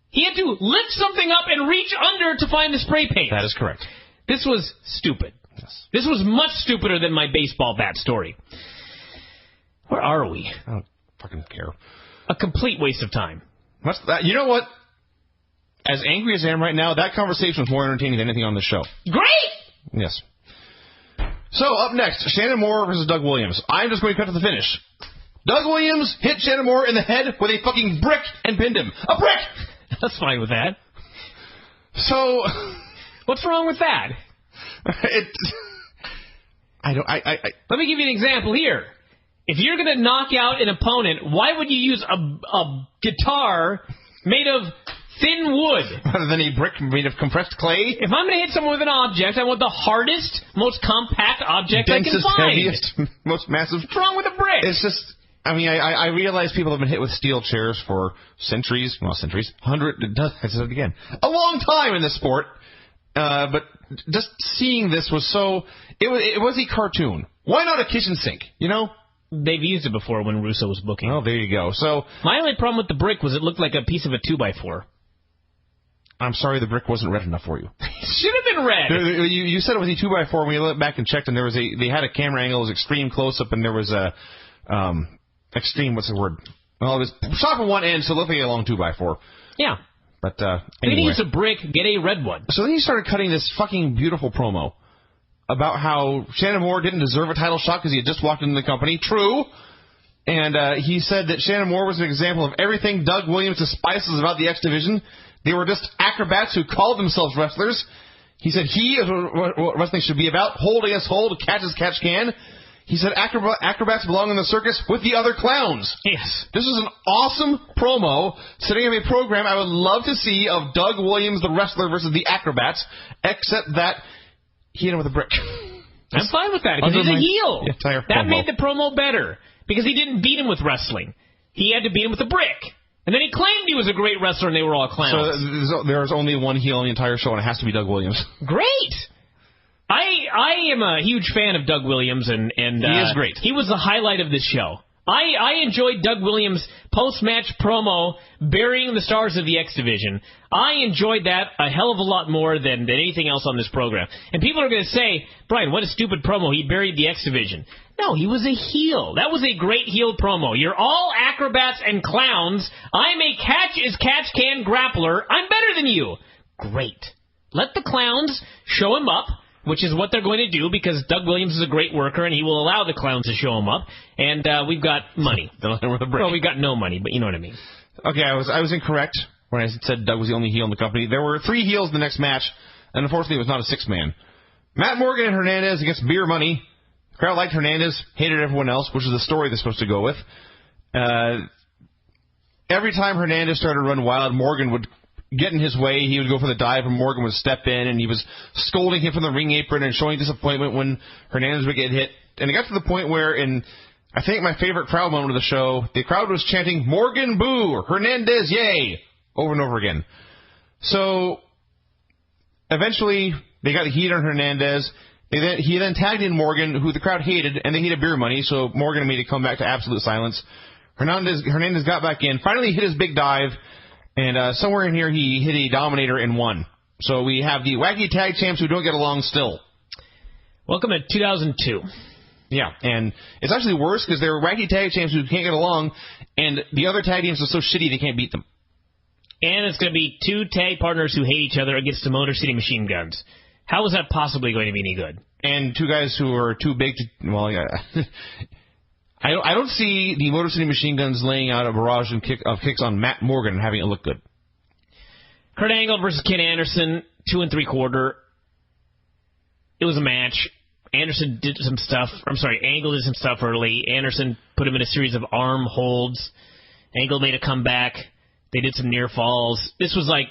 He had to lift something up and reach under to find the spray paint. That is correct. This was stupid. Yes. This was much stupider than my baseball bat story. Where are we? I don't fucking care. a complete waste of time. What's that? You know what? As angry as I am right now, that conversation was more entertaining than anything on this show. Great! Yes. So, up next, Shannon Moore versus Doug Williams. I'm just going to cut to the finish. Doug Williams hit Shannon Moore in the head with a fucking brick and pinned him. A brick! That's fine with that. So... What's wrong with that? Let me give you an example here. If you're going to knock out an opponent, why would you use a guitar made of thin wood? Rather than a brick made of compressed clay? If I'm going to hit someone with an object, I want the hardest, most compact object densest, I can find. Heaviest, most massive. What's wrong with a brick? It's just... I mean, I realize people have been hit with steel chairs for centuries. Well, centuries. I said it again. A long time in this sport. But just seeing this was so... It was a cartoon. Why not a kitchen sink, you know? They've used it before when Russo was booking. Oh, there you go. So my only problem with the brick was it looked like a piece of a 2x4. I'm sorry the brick wasn't red enough for you. It should have been red. You said it was a 2x4. We went back and checked, and they had a camera angle. It was extreme close-up, and there was a... extreme, what's the word? Well, it was shot from one end, so it looked like a long 2x4. Yeah. But, anyway. You can use a brick, get a red one. So then he started cutting this fucking beautiful promo about how Shannon Moore didn't deserve a title shot because he had just walked into the company. True. And he said that Shannon Moore was an example of everything Doug Williams despises about the X Division. They were just acrobats who called themselves wrestlers. He said he is what wrestling should be about. Hold as hold, catch as catch can. He said acrobats belong in the circus with the other clowns. Yes. This is an awesome promo, setting up a program I would love to see of Doug Williams, the wrestler, versus the acrobats, except that he hit him with a brick. I'm fine with that, because he's a heel. That promo made the promo better, because he didn't beat him with wrestling. He had to beat him with a brick. And then he claimed he was a great wrestler and they were all clowns. So there's only one heel in the entire show, and it has to be Doug Williams. Great! I am a huge fan of Doug Williams, and he is great. He was the highlight of this show. I enjoyed Doug Williams' post-match promo burying the stars of the X Division. I enjoyed that a hell of a lot more than anything else on this program. And people are going to say, Brian, what a stupid promo. He buried the X Division. No, he was a heel. That was a great heel promo. You're all acrobats and clowns. I'm a catch-as-catch-can grappler. I'm better than you. Great. Let the clowns show him up, which is what they're going to do, because Doug Williams is a great worker, and he will allow the clowns to show him up. And we've got money. Well, we've got no money, but you know what I mean. Okay, I was incorrect when I said Doug was the only heel in the company. There were 3 heels in the next match, and unfortunately it was not a 6-man. Matt Morgan and Hernandez against Beer Money. The crowd liked Hernandez, hated everyone else, which is the story they're supposed to go with. Every time Hernandez started to run wild, Morgan would get in his way. He would go for the dive, and Morgan would step in, and he was scolding him from the ring apron and showing disappointment when Hernandez would get hit. And it got to the point where, in I think my favorite crowd moment of the show, the crowd was chanting, Morgan boo, or Hernandez yay, over and over again. So eventually they got the heat on Hernandez. He then tagged in Morgan, who the crowd hated, and they hated Beer Money, so Morgan made it come back to absolute silence. Hernandez got back in, finally hit his big dive, and somewhere in here he hit a Dominator and won. So we have the wacky tag champs who don't get along still. Welcome to 2002. Yeah, and it's actually worse because they're wacky tag champs who can't get along, and the other tag teams are so shitty they can't beat them. And it's going to be 2 tag partners who hate each other against the Motor City Machine Guns. How is that possibly going to be any good? And 2 guys who are too big to... Well, yeah. I don't see the Motor City Machine Guns laying out a barrage of kicks on Matt Morgan and having it look good. Kurt Angle versus Ken Anderson, 2 3/4. It was a match. Anderson did some stuff. Angle did some stuff early. Anderson put him in a series of arm holds. Angle made a comeback. They did some near falls. This was like,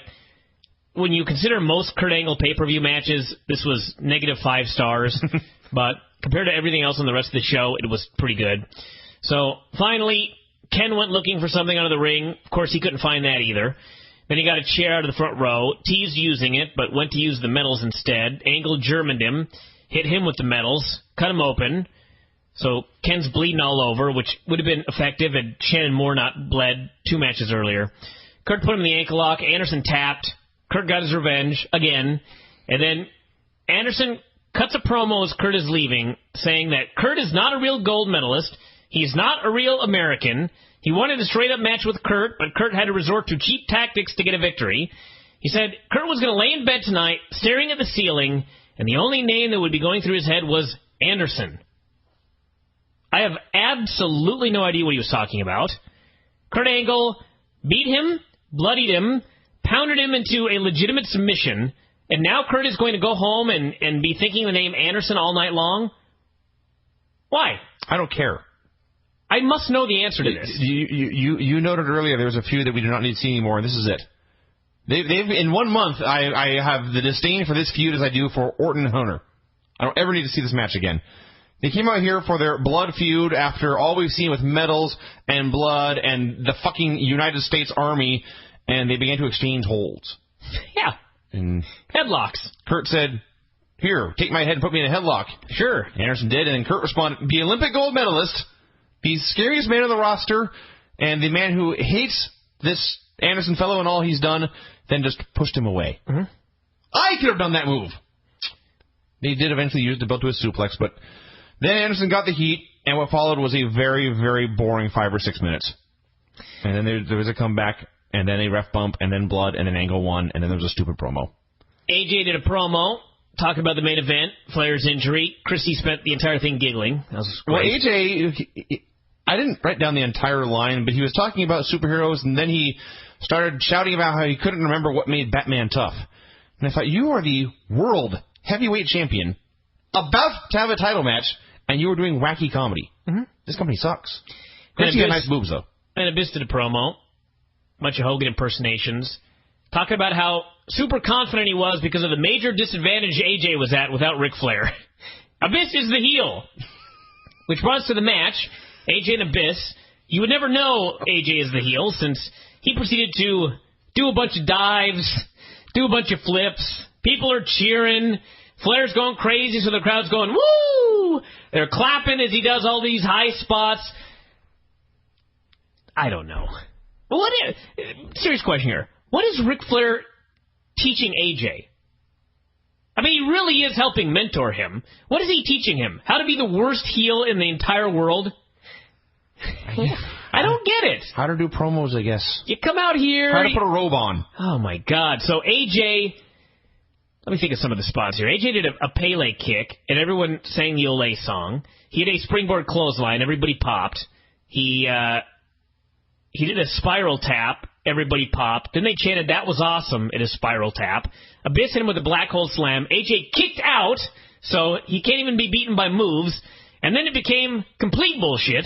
when you consider most Kurt Angle pay-per-view matches, this was -5 stars. But compared to everything else on the rest of the show, it was pretty good. So finally, Ken went looking for something out of the ring. Of course, he couldn't find that either. Then he got a chair out of the front row, teased using it, but went to use the medals instead. Angle Germaned him, hit him with the medals, cut him open. So Ken's bleeding all over, which would have been effective had Shannon Moore not bled 2 matches earlier. Kurt put him in the ankle lock. Anderson tapped. Kurt got his revenge again. And then Anderson cuts a promo as Kurt is leaving, saying that Kurt is not a real gold medalist. He's not a real American. He wanted a straight-up match with Kurt, but Kurt had to resort to cheap tactics to get a victory. He said Kurt was going to lay in bed tonight, staring at the ceiling, and the only name that would be going through his head was Anderson. I have absolutely no idea what he was talking about. Kurt Angle beat him, bloodied him, pounded him into a legitimate submission, and now Kurt is going to go home and be thinking the name Anderson all night long? Why? I don't care. I must know the answer to this. You noted earlier there's a few that we do not need to see anymore, and this is it. They've in 1 month, I have the disdain for this feud as I do for Orton and Hunter. I don't ever need to see this match again. They came out here for their blood feud after all we've seen with medals and blood and the fucking United States Army, and they began to exchange holds. Yeah. And headlocks. Kurt said, "Here, take my head and put me in a headlock." Sure. Anderson did, and then Kurt responded, "The Olympic gold medalist, the scariest man on the roster, and the man who hates this Anderson fellow and all he's done," then just pushed him away. Mm-hmm. I could have done that move. They did eventually use the belt to a suplex, but then Anderson got the heat, and what followed was a very, very boring 5 or 6 minutes. And then there was a comeback, and then a ref bump, and then blood, and then Angle won, and then there was a stupid promo. AJ did a promo talking about the main event, Flair's injury. Christy spent the entire thing giggling. That was great. Well, AJ, I didn't write down the entire line, but he was talking about superheroes, and then he started shouting about how he couldn't remember what made Batman tough. And I thought, you are the world heavyweight champion, about to have a title match, and you were doing wacky comedy. Mm-hmm. This company sucks. Christy got nice boobs, though. And Abyss did a promo, bunch of Hogan impersonations, talking about how super confident he was because of the major disadvantage AJ was at without Ric Flair. Abyss is the heel. Which brought us to the match, AJ and Abyss. You would never know AJ is the heel since he proceeded to do a bunch of dives, do a bunch of flips. People are cheering. Flair's going crazy, so the crowd's going, woo! They're clapping as he does all these high spots. I don't know. Serious question here. What is Ric Flair teaching AJ? I mean, he really is helping mentor him. What is he teaching him? How to be the worst heel in the entire world? I don't get it. How to do promos, I guess. You come out here. How to put a robe on. Oh, my God. So AJ, let me think of some of the spots here. AJ did a Pele kick, and everyone sang the Olay song. He did a springboard clothesline. Everybody popped. He did a spiral tap. Everybody popped. Then they chanted, "That was awesome," at a spiral tap. Abyss hit him with a black hole slam. AJ kicked out, so he can't even be beaten by moves. And then it became complete bullshit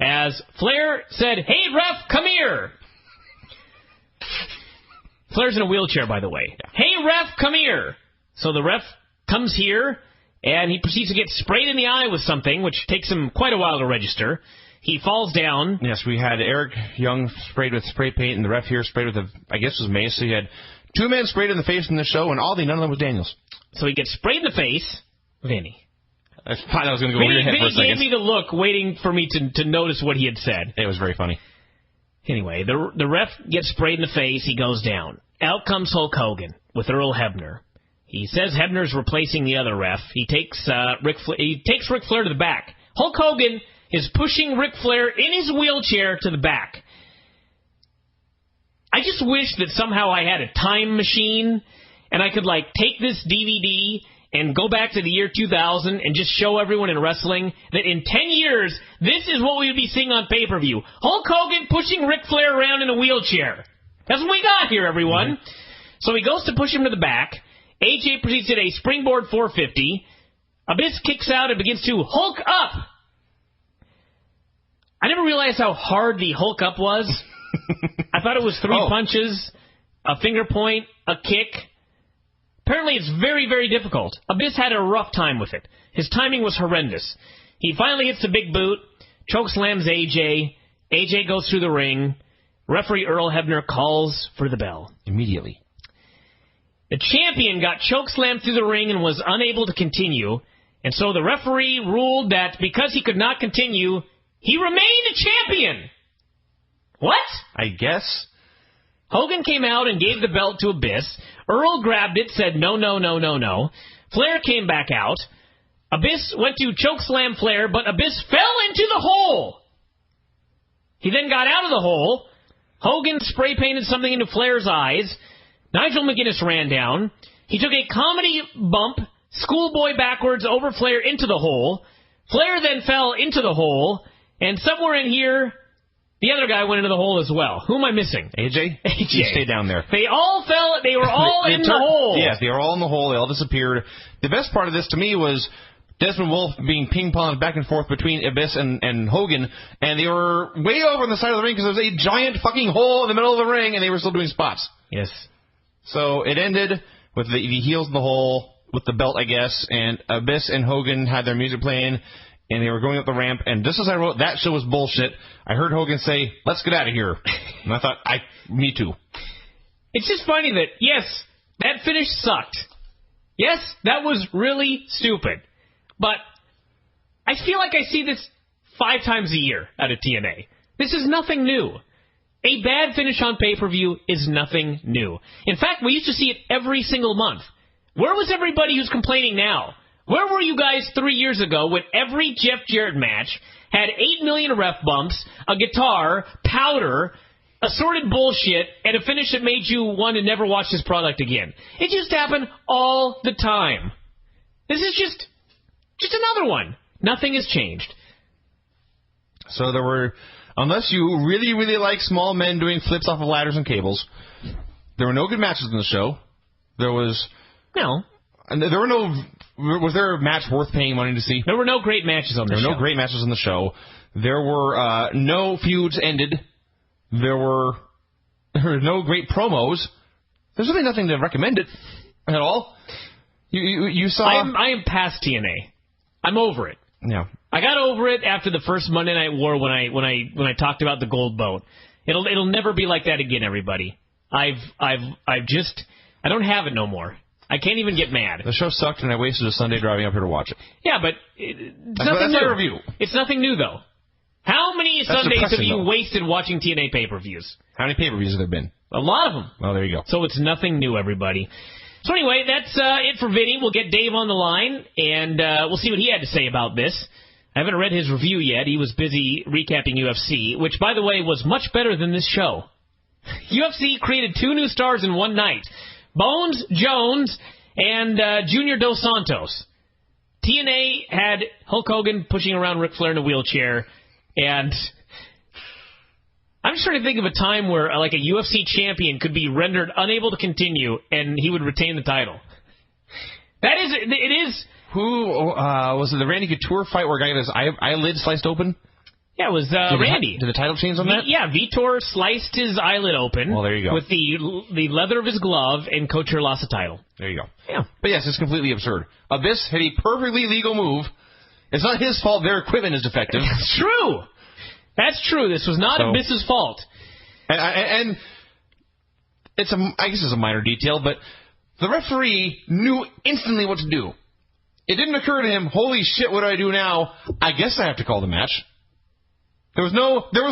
as Flair said, "Hey, ref, come here." Flair's in a wheelchair, by the way. "Hey, ref, come here." So the ref comes here, and he proceeds to get sprayed in the eye with something, which takes him quite a while to register. He falls down. Yes, we had Eric Young sprayed with spray paint, and the ref here sprayed with, I guess it was mace. So you had 2 men sprayed in the face in the show, and none of them was Daniels. So he gets sprayed in the face. Vinny. I thought I was going to go over your head for a second. Vinny gave me the look, waiting for me to notice what he had said. It was very funny. Anyway, the ref gets sprayed in the face. He goes down. Out comes Hulk Hogan with Earl Hebner. He says Hebner's replacing the other ref. He takes Ric Flair to the back. Hulk Hogan is pushing Ric Flair in his wheelchair to the back. I just wish that somehow I had a time machine and I could, take this DVD and go back to the year 2000 and just show everyone in wrestling that in 10 years, this is what we would be seeing on pay-per-view. Hulk Hogan pushing Ric Flair around in a wheelchair. That's what we got here, everyone. Mm-hmm. So he goes to push him to the back. AJ proceeds to hit a springboard 450. Abyss kicks out and begins to Hulk up. I never realized how hard the Hulk up was. I thought it was 3 punches, a finger point, a kick. Apparently it's very, very difficult. Abyss had a rough time with it. His timing was horrendous. He finally hits the big boot, chokeslams AJ. AJ goes through the ring. Referee Earl Hebner calls for the bell. Immediately. The champion got chokeslammed through the ring and was unable to continue. And so the referee ruled that because he could not continue, he remained a champion. What? I guess. Hogan came out and gave the belt to Abyss. Earl grabbed it, said no, no, no, no, no. Flair came back out. Abyss went to chokeslam Flair, but Abyss fell into the hole. He then got out of the hole. Hogan spray-painted something into Flair's eyes. Nigel McGuinness ran down. He took a comedy bump, schoolboy backwards over Flair into the hole. Flair then fell into the hole, and somewhere in here, the other guy went into the hole as well. Who am I missing? AJ? AJ. He stayed down there. They all fell. They were all in the hole. Yes, they were all in the hole. They all disappeared. The best part of this to me was Desmond Wolf being ping-ponged back and forth between Abyss and Hogan, and they were way over on the side of the ring because there was a giant fucking hole in the middle of the ring, and they were still doing spots. Yes. So it ended with the heels in the hole, with the belt, I guess, and Abyss and Hogan had their music playing, and they were going up the ramp, and just as I wrote, that show was bullshit, I heard Hogan say, let's get out of here. And I thought, me too. It's just funny that, yes, that finish sucked. Yes, that was really stupid. But I feel like I see this 5 times a year out of TNA. This is nothing new. A bad finish on pay-per-view is nothing new. In fact, we used to see it every single month. Where was everybody who's complaining now? Where were you guys 3 years ago when every Jeff Jarrett match had 8 million ref bumps, a guitar, powder, assorted bullshit, and a finish that made you want to never watch this product again? It just happened all the time. This is just another one. Nothing has changed. So there were, unless you really, really like small men doing flips off of ladders and cables, there were no good matches in the show. There was... No. There were no... Was there a match worth paying money to see? There were no great matches on the show. There were no great matches on the show. There were no feuds ended. There were no great promos. There's really nothing to recommend it at all. You saw... I am past TNA. I'm over it. Yeah. I got over it after the first Monday Night War when I talked about the gold boat. It'll never be like that again, everybody. I don't have it no more. I can't even get mad. The show sucked, and I wasted a Sunday driving up here to watch it. Yeah, but that's my review. It's nothing new, though. How many Sundays have you wasted watching TNA pay-per-views? How many pay-per-views have there been? A lot of them. Well, there you go. So it's nothing new, everybody. So anyway, that's it for Vinny. We'll get Dave on the line, and we'll see what he had to say about this. I haven't read his review yet. He was busy recapping UFC, which, by the way, was much better than this show. UFC created 2 new stars in one night. Bones Jones and Junior Dos Santos. TNA had Hulk Hogan pushing around Ric Flair in a wheelchair, and I'm just trying to think of a time where like a UFC champion could be rendered unable to continue and he would retain the title. It is. Who was it? The Randy Couture fight where a guy had his eyelid sliced open? Yeah, it was Randy. Did the title change on that? Yeah, Vitor sliced his eyelid open. Well, there you go. With the leather of his glove, and Couture lost the title. There you go. Yeah. But yes, it's completely absurd. Abyss had a perfectly legal move. It's not his fault their equipment is defective. That's true. That's true. This was not Abyss's fault. And it's I guess it's a minor detail, but the referee knew instantly what to do. It didn't occur to him, holy shit, what do I do now? I guess I have to call the match. There was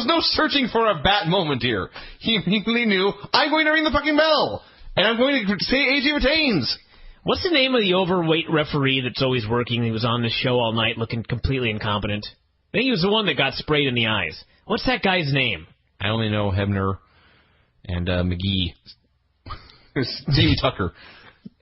no searching for a bat moment here. He immediately knew, I'm going to ring the fucking bell, and I'm going to say AJ retains. What's the name of the overweight referee that's always working? He was on the show all night looking completely incompetent. I think he was the one that got sprayed in the eyes. What's that guy's name? I only know Hebner and McGee. Jamie Tucker.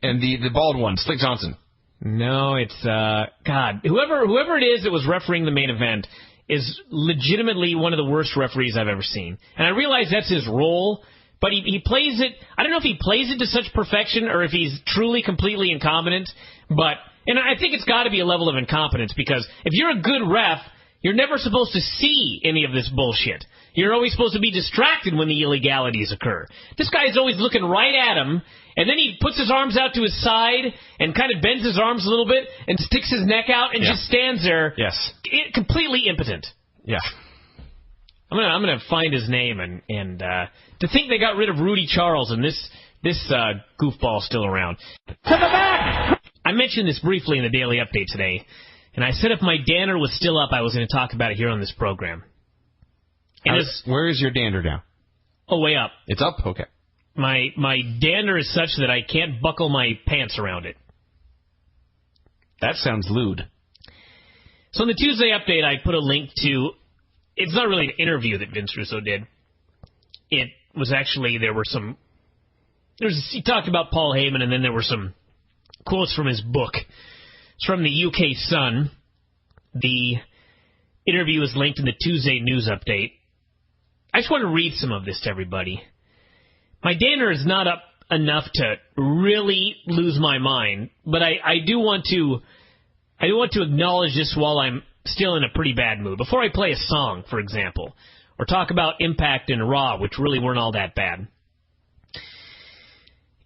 And the bald one, Slick Johnson. No, it's, God. Whoever it is that was refereeing the main event is legitimately one of the worst referees I've ever seen. And I realize that's his role, but he plays it, I don't know if he plays it to such perfection or if he's truly completely incompetent, and I think it's got to be a level of incompetence, because if you're a good ref, you're never supposed to see any of this bullshit. You're always supposed to be distracted when the illegalities occur. This guy's always looking right at him, and then he puts his arms out to his side and kind of bends his arms a little bit and sticks his neck out and just stands there. Yes. Completely impotent. Yeah. I'm gonna find his name and to think they got rid of Rudy Charles and this goofball's still around. To the back! I mentioned this briefly in the Daily Update today, and I said if my dander was still up, I was going to talk about it here on this program. And where is your dander now? Oh, way up. It's up? Okay. My dander is such that I can't buckle my pants around it. That sounds lewd. So in the Tuesday Update, I put a link to it's not really an interview that Vince Russo did. It was actually, he talked about Paul Heyman, and then there were some quotes from his book. It's from the UK Sun. The interview is linked in the Tuesday news update. I just want to read some of this to everybody. My Danner is not up enough to really lose my mind, but I do want to acknowledge this while I'm still in a pretty bad mood. Before I play a song, for example, or talk about Impact and Raw, which really weren't all that bad.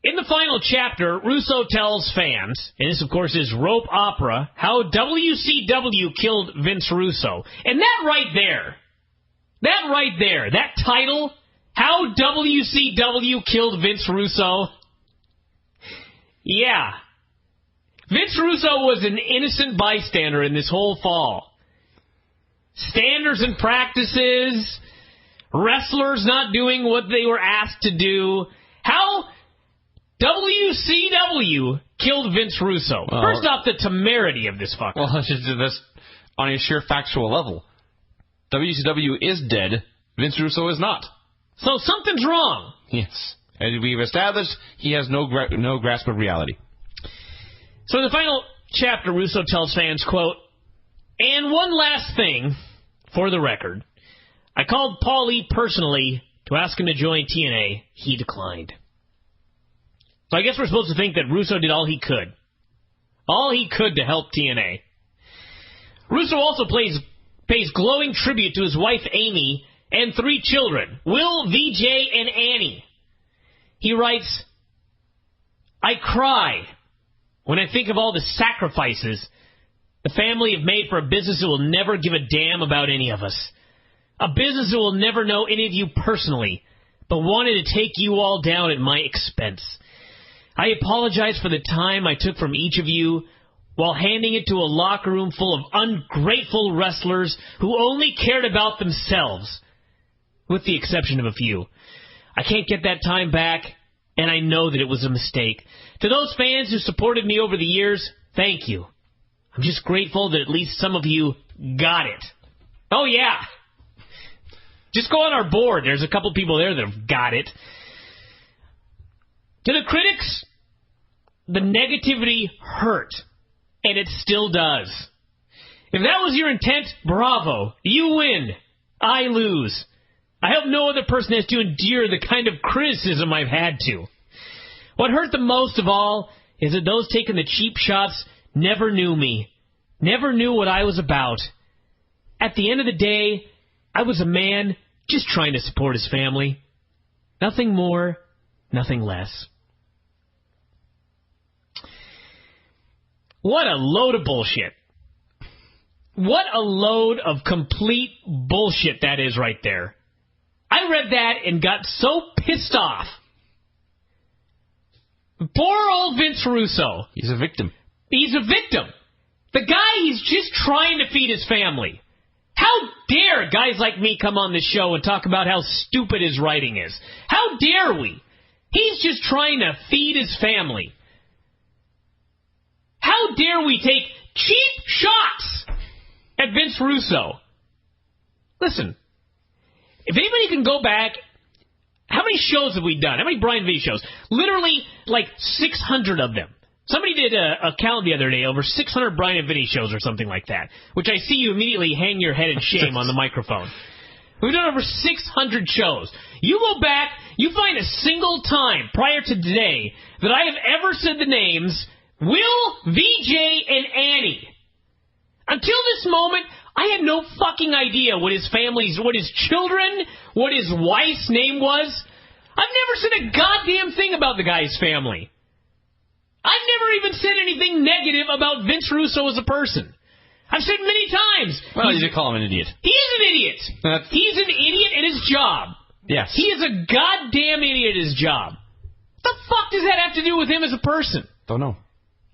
In the final chapter, Russo tells fans, and this of course is rope opera, how WCW killed Vince Russo. And that right there, that title, how WCW killed Vince Russo, yeah. Vince Russo was an innocent bystander in this whole fall. Standards and practices, wrestlers not doing what they were asked to do. How WCW killed Vince Russo. Well, first off, the temerity of this fucker. Well, let's just do this on a sheer factual level. WCW is dead. Vince Russo is not. So something's wrong. Yes. As we've established, he has no grasp of reality. So in the final chapter, Russo tells fans, quote, "And one last thing, for the record. I called Paulie personally to ask him to join TNA. He declined." So I guess we're supposed to think that Russo did all he could. All he could to help TNA. Russo also pays glowing tribute to his wife Amy and 3 children, Will, VJ, and Annie. He writes, "I cry when I think of all the sacrifices the family have made for a business that will never give a damn about any of us. A business that will never know any of you personally, but wanted to take you all down at my expense. I apologize for the time I took from each of you while handing it to a locker room full of ungrateful wrestlers who only cared about themselves, with the exception of a few. I can't get that time back, and I know that it was a mistake. To those fans who supported me over the years, thank you. I'm just grateful that at least some of you got it." Oh, yeah. Just go on our board. There's a couple people there that have got it. To the critics, the negativity hurt, and it still does. If that was your intent, bravo. You win. I lose. I hope no other person has to endure the kind of criticism I've had to. What hurt the most of all is that those taking the cheap shots never knew me, never knew what I was about. At the end of the day, I was a man just trying to support his family. Nothing more, nothing less. What a load of bullshit. What a load of complete bullshit that is right there. I read that and got so pissed off. Poor old Vince Russo. He's a victim. He's a victim. The guy, he's just trying to feed his family. How dare guys like me come on this show and talk about how stupid his writing is? How dare we? He's just trying to feed his family. How dare we take cheap shots at Vince Russo? Listen, if anybody can go back, how many shows have we done? How many Bryan Vinny shows? Literally, like 600 of them. Somebody did a count the other day, over 600 Bryan Vinny shows or something like that, which I see you immediately hang your head in shame on the microphone. We've done over 600 shows. You go back, you find a single time prior to today that I have ever said the names Will, VJ, and Annie. Until this moment, I had no fucking idea what his children, what his wife's name was. I've never said a goddamn thing about the guy's family. I've never even said anything negative about Vince Russo as a person. I've said many times. Well, you did call him an idiot. He is an idiot. He's an idiot at his job. Yes. He is a goddamn idiot at his job. What the fuck does that have to do with him as a person? Don't know.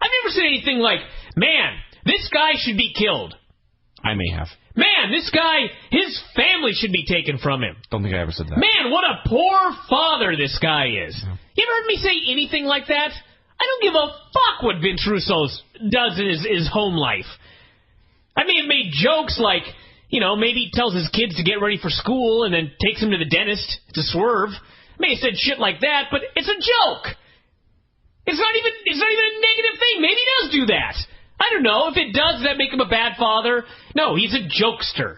I've never said anything like, man, this guy should be killed. I may have. Man, this guy, his family should be taken from him. Don't think I ever said that. Man, what a poor father this guy is. Yeah. You ever heard me say anything like that? I don't give a fuck what Vince Russo does in his home life. I may have made jokes like, maybe tells his kids to get ready for school and then takes him to the dentist to swerve. May have said shit like that, but it's a joke. It's not even a negative thing. Maybe he does do that. I don't know. If it does that make him a bad father? No, he's a jokester.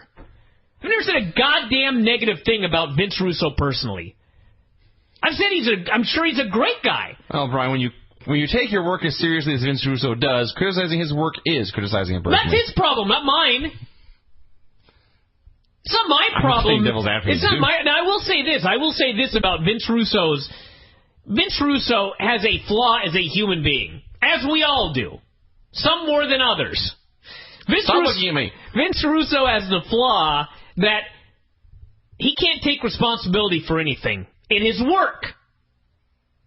I've never said a goddamn negative thing about Vince Russo personally. I've said I'm sure he's a great guy. Oh, Brian, when you take your work as seriously as Vince Russo does, criticizing his work is criticizing him personally. That's his problem, not mine. It's not my problem. It's not my. Now, I will say this about Vince Russo's. Vince Russo has a flaw as a human being, as we all do. Some more than others. Vince Russo has the flaw that he can't take responsibility for anything in his work.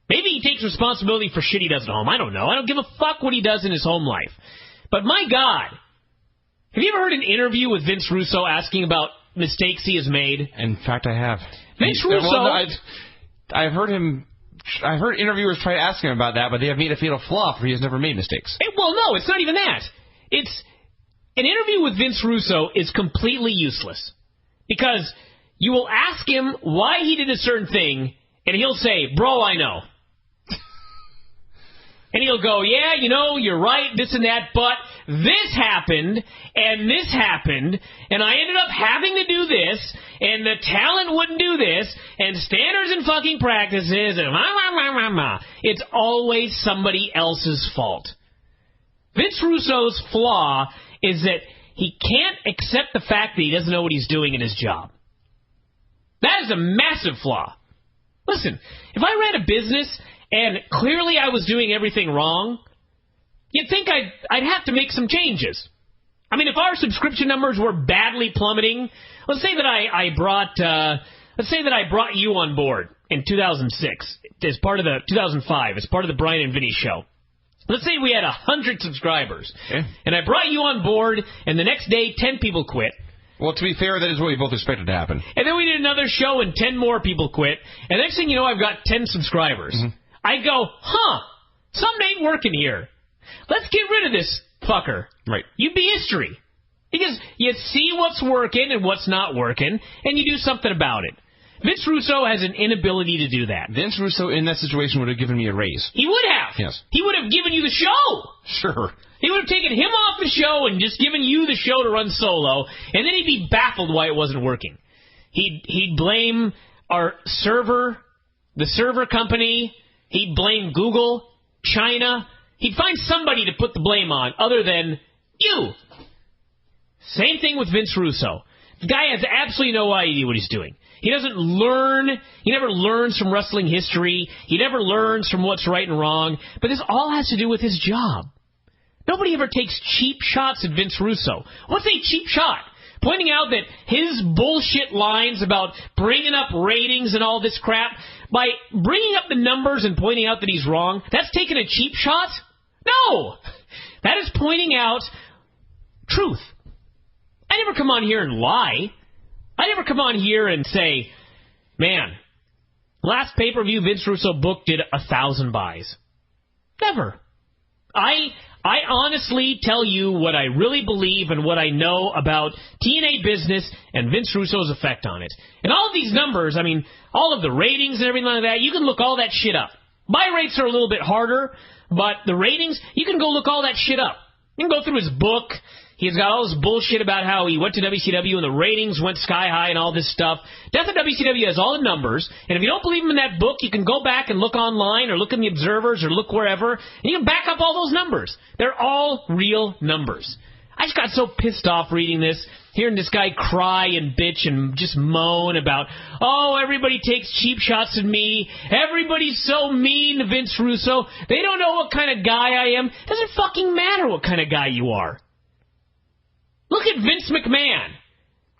Maybe he takes responsibility for shit he does at home. I don't know. I don't give a fuck what he does in his home life. But my God, have you ever heard an interview with Vince Russo asking about mistakes he has made? In fact, I have. Vince Russo... Well, I've heard interviewers try to ask him about that, but they have made a fatal flaw for he has never made mistakes. Well, no, it's not even that. It's an interview with Vince Russo is completely useless because you will ask him why he did a certain thing, and he'll say, "Bro, I know." And he'll go, "Yeah, you're right, this and that, but this happened, and this happened, and I ended up having to do this, and the talent wouldn't do this, and standards and fucking practices, and ma. It's always somebody else's fault. Vince Russo's flaw is that he can't accept the fact that he doesn't know what he's doing in his job. That is a massive flaw. Listen, if I ran a business and clearly I was doing everything wrong, you'd think I'd have to make some changes. I mean, if our subscription numbers were badly plummeting, let's say that I brought you on board in 2006 as part of the 2005 as part of the Bryan and Vinny show. Let's say we had 100 subscribers, and I brought you on board, and the next day 10 people quit. Well, to be fair, that is what we both expected to happen. And then we did another show, and 10 more people quit. And next thing you know, I've got 10 subscribers. Mm-hmm. I go, something ain't working here. Let's get rid of this fucker. Right. You'd be history. Because you see what's working and what's not working, and you do something about it. Vince Russo has an inability to do that. Vince Russo, in that situation, would have given me a raise. He would have. Yes. He would have given you the show. Sure. He would have taken him off the show and just given you the show to run solo, and then he'd be baffled why it wasn't working. He'd blame our server, the server company. He'd blame Google, China. He'd find somebody to put the blame on other than you. Same thing with Vince Russo. The guy has absolutely no idea what he's doing. He doesn't learn. He never learns from wrestling history. He never learns from what's right and wrong. But this all has to do with his job. Nobody ever takes cheap shots at Vince Russo. What's a cheap shot? Pointing out that his bullshit lines about bringing up ratings and all this crap, by bringing up the numbers and pointing out that he's wrong, that's taking a cheap shot? No! That is pointing out truth. I never come on here and lie. I never come on here and say, man, last pay-per-view Vince Russo book did 1,000 buys. Never. I honestly tell you what I really believe and what I know about TNA business and Vince Russo's effect on it. And all of these numbers, I mean, all of the ratings and everything like that, you can look all that shit up. Buy rates are a little bit harder, but the ratings, you can go look all that shit up. You can go through his book. He's got all this bullshit about how he went to WCW and the ratings went sky high and all this stuff. Death of WCW has all the numbers, and if you don't believe him in that book, you can go back and look online or look in the Observers or look wherever, and you can back up all those numbers. They're all real numbers. I just got so pissed off reading this, hearing this guy cry and bitch and just moan about, oh, everybody takes cheap shots at me. Everybody's so mean to Vince Russo. They don't know what kind of guy I am. It doesn't fucking matter what kind of guy you are. Look at Vince McMahon.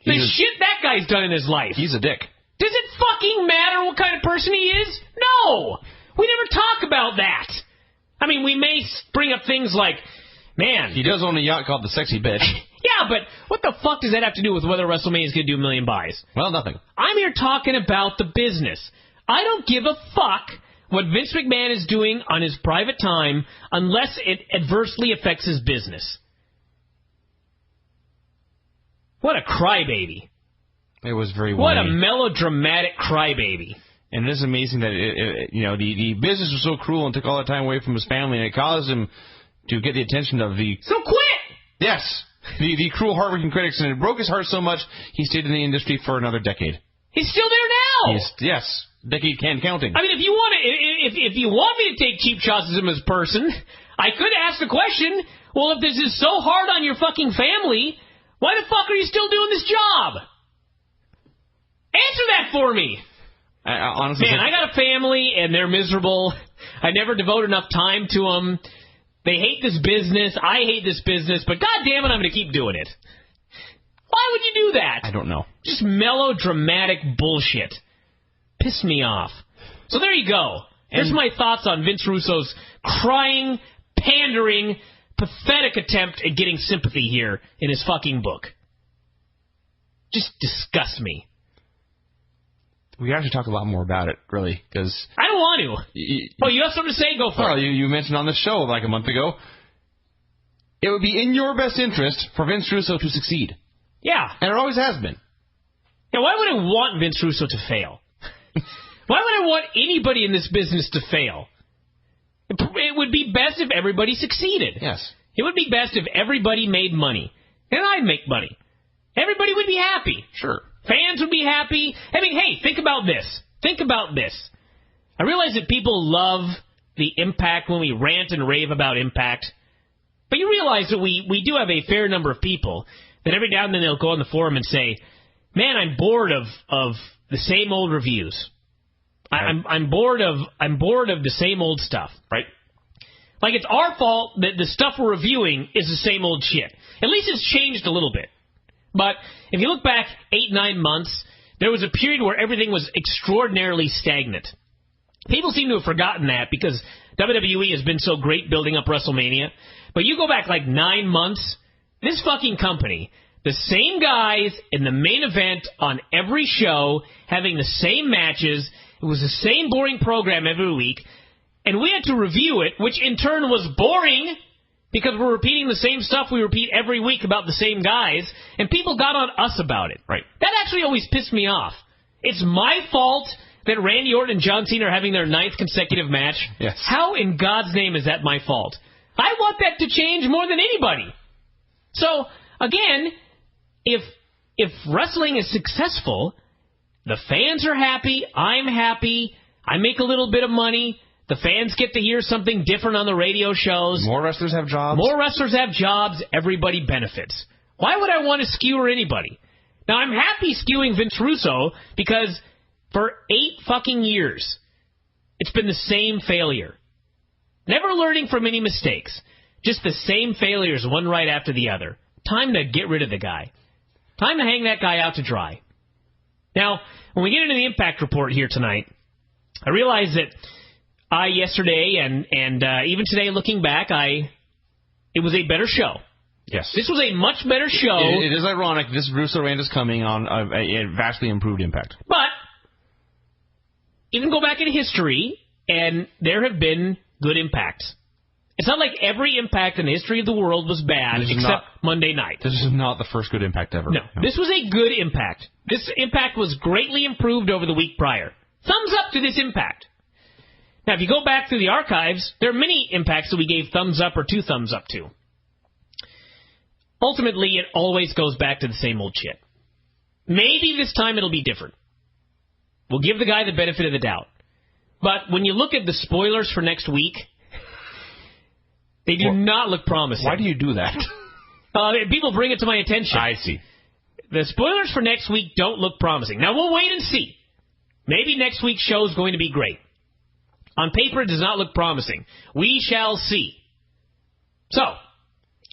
The shit that guy's done in his life. He's a dick. Does it fucking matter what kind of person he is? No! We never talk about that. I mean, we may bring up things like, man... He does own a yacht called the Sexy Bitch. Yeah, but what the fuck does that have to do with whether WrestleMania is going to do 1 million buys? Well, nothing. I'm here talking about the business. I don't give a fuck what Vince McMahon is doing on his private time unless it adversely affects his business. What a crybaby. It was very What whiny. a melodramatic crybaby. And it is amazing that, the business was so cruel and took all the time away from his family, and it caused him to get the attention of the... So quit! Yes! The cruel, hardworking critics, and it broke his heart so much, he stayed in the industry for another decade. He's still there now! Yes. Decade can counting. I mean, if you want me to take cheap shots at him as a person, I could ask the question, well, if this is so hard on your fucking family, why the fuck are you still doing this job? Answer that for me! Honestly, man, I got a family, and they're miserable. I never devote enough time to them. They hate this business. I hate this business. But goddamn it, I'm going to keep doing it. Why would you do that? I don't know. Just melodramatic bullshit. Pissed me off. So there you go. Here's my thoughts on Vince Russo's crying, pandering, pathetic attempt at getting sympathy here in his fucking book. Just disgusts me. We have to talk a lot more about it, really, because... I don't want to. You have something to say? Go for it. You mentioned on the show like a month ago, it would be in your best interest for Vince Russo to succeed. Yeah. And it always has been. Yeah, why would I want Vince Russo to fail? Why would I want anybody in this business to fail? It would be best if everybody succeeded. Yes. It would be best if everybody made money. And I'd make money. Everybody would be happy. Sure. Fans would be happy. I mean, hey, think about this. Think about this. I realize that people love the impact when we rant and rave about impact. But you realize that we do have a fair number of people that every now and then they'll go on the forum and say, man, I'm bored of the same old reviews. Right. I'm bored of the same old stuff. Right. Like it's our fault that the stuff we're reviewing is the same old shit. At least it's changed a little bit. But if you look back 8-9 months, there was a period where everything was extraordinarily stagnant. People seem to have forgotten that because WWE has been so great building up WrestleMania. But you go back like 9 months, this fucking company, the same guys in the main event on every show, having the same matches, it was the same boring program every week, and we had to review it, which in turn was boring, because we're repeating the same stuff we repeat every week about the same guys, and people got on us about it. Right. That actually always pissed me off. It's my fault that Randy Orton and John Cena are having their 9th consecutive match. Yes. How in God's name is that my fault? I want that to change more than anybody. So, again, if wrestling is successful, the fans are happy, I'm happy, I make a little bit of money, the fans get to hear something different on the radio shows. More wrestlers have jobs. Everybody benefits. Why would I want to skewer anybody? Now, I'm happy skewing Vince Russo because for 8 fucking years, it's been the same failure. Never learning from any mistakes. Just the same failures, one right after the other. Time to get rid of the guy. Time to hang that guy out to dry. Now, when we get into the Impact Report here tonight, I realize that yesterday and even today looking back, it was a better show. Yes. This was a much better show. It is ironic. This Russo rant is coming on a vastly improved Impact. But you can go back in history, and there have been good impacts. It's not like every impact in the history of the world was bad, except Monday night. This is not the first good impact ever. No, this was a good impact. This impact was greatly improved over the week prior. Thumbs up to this impact. Now, if you go back through the archives, there are many impacts that we gave thumbs up or 2 thumbs up to. Ultimately, it always goes back to the same old shit. Maybe this time it'll be different. We'll give the guy the benefit of the doubt. But when you look at the spoilers for next week, they do not look promising. Why do you do that? People bring it to my attention. I see. The spoilers for next week don't look promising. Now, we'll wait and see. Maybe next week's show is going to be great. On paper, it does not look promising. We shall see. So,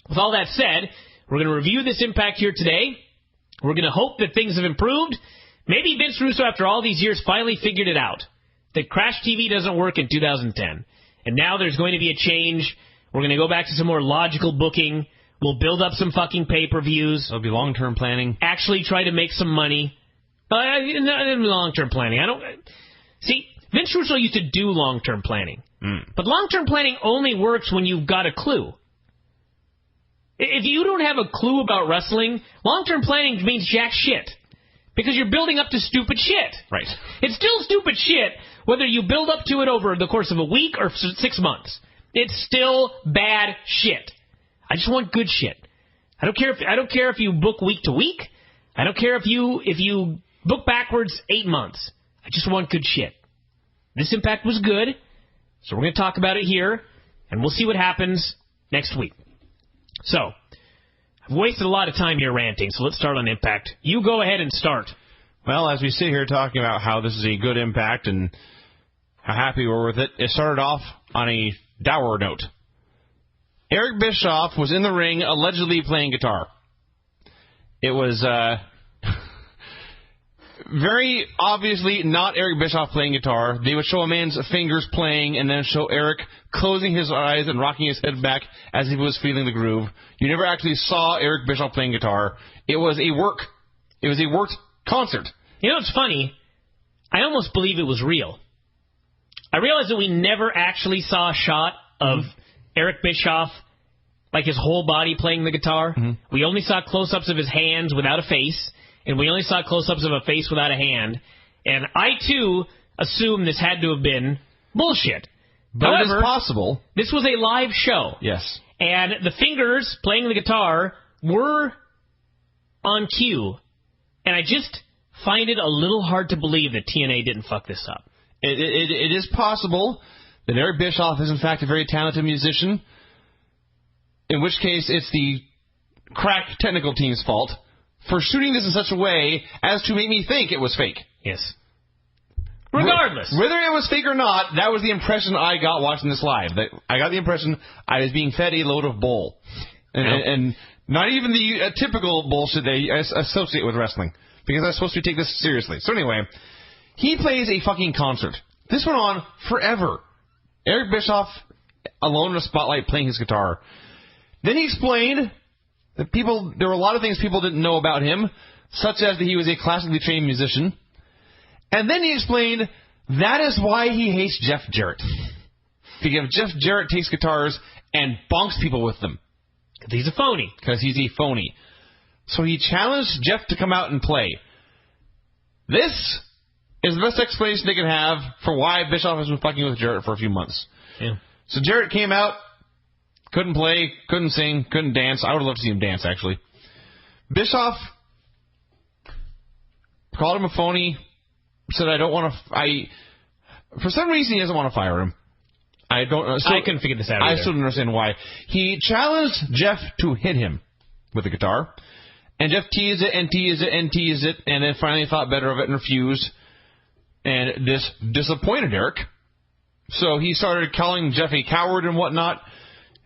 with all that said, we're going to review this impact here today. We're going to hope that things have improved. Maybe Vince Russo, after all these years, finally figured it out. That Crash TV doesn't work in 2010. And now there's going to be a change. We're going to go back to some more logical booking. We'll build up some fucking pay-per-views. There'll be long-term planning. Actually try to make some money. Long-term planning. See, Vince Russo used to do long-term planning. But long-term planning only works when you've got a clue. If you don't have a clue about wrestling, long-term planning means jack shit. Because you're building up to stupid shit. Right. It's still stupid shit, whether you build up to it over the course of a week or 6 months. It's still bad shit. I just want good shit. I don't care if you book week to week. I don't care if you book backwards 8 months. I just want good shit. This Impact was good, so we're going to talk about it here, and we'll see what happens next week. So, I've wasted a lot of time here ranting, so let's start on Impact. You go ahead and start. Well, as we sit here talking about how this is a good Impact and how happy we're with it, it started off on a dour note. Eric Bischoff was in the ring allegedly playing guitar. It was very obviously not Eric Bischoff playing guitar. They would show a man's fingers playing and then show Eric closing his eyes and rocking his head back as if he was feeling the groove. You never actually saw Eric Bischoff playing guitar. It was a worked concert. You know what's funny? I almost believe it was real. I realized that we never actually saw a shot of Eric Bischoff, like his whole body playing the guitar. We only saw close-ups of his hands without a face, and we only saw close-ups of a face without a hand. And I, too, assume this had to have been bullshit. But however, it is possible. This was a live show. Yes. And the fingers playing the guitar were on cue. And I just find it a little hard to believe that TNA didn't fuck this up. It is possible that Eric Bischoff is, in fact, a very talented musician, in which case it's the crack technical team's fault for shooting this in such a way as to make me think it was fake. Yes. Regardless. Whether it was fake or not, that was the impression I got watching this live. I got the impression I was being fed a load of bull. And not even the typical bullshit they associate with wrestling. Because I'm supposed to take this seriously. So anyway, he plays a fucking concert. This went on forever. Eric Bischoff alone in a spotlight playing his guitar. Then he explained that there were a lot of things people didn't know about him, such as that he was a classically trained musician. And then he explained that is why he hates Jeff Jarrett. Because Jeff Jarrett takes guitars and bonks people with them. Because he's a phony. So he challenged Jeff to come out and play. This is the best explanation they can have for why Bischoff has been fucking with Jarrett for a few months. Yeah. So Jarrett came out, couldn't play, couldn't sing, couldn't dance. I would have loved to see him dance, actually. Bischoff called him a phony, said I don't want to... For some reason, he doesn't want to fire him. I couldn't figure this out either. I still don't understand why. He challenged Jeff to hit him with the guitar. And Jeff teased it, and then finally thought better of it and refused. And this disappointed Eric. So he started calling Jeff a coward and whatnot.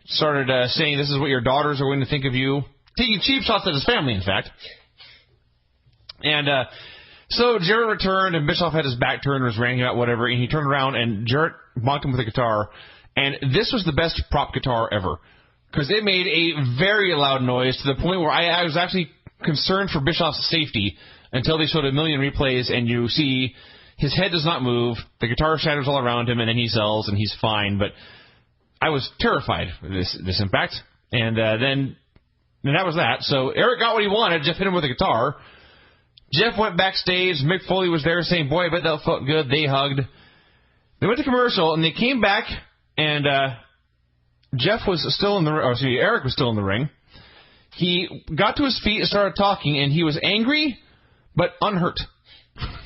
Started saying this is what your daughters are going to think of you. Taking cheap shots at his family, in fact. And so Jarrett returned, and Bischoff had his back turned and was ranting about whatever. And he turned around, and Jarrett mocked him with a guitar. And this was the best prop guitar ever. Because it made a very loud noise to the point where I was actually concerned for Bischoff's safety until they showed a million replays, and you see his head does not move, the guitar shatters all around him, and then he sells, and he's fine. But I was terrified with this Impact. And then that was that. So Eric got what he wanted. Jeff hit him with a guitar. Jeff went backstage. Mick Foley was there saying, boy, I bet that felt good. They hugged. They went to commercial, and they came back, and Eric was still in the ring. He got to his feet and started talking, and he was angry but unhurt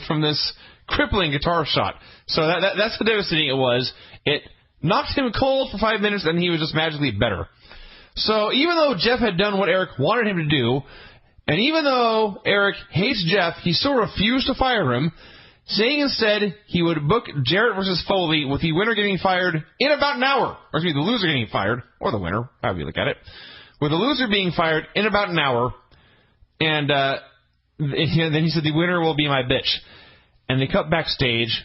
from this crippling guitar shot. So that's how devastating it was. It knocked him cold for 5 minutes, and he was just magically better. So even though Jeff had done what Eric wanted him to do, and even though Eric hates Jeff, he still refused to fire him, saying instead he would book Jarrett versus Foley with the winner getting fired in about an hour. Or excuse me, the loser getting fired, or the winner, however you look at it. With the loser being fired in about an hour, and then he said the winner will be my bitch. And they cut backstage.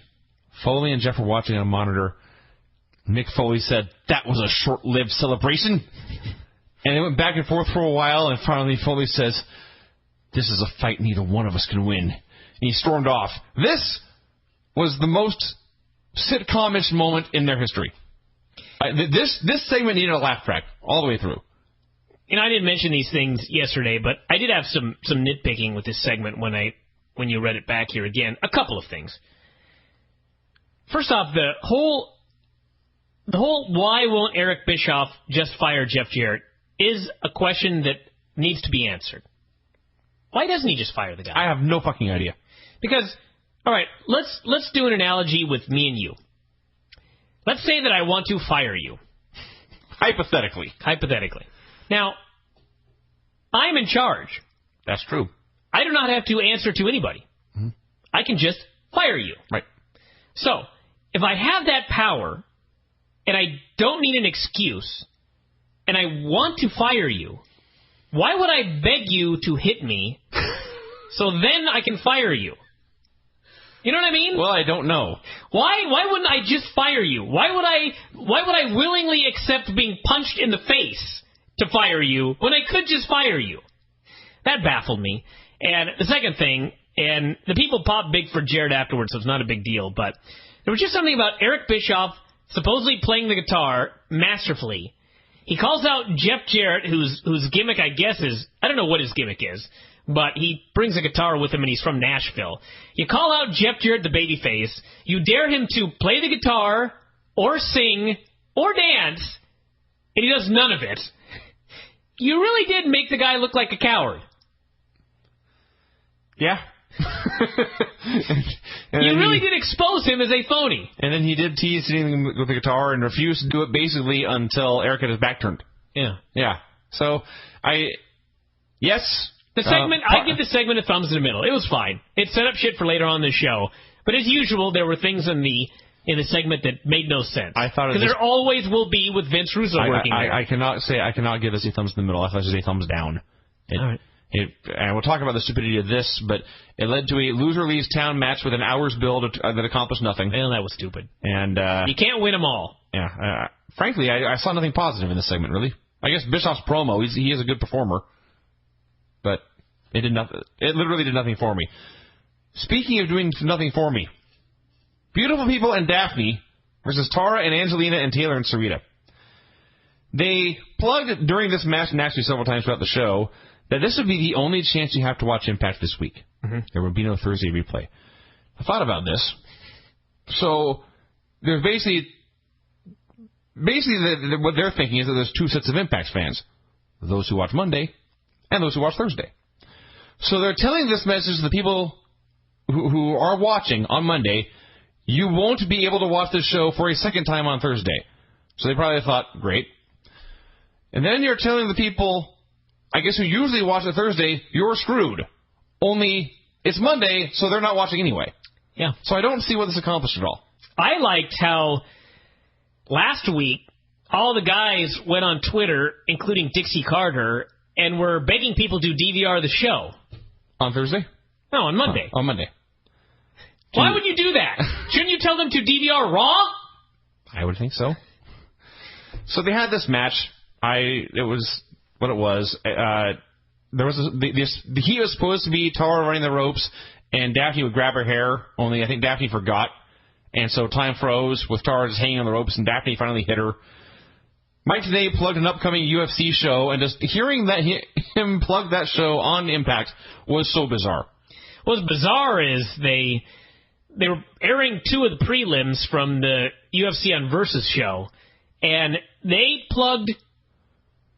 Foley and Jeff were watching on a monitor. Mick Foley said, that was a short-lived celebration. And it went back and forth for a while, and finally Foley says, this is a fight neither one of us can win. And he stormed off. This was the most sitcom-ish moment in their history. This segment needed a laugh track all the way through. I didn't mention ththese things yesterday, but I did have some nitpicking with this segment when you read it back here again. A couple of things. First off, the whole why won't Eric Bischoff just fire Jeff Jarrett is a question that needs to be answered. Why doesn't he just fire the guy? I have no fucking idea. Because, all right, let's do an analogy with me and you. Let's say that I want to fire you. Hypothetically. Now, I'm in charge. That's true. I do not have to answer to anybody. Mm-hmm. I can just fire you. Right. So, if I have that power, and I don't need an excuse, and I want to fire you, why would I beg you to hit me so then I can fire you? You know what I mean? Well, I don't know. Why wouldn't I just fire you? Why would I willingly accept being punched in the face to fire you when I could just fire you? That baffled me. And the second thing, and the people popped big for Jarrett afterwards, so it's not a big deal, but there was just something about Eric Bischoff supposedly playing the guitar masterfully. He calls out Jeff Jarrett, whose gimmick, I guess, is, I don't know what his gimmick is, but he brings a guitar with him and he's from Nashville. You call out Jeff Jarrett, the babyface. You dare him to play the guitar or sing or dance, and he does none of it. You really did make the guy look like a coward. Yeah. You really did expose him as a phony. And then he did tease him with the guitar and refused to do it basically until Eric had his back turned. Yeah. Yeah. So, yes. The segment, I give the segment a thumbs in the middle. It was fine. It set up shit for later on in the show. But as usual, there were things in the segment that made no sense. I thought because there always will be with Vince Russo working there. I cannot give this a thumbs in the middle. I thought it was a thumbs down. All right. And we'll talk about the stupidity of this, but it led to a loser leaves town match with an hour's build that accomplished nothing. Well, that was stupid. And you can't win them all. Yeah. Frankly, I saw nothing positive in this segment, really. I guess Bischoff's promo, he is a good performer, but it did nothing. It literally did nothing for me. Speaking of doing nothing for me, Beautiful People and Daffney versus Tara and Angelina and Taylor and Sarita. They plugged during this match, and actually several times throughout the show, that this would be the only chance you have to watch Impact this week. Mm-hmm. There would be no Thursday replay. I thought about this. So, there's basically what they're thinking is that there's two sets of Impact fans. Those who watch Monday and those who watch Thursday. So they're telling this message to the people who are watching on Monday, you won't be able to watch this show for a second time on Thursday. So they probably thought, great. And then you're telling the people, I guess, who usually watch it Thursday, you're screwed. Only it's Monday, so they're not watching anyway. Yeah. So I don't see what this accomplished at all. I liked how last week all the guys went on Twitter, including Dixie Carter, and were begging people to DVR the show. On Thursday? No, on Monday. On Monday. Why would you do that? Shouldn't you tell them to DVR Raw? I would think so. So they had this match. It was what it was. There was the heat was supposed to be Tara running the ropes, and Daffney would grab her hair. Only I think Daffney forgot, and so time froze with Tara just hanging on the ropes, and Daffney finally hit her. Mike today plugged an upcoming UFC show, and just hearing that him plug that show on Impact was so bizarre. What's bizarre is they were airing two of the prelims from the UFC on Versus show, and they plugged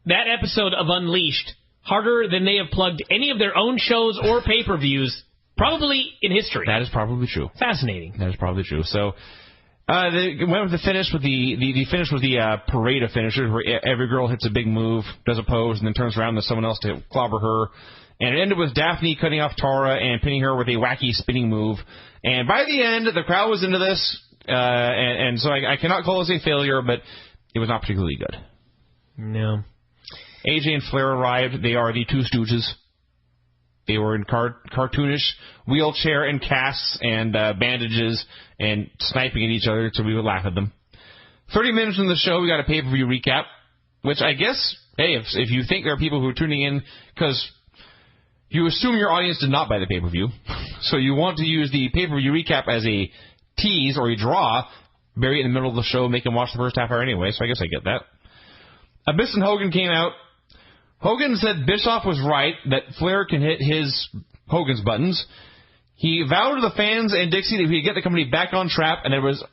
that episode of Unleashed harder than they have plugged any of their own shows or pay-per-views, probably in history. That is probably true. Fascinating. That is probably true. So they went with the finish with the finish with the parade of finishers, where every girl hits a big move, does a pose, and then turns around to someone else to clobber her. And it ended with Daffney cutting off Tara and pinning her with a wacky spinning move. And by the end, the crowd was into this, and so I cannot call this a failure, but it was not particularly good. No. AJ and Flair arrived. They are the Two Stooges. They were in cartoonish wheelchair and casts and bandages and sniping at each other so we would laugh at them. 30 minutes into the show, we got a pay-per-view recap, which I guess, hey, if you think there are people who are tuning in, because you assume your audience did not buy the pay-per-view, so you want to use the pay-per-view recap as a tease or a draw, bury it in the middle of the show, make them watch the first half hour anyway, so I guess I get that. Abyss and Hogan came out. Hogan said Bischoff was right, that Flair can hit Hogan's buttons. He vowed to the fans and Dixie that he'd get the company back on track, and it was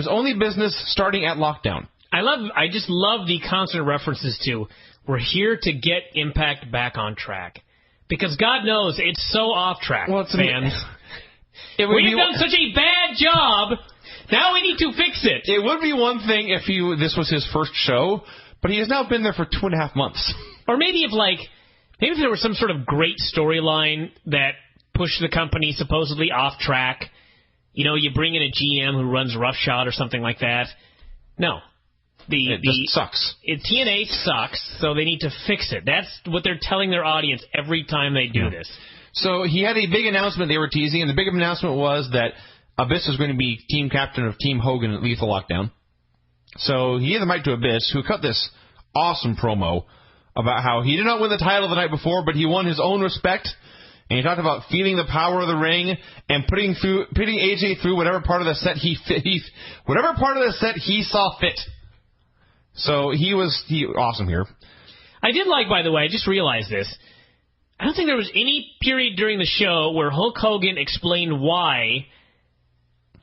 only business starting at lockdown. I just love the constant references to, we're here to get Impact back on track. Because God knows, it's so off track, fans. We've done such a bad job, now we need to fix it. It would be one thing if this was his first show, but he has now been there for 2.5 months. Or maybe if there was some sort of great storyline that pushed the company supposedly off track. You bring in a GM who runs roughshod or something like that. No. It just sucks. TNA sucks, so they need to fix it. That's what they're telling their audience every time they do this. So he had a big announcement they were teasing, and the big announcement was that Abyss was going to be team captain of Team Hogan at Lethal Lockdown. So he gave the mic to Abyss, who cut this awesome promo about how he did not win the title the night before, but he won his own respect. And he talked about feeling the power of the ring and putting AJ through whatever part of the set he saw fit. So he was awesome here. I did like, by the way, I just realized this. I don't think there was any period during the show where Hulk Hogan explained why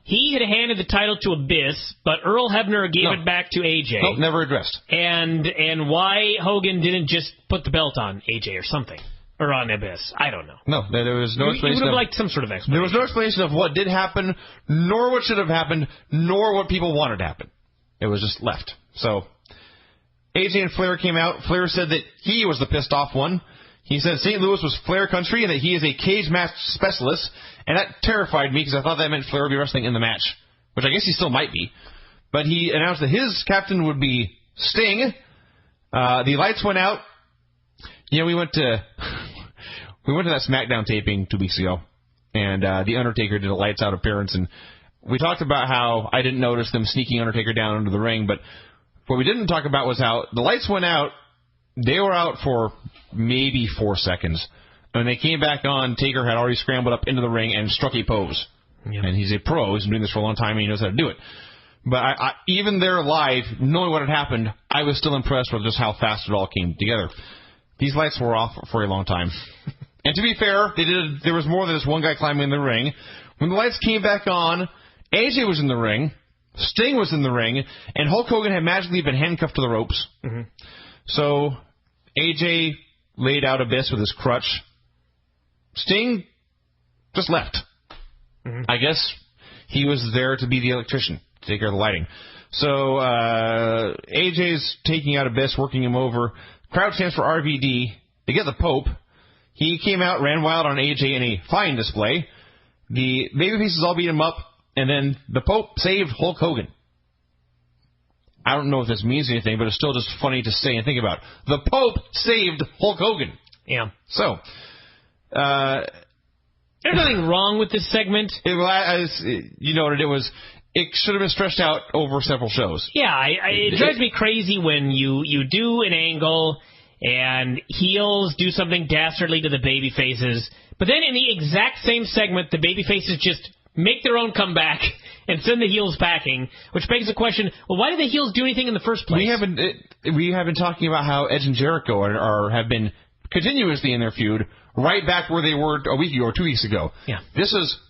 he had handed the title to Abyss, but Earl Hebner gave it back to AJ. Nope, never addressed. And why Hogan didn't just put the belt on AJ or something. Or on Abyss. I don't know. No, there was no explanation. You would have liked some sort of explanation. There was no explanation of what did happen, nor what should have happened, nor what people wanted to happen. It was just left. So AJ and Flair came out. Flair said that he was the pissed off one. He said St. Louis was Flair country and that he is a cage match specialist. And that terrified me because I thought that meant Flair would be wrestling in the match, which I guess he still might be. But he announced that his captain would be Sting. The lights went out. We went to that SmackDown taping 2 weeks ago, and The Undertaker did a lights out appearance, and we talked about how I didn't notice them sneaking Undertaker down under the ring, but what we didn't talk about was how the lights went out. They were out for maybe 4 seconds. When they came back on, Taker had already scrambled up into the ring and struck a pose. Yep. And he's a pro. He's been doing this for a long time, and he knows how to do it. But I even there live, knowing what had happened, I was still impressed with just how fast it all came together. These lights were off for a long time. And to be fair, there was more than just one guy climbing in the ring. When the lights came back on, AJ was in the ring, Sting was in the ring, and Hulk Hogan had magically been handcuffed to the ropes. Mm-hmm. So AJ laid out Abyss with his crutch. Sting just left. Mm-hmm. I guess he was there to be the electrician, to take care of the lighting. So AJ's taking out Abyss, working him over. Crowd stands for RVD. They get the Pope. He came out, ran wild on AJ in a fine display. The babyfaces all beat him up, and then the Pope saved Hulk Hogan. I don't know if this means anything, but it's still just funny to say and think about. The Pope saved Hulk Hogan. Yeah. So, there's nothing wrong with this segment. You noted it should have been stretched out over several shows. Yeah, it drives me crazy when you do an angle and heels do something dastardly to the baby faces, but then in the exact same segment, the baby faces just make their own comeback and send the heels packing, which begs the question, well, why did the heels do anything in the first place? We have been talking about how Edge and Jericho have been continuously in their feud, right back where they were a week ago or 2 weeks ago. Yeah.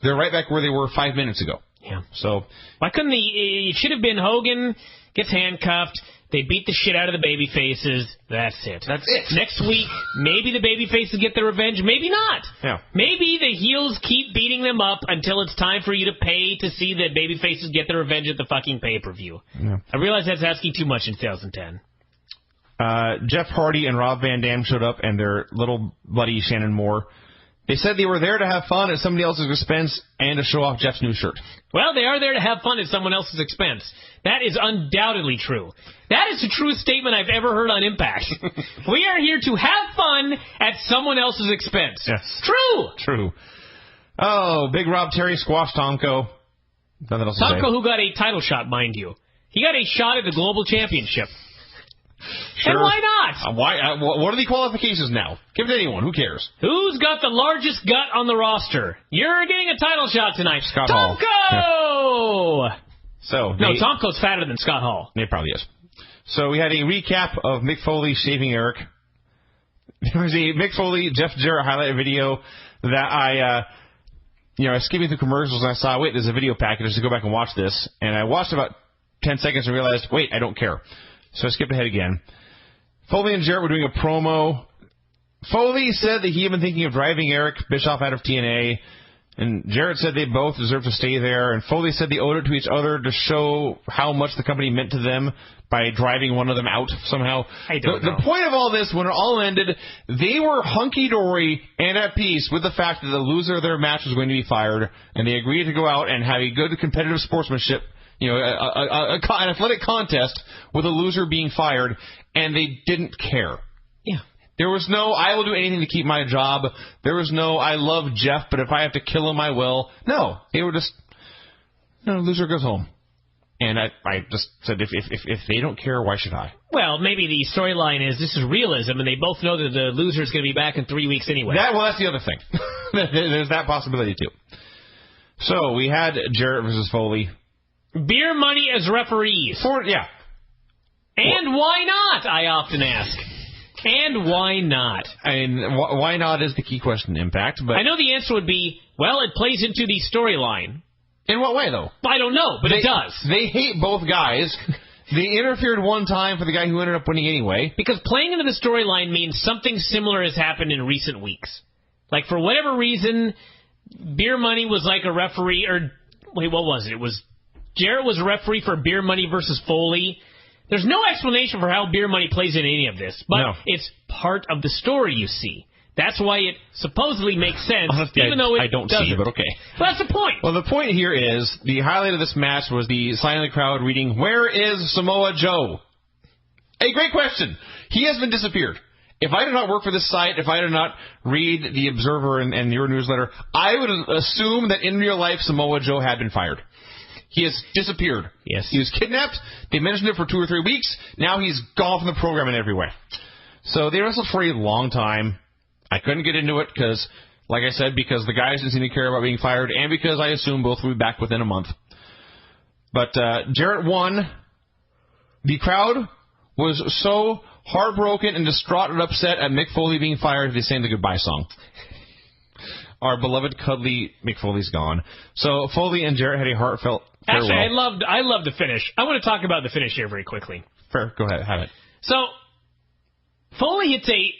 They're right back where they were 5 minutes ago. Yeah. So why couldn't it should have been Hogan gets handcuffed, they beat the shit out of the baby faces, that's it. Next week, maybe the baby faces get their revenge, maybe not. Yeah. Maybe the heels keep beating them up until it's time for you to pay to see the baby faces get their revenge at the fucking pay-per-view. Yeah. I realize that's asking too much in 2010. Jeff Hardy and Rob Van Dam showed up, and their little buddy Shannon Moore. They said they were there to have fun at somebody else's expense and to show off Jeff's new shirt. Well, they are there to have fun at someone else's expense. That is undoubtedly true. That is the truest statement I've ever heard on Impact. We are here to have fun at someone else's expense. Yes. True. Oh, Big Rob Terry squashed Tomko. Nothing else to say. Tomko, who got a title shot, mind you. He got a shot at the Global Championship. Sure. And why not? What are the qualifications now? Give it to anyone. Who cares? Who's got the largest gut on the roster? You're getting a title shot tonight. Scott Tomko! Hall. Yeah. No, Tomko's fatter than Scott Hall. It probably is. So we had a recap of Mick Foley shaving Eric. There was a Mick Foley, Jeff Jarrett highlight video that I was skipping through commercials and I saw, wait, there's a video package to go back and watch this. And I watched about 10 seconds and realized, wait, I don't care. So I skipped ahead again. Foley and Jarrett were doing a promo. Foley said that he had been thinking of driving Eric Bischoff out of TNA. And Jarrett said they both deserve to stay there. And Foley said they owed it to each other to show how much the company meant to them by driving one of them out somehow. I don't know. The point of all this, when it all ended, they were hunky-dory and at peace with the fact that the loser of their match was going to be fired. And they agreed to go out and have a good competitive sportsmanship, an athletic contest with a loser being fired. And they didn't care. Yeah. There was no, I will do anything to keep my job. There was no, I love Jeff, but if I have to kill him, I will. No, they were just, loser goes home. And I just said, if they don't care, why should I? Well, maybe the storyline is this is realism, and they both know that the loser is going to be back in 3 weeks anyway. That's the other thing. There's that possibility, too. So, we had Jarrett versus Foley. Beer money as referees. And why not, I often ask. And why not? I mean, why not is the key question, Impact. But I know the answer would be, well, it plays into the storyline. In what way, though? I don't know, but it does. They hate both guys. They interfered one time for the guy who ended up winning anyway. Because playing into the storyline means something similar has happened in recent weeks. Like, for whatever reason, Beer Money was like a referee, what was it? It was Jarrett was a referee for Beer Money versus Foley. There's no explanation for how Beer Money plays in any of this, but it's part of the story, you see. That's why it supposedly makes sense, even though I don't see it, but okay. Well, that's the point. Well, the point here is, the highlight of this match was the sign of the crowd reading, "Where is Samoa Joe?" A great question. He has been disappeared. If I did not work for this site, if I did not read The Observer and your newsletter, I would assume that in real life Samoa Joe had been fired. He has disappeared. Yes. He was kidnapped. They mentioned it for 2 or 3 weeks. Now he's gone from the program in every way. So they wrestled for a long time. I couldn't get into it because, like I said, because the guys didn't seem to care about being fired and because I assume both will be back within a month. But Jarrett won. The crowd was so heartbroken and distraught and upset at Mick Foley being fired, they sang the goodbye song. Our beloved, cuddly Mick Foley's gone. So Foley and Jarrett had a heartfelt farewell. Actually, I love the finish. I want to talk about the finish here very quickly. Fair. Go ahead. Have it. So, Foley hits a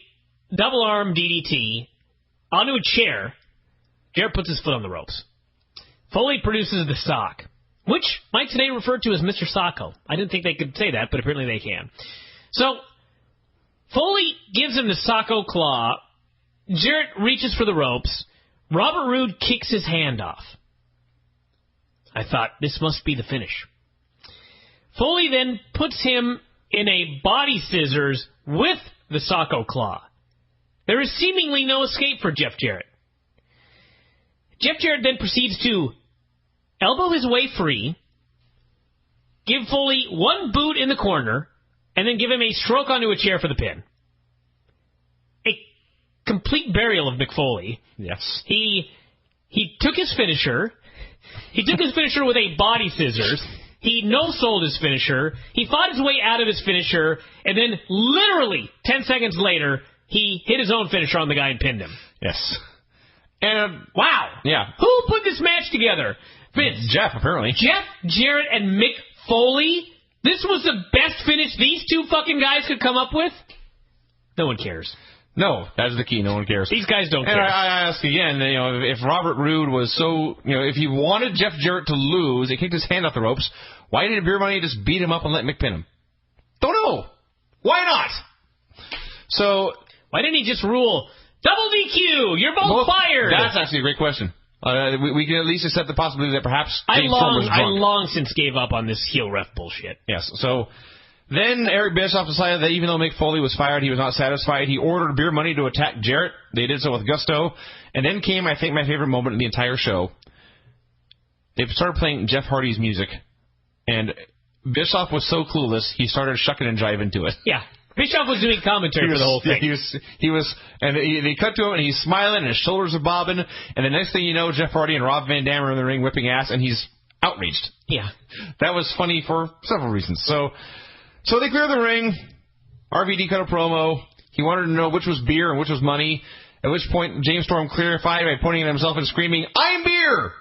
double arm DDT onto a chair. Jarrett puts his foot on the ropes. Foley produces the sock, which Mike today referred to as Mr. Socko. I didn't think they could say that, but apparently they can. So, Foley gives him the Socko claw. Jarrett reaches for the ropes. Robert Roode kicks his hand off. I thought, this must be the finish. Foley then puts him in a body scissors with the Socko claw. There is seemingly no escape for Jeff Jarrett. Jeff Jarrett then proceeds to elbow his way free, give Foley one boot in the corner, and then give him a stroke onto a chair for the pin. A complete burial of Mick Foley. Yes. He took his finisher. He took his finisher with a body scissors. He no-sold his finisher. He fought his way out of his finisher, and then literally 10 seconds later, he hit his own finisher on the guy and pinned him. Yes. And wow. Yeah. Who put this match together? Vince. Jeff, apparently. Jeff Jarrett and Mick Foley? This was the best finish these two fucking guys could come up with? No one cares. No, that's the key. No one cares. These guys don't care. And I ask again, if Robert Roode was so, if he wanted Jeff Jarrett to lose, he kicked his hand off the ropes, why didn't Beer Money just beat him up and let Mick pin him? Don't know. Why not? So, why didn't he just rule, double DQ, you're both fired? That's actually a great question. We can at least accept the possibility that perhaps I James Storm was drunk. long since gave up on this heel ref bullshit. Yes, so then Eric Bischoff decided that even though Mick Foley was fired, he was not satisfied. He ordered Beer Money to attack Jarrett. They did so with gusto. And then came, I think, my favorite moment in the entire show. They started playing Jeff Hardy's music. And Bischoff was so clueless, he started shucking and jiving to it. Yeah. Bischoff was doing commentary for the whole thing. They cut to him, and he's smiling, and his shoulders are bobbing, and the next thing you know, Jeff Hardy and Rob Van Dam are in the ring whipping ass, and he's outraged. Yeah. That was funny for several reasons. So So they clear the ring. RVD cut a promo. He wanted to know which was beer and which was money. At which point, James Storm clarified by pointing at himself and screaming, "I'm beer!"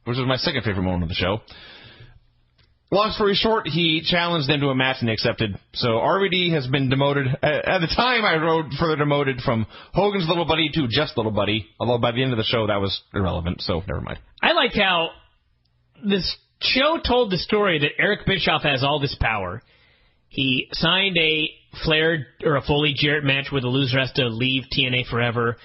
Which was my second favorite moment of the show. Long story short, he challenged them to a match and they accepted. So RVD has been demoted. At the time, I wrote further demoted from Hogan's little buddy to just little buddy. Although by the end of the show, that was irrelevant. So never mind. I liked how this show told the story that Eric Bischoff has all this power. He signed a Flair or a Foley Jarrett match where the loser has to leave TNA forever.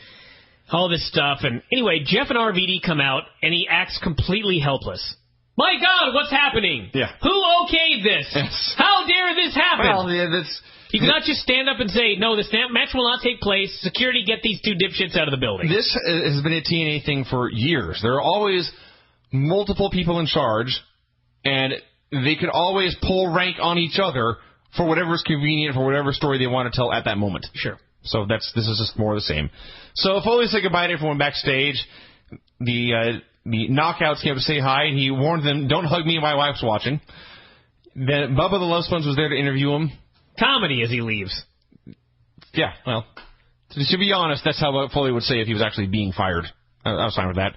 All this stuff. And anyway, Jeff and RVD come out and he acts completely helpless. My God, what's happening? Yeah. Who okayed this? Yes. How dare this happen? Well, yeah, that's... You cannot just stand up and say, no, this match will not take place. Security, get these two dipshits out of the building. This has been a TNA thing for years. There are always multiple people in charge, and they could always pull rank on each other for whatever's convenient, for whatever story they want to tell at that moment. Sure. So this is just more of the same. So Foley said goodbye to everyone backstage. The Knockouts came to say hi, and he warned them, "Don't hug me, my wife's watching." Then Bubba the Love Sponge was there to interview him. Comedy as he leaves. Yeah, well, to be honest, that's how Foley would say if he was actually being fired. I was fine with that.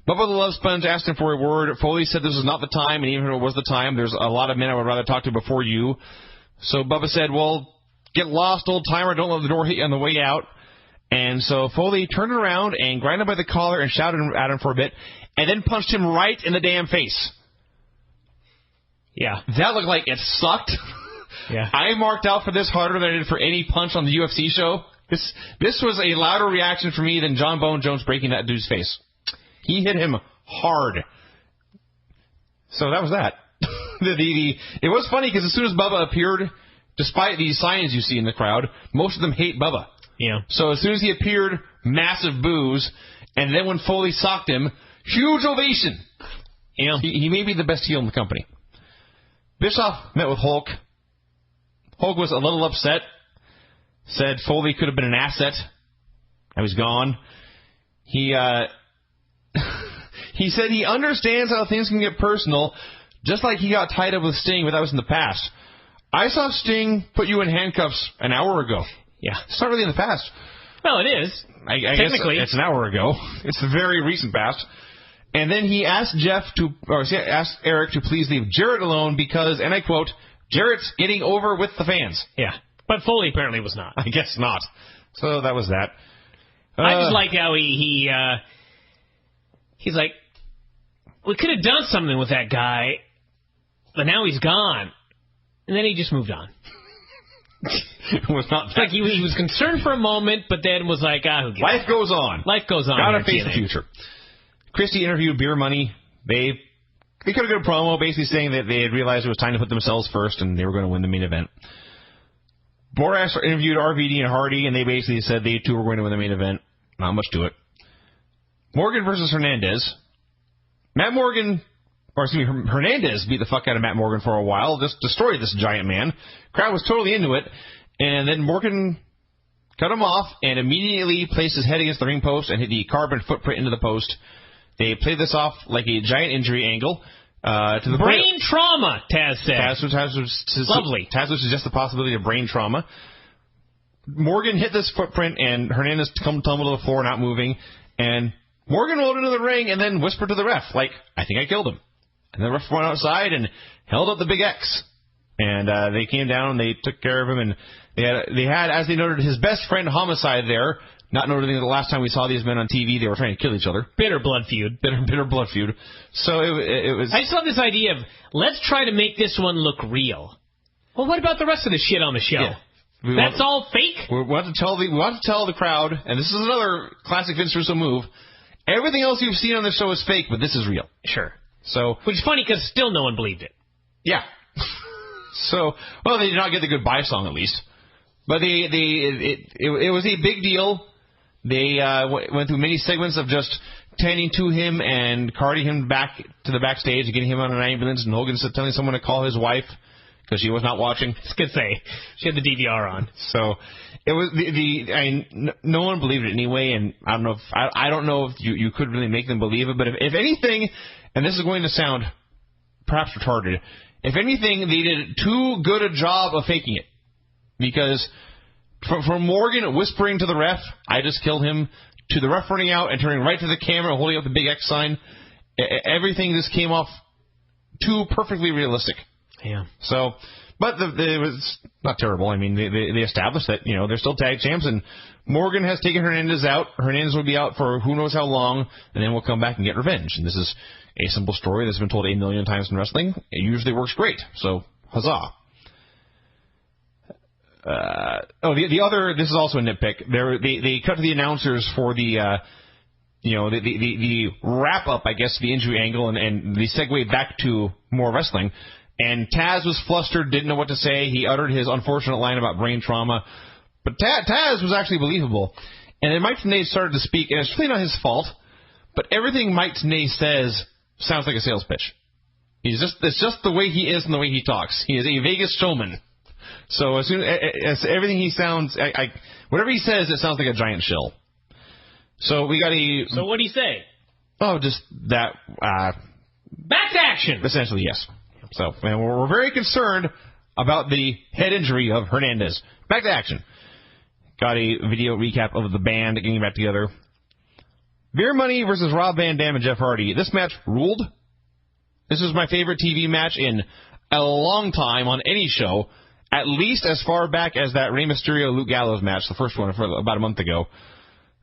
Bubba the Love Sponge asked him for a word. Foley said this was not the time, and even if it was the time, there's a lot of men I would rather talk to before you. So Bubba said, well, get lost, old timer. Don't let the door hit you on the way out. And so Foley turned around and grabbed him by the collar and shouted at him for a bit, and then punched him right in the damn face. Yeah. That looked like it sucked. Yeah. I marked out for this harder than I did for any punch on the UFC show. This was a louder reaction for me than John Bone Jones breaking that dude's face. He hit him hard. So that was that. It was funny because as soon as Bubba appeared, despite these signs you see in the crowd, most of them hate Bubba. Yeah. So as soon as he appeared, massive boos, and then when Foley socked him, huge ovation. Yeah. He may be the best heel in the company. Bischoff met with Hulk. Hulk was a little upset. Said Foley could have been an asset. Now he's gone. He said he understands how things can get personal, just like he got tied up with Sting, but that was in the past. I saw Sting put you in handcuffs an hour ago. Yeah. It's not really in the past. Well, it is. I Technically. guess it's an hour ago. It's the very recent past. And then he asked asked Eric to please leave Jarrett alone because, and I quote, Jarrett's getting over with the fans. Yeah. But Foley apparently was not. I guess not. So that was that. I just like how he's like, we could have done something with that guy, but now he's gone. And then he just moved on. It was not that. Like he was concerned for a moment, but then was like, who gives Life goes on. Life goes on. Gotta face the future. Christie interviewed Beer Money. They could have got a promo basically saying that they had realized it was time to put themselves first and they were going to win the main event. Boras interviewed RVD and Hardy, and they basically said they too were going to win the main event. Not much to it. Morgan versus Hernandez. Hernandez beat the fuck out of Matt Morgan for a while. Just destroyed this giant man. Crowd was totally into it. And then Morgan cut him off and immediately placed his head against the ring post and hit the carbon footprint into the post. They played this off like a giant injury angle. To the brain trauma, Taz said. Lovely. Taz would suggest the possibility of brain trauma. Morgan hit this footprint, and Hernandez tumbled to the floor, not moving. And Morgan rolled into the ring and then whispered to the ref, like, I think I killed him. And the ref went outside and held up the big X. And they came down and they took care of him. And they had, as they noted, his best friend Homicide there. Not noting that the last time we saw these men on TV, they were trying to kill each other. Bitter blood feud. Bitter blood feud. So it was... I just love this idea of, let's try to make this one look real. Well, what about the rest of the shit on the show? Yeah. That's all fake? We want to tell the crowd, and this is another classic Vince Russo move, everything else you've seen on the show is fake, but this is real. Sure. So... Which is funny, because still no one believed it. Yeah. So, well, they did not get the goodbye song, at least. But it was a big deal. They went through many segments of just tending to him and carting him back to the backstage and getting him on an ambulance, and Hogan said telling someone to call his wife because she was not watching. I was going to say, she had the DVR on. So it was no one believed it anyway, and I don't know if you could really make them believe it, but if anything, and this is going to sound perhaps retarded, if anything, they did too good a job of faking it. Because from Morgan whispering to the ref, I just killed him, to the ref running out and turning right to the camera, holding up the big X sign, everything just came off too perfectly realistic. Yeah. So, but it was not terrible. I mean, they established that, they're still tag champs, and Morgan has taken Hernandez out. Hernandez will be out for who knows how long, and then we'll come back and get revenge. And this is a simple story that's been told 8 million times in wrestling. It usually works great. So, huzzah. The other, this is also a nitpick. They cut to the announcers for the wrap up, I guess, the injury angle, and the segue back to more wrestling. And Taz was flustered, didn't know what to say. He uttered his unfortunate line about brain trauma. But Taz was actually believable. And then Mike Tenay started to speak, and it's really not his fault, but everything Mike Tenay says sounds like a sales pitch. It's just the way he is and the way he talks. He is a Vegas showman. So as soon as everything he sounds, whatever he says, it sounds like a giant shill. So we got So what'd he say? Oh, just that. Back to action. Essentially, yes. So and we're very concerned about the head injury of Hernandez. Back to action. Got a video recap of the band getting back together. Beer Money versus Rob Van Dam and Jeff Hardy. This match ruled. This was my favorite TV match in a long time on any show. At least as far back as that Rey Mysterio-Luke Gallows match, the first one about a month ago.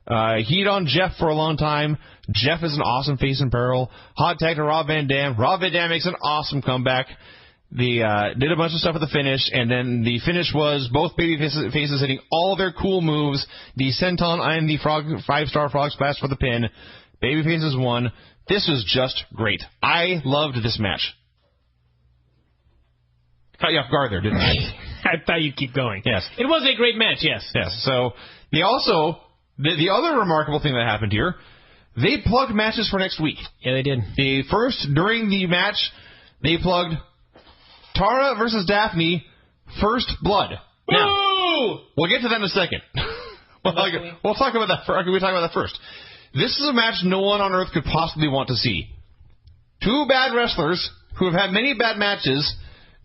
Heat on Jeff for a long time. Jeff is an awesome face in peril. Hot tag to Rob Van Dam. Rob Van Dam makes an awesome comeback. They did a bunch of stuff at the finish, and then the finish was both baby faces hitting all their cool moves. The senton and the 5-star frog splash for the pin. Baby faces won. This was just great. I loved this match. Caught you off guard there, didn't I? I thought you'd keep going. Yes. It was a great match, yes. Yes. So, the other remarkable thing that happened here, they plugged matches for next week. Yeah, they did. During the match, they plugged Tara versus Daffney, First Blood. Now, we'll get to that in a second. We'll talk about that first. This is a match no one on earth could possibly want to see. Two bad wrestlers who have had many bad matches.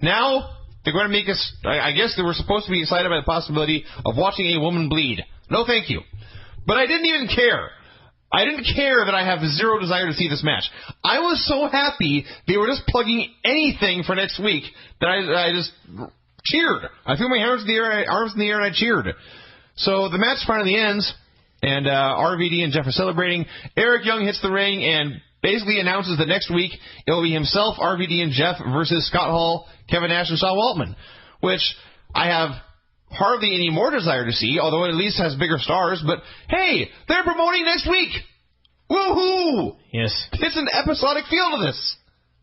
Now, they're going to make us, I guess they were supposed to be excited by the possibility of watching a woman bleed. No thank you. But I didn't even care. I didn't care that I have zero desire to see this match. I was so happy they were just plugging anything for next week that I just cheered. I threw my arms in the air and I cheered. So the match finally ends, and RVD and Jeff are celebrating. Eric Young hits the ring and basically announces that next week it will be himself, RVD, and Jeff versus Scott Hall, Kevin Nash, and Sean Waltman, which I have hardly any more desire to see, although it at least has bigger stars. But hey, they're promoting next week. Woohoo! Yes. It's an episodic feel to this.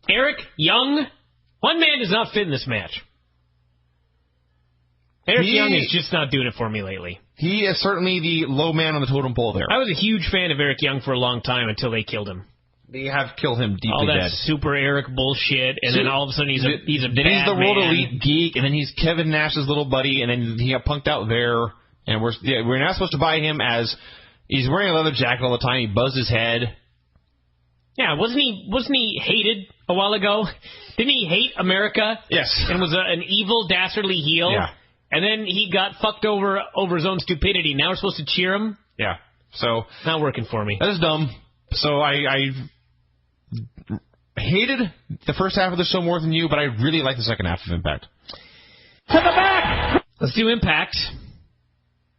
Eric Young, one man does not fit in this match. Eric Young is just not doing it for me lately. He is certainly the low man on the totem pole there. I was a huge fan of Eric Young for a long time until they killed him. They have killed him deeply all that dead. Super Eric bullshit, and then all of a sudden he's a bad Then he's the World man. Elite Geek, and then he's Kevin Nash's little buddy, and then he got punked out there. And we're not supposed to buy him as he's wearing a leather jacket all the time. He buzzed his head. Yeah, wasn't he hated a while ago? Didn't he hate America? Yes. And was an evil, dastardly heel? Yeah. And then he got fucked over his own stupidity. Now we're supposed to cheer him? Yeah. So not working for me. That is dumb. So I hated the first half of the show more than you, but I really like the second half of Impact. To the back! Let's do Impact.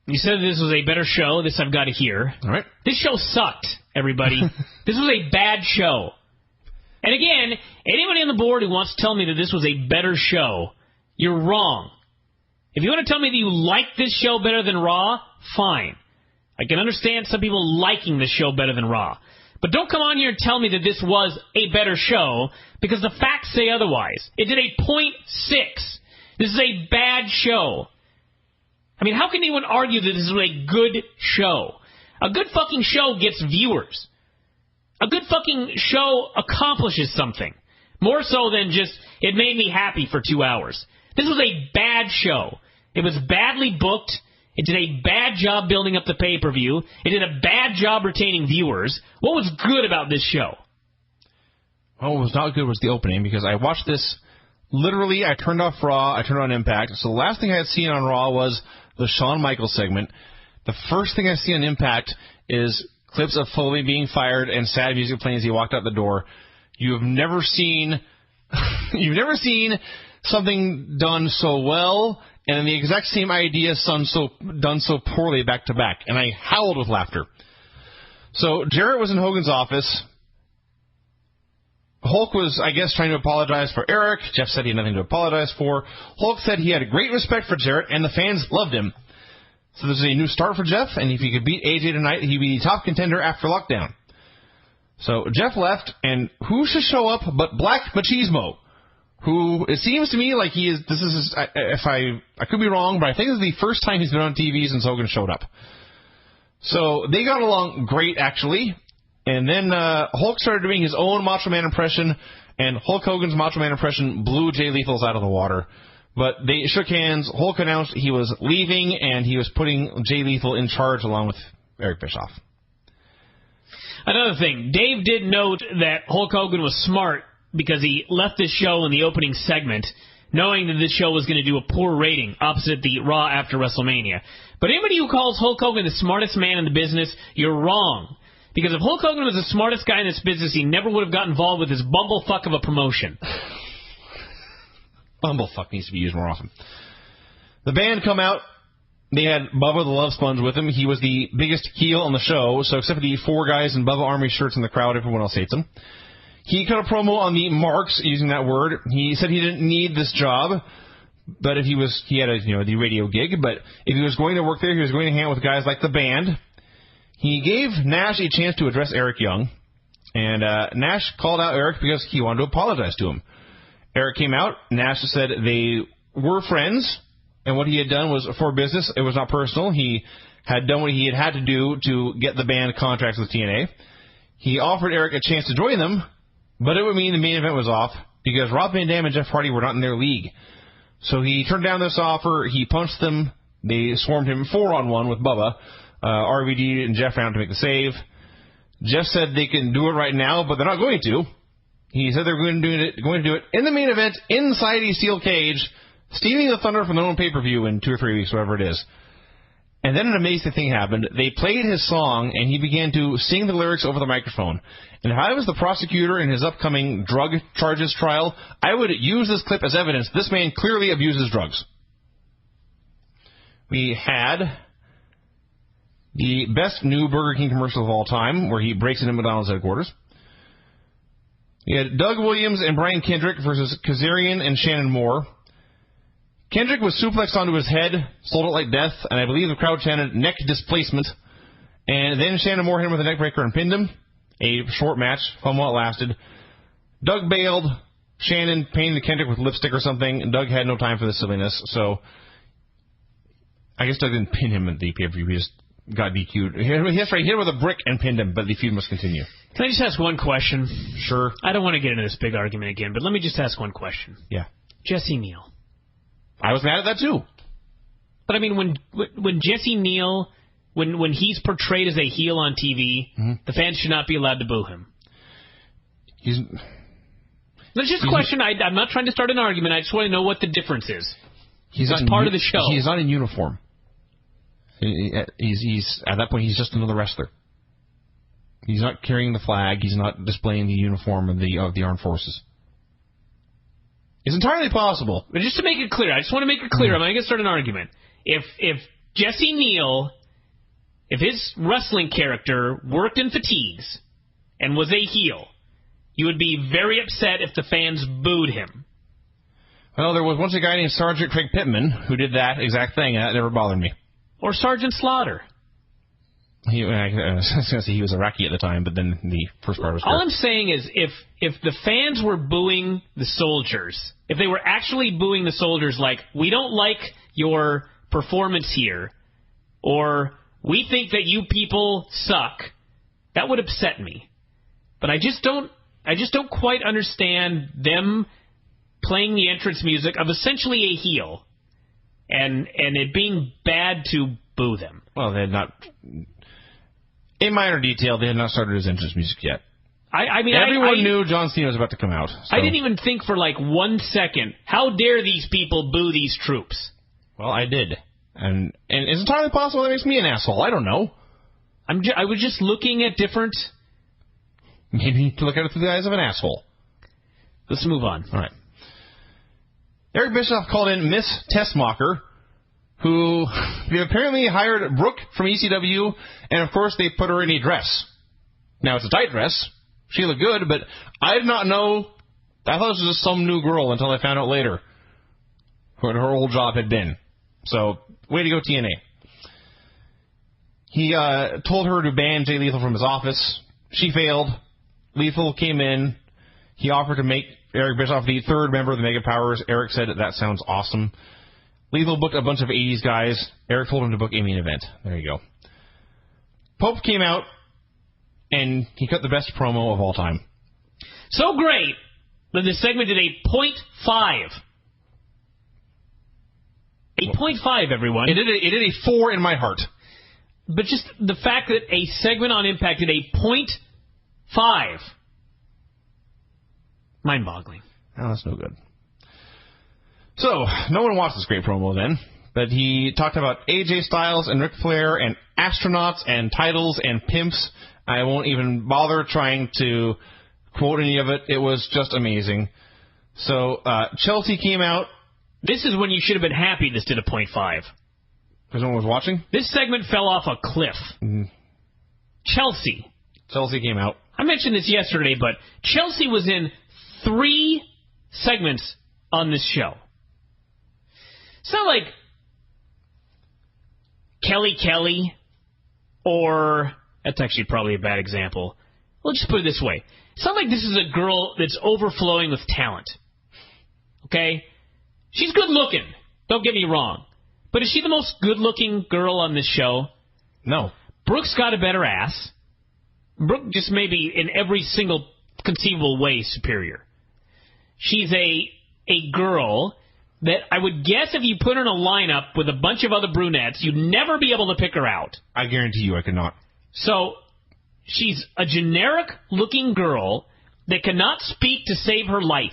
You said this was a better show. This I've got to hear. All right. This show sucked, everybody. This was a bad show. And again, anybody on the board who wants to tell me that this was a better show, you're wrong. If you want to tell me that you like this show better than Raw, fine. I can understand some people liking this show better than Raw. But don't come on here and tell me that this was a better show, because the facts say otherwise. It did a .6. This is a bad show. I mean, how can anyone argue that this is a good show? A good fucking show gets viewers. A good fucking show accomplishes something. More so than just, it made me happy for 2 hours. This was a bad show. It was badly booked. It did a bad job building up the pay-per-view. It did a bad job retaining viewers. What was good about this show? What was not good was the opening, because I watched this literally, I turned off Raw, I turned on Impact. So the last thing I had seen on Raw was the Shawn Michaels segment. The first thing I see on Impact is clips of Foley being fired and sad music playing as he walked out the door. You've never seen something done so well and the exact same idea done so poorly back to back. And I howled with laughter. So Jarrett was in Hogan's office. Hulk was, I guess, trying to apologize for Eric. Jeff said he had nothing to apologize for. Hulk said he had a great respect for Jarrett, and the fans loved him. So this is a new start for Jeff, and if he could beat AJ tonight, he'd be top contender after lockdown. So Jeff left, and who should show up but Black Machismo, who it seems to me like he is. This is, if I could be wrong, but I think this is the first time he's been on TV since Hogan showed up. So they got along great, actually. And then Hulk started doing his own Macho Man impression, and Hulk Hogan's Macho Man impression blew Jay Lethal's out of the water. But they shook hands. Hulk announced he was leaving, and he was putting Jay Lethal in charge along with Eric Bischoff. Another thing, Dave did note that Hulk Hogan was smart because he left this show in the opening segment knowing that this show was going to do a poor rating opposite the Raw after WrestleMania. But anybody who calls Hulk Hogan the smartest man in the business, you're wrong. Because if Hulk Hogan was the smartest guy in this business, he never would have got involved with this bumblefuck of a promotion. Bumblefuck needs to be used more often. The band come out. They had Bubba the Love Sponge with him. He was the biggest heel on the show, so except for the 4 guys in Bubba Army shirts in the crowd, everyone else hates him. He cut a promo on the marks, using that word. He said he didn't need this job, but if he had the radio gig, but if he was going to work there, he was going to hang out with guys like the band. He gave Nash a chance to address Eric Young, and Nash called out Eric because he wanted to apologize to him. Eric came out. Nash said they were friends, and what he had done was for business. It was not personal. He had done what he had to do to get the band contracts with TNA. He offered Eric a chance to join them, but it would mean the main event was off because Rob Van Dam and Jeff Hardy were not in their league. So he turned down this offer. He punched them. They swarmed him 4-on-1 with Bubba. RVD and Jeff ran to make the save. Jeff said they can do it right now, but they're not going to. He said they're going to do it in the main event inside a steel cage, stealing the thunder from their own pay-per-view in 2 or 3 weeks, whatever it is. And then an amazing thing happened. They played his song, and he began to sing the lyrics over the microphone. And if I was the prosecutor in his upcoming drug charges trial, I would use this clip as evidence. This man clearly abuses drugs. We had the best new Burger King commercial of all time, where he breaks into McDonald's headquarters. We had Doug Williams and Brian Kendrick versus Kazarian and Shannon Moore. Kendrick was suplexed onto his head, sold it like death, and I believe the crowd chanted neck displacement. And then Shannon Moore hit him with a neck breaker and pinned him. A short match, fun while it lasted. Doug bailed. Shannon painted Kendrick with lipstick or something, and Doug had no time for this silliness, so I guess Doug didn't pin him at the pay-per-view. He just got DQ'd. He hit him with a brick and pinned him, but the feud must continue. Can I just ask one question? Sure. I don't want to get into this big argument again, but let me just ask one question. Yeah. Jesse Neal. I was mad at that too. But I mean, when Jesse Neal, when he's portrayed as a heel on TV, the fans should not be allowed to boo him. There's just a question. I'm not trying to start an argument. I just want to know what the difference is. He's part of the show. He's not in uniform. He's at that point. He's just another wrestler. He's not carrying the flag. He's not displaying the uniform of the armed forces. It's entirely possible. But just to make it clear, I just want to make it clear. I'm not going to start an argument. If Jesse Neal, if his wrestling character worked in fatigues and was a heel, you would be very upset if the fans booed him. Well, there was once a guy named Sergeant Craig Pittman who did that exact thing, and that never bothered me. Or Sergeant Slaughter. I was going to say he was Iraqi at the time, but then the first part was All I'm saying is if the fans were booing the soldiers, if they were actually booing the soldiers like, we don't like your performance here, or we think that you people suck, that would upset me. But I just don't quite understand them playing the entrance music of essentially a heel and it being bad to boo them. Well, they had not... In minor detail, they had not started his entrance music yet. I mean, everyone knew John Cena was about to come out. So. I didn't even think for like 1 second, how dare these people boo these troops? Well, I did. And it's entirely possible that makes me an asshole. I don't know. I was just looking at different... Maybe to look at it through the eyes of an asshole. Let's move on. All right. Eric Bischoff called in Miss Tessmacher, who they apparently hired Brooke from ECW, and of course they put her in a dress. Now, it's a tight dress. She looked good, but I did not know. I thought this was just some new girl until I found out later what her old job had been. So, way to go, TNA. He told her to ban Jay Lethal from his office. She failed. Lethal came in. He offered to make Eric Bischoff the third member of the Mega Powers. Eric said that sounds awesome. Lethal booked a bunch of 80s guys. Eric told him to book a main event. There you go. Pope came out, and he cut the best promo of all time. So great that this segment did a .5. A .5, everyone. It did a 4 in my heart. But just the fact that a segment on Impact did a .5. Mind-boggling. Oh, that's no good. So, no one watched this great promo then, but he talked about AJ Styles and Ric Flair and astronauts and titles and pimps. I won't even bother trying to quote any of it. It was just amazing. So, Chelsea came out. This is when you should have been happy this did a .5. Because no one was watching? This segment fell off a cliff. Mm-hmm. Chelsea came out. I mentioned this yesterday, but Chelsea was in 3 segments on this show. It's not like Kelly, or... That's actually probably a bad example. We'll just put it this way. It's not like this is a girl that's overflowing with talent. Okay? She's good looking. Don't get me wrong. But is she the most good-looking girl on this show? No. Brooke's got a better ass. Brooke just may be in every single conceivable way superior. She's a girl that I would guess if you put her in a lineup with a bunch of other brunettes, you'd never be able to pick her out. I guarantee you I could not. So, she's a generic-looking girl that cannot speak to save her life.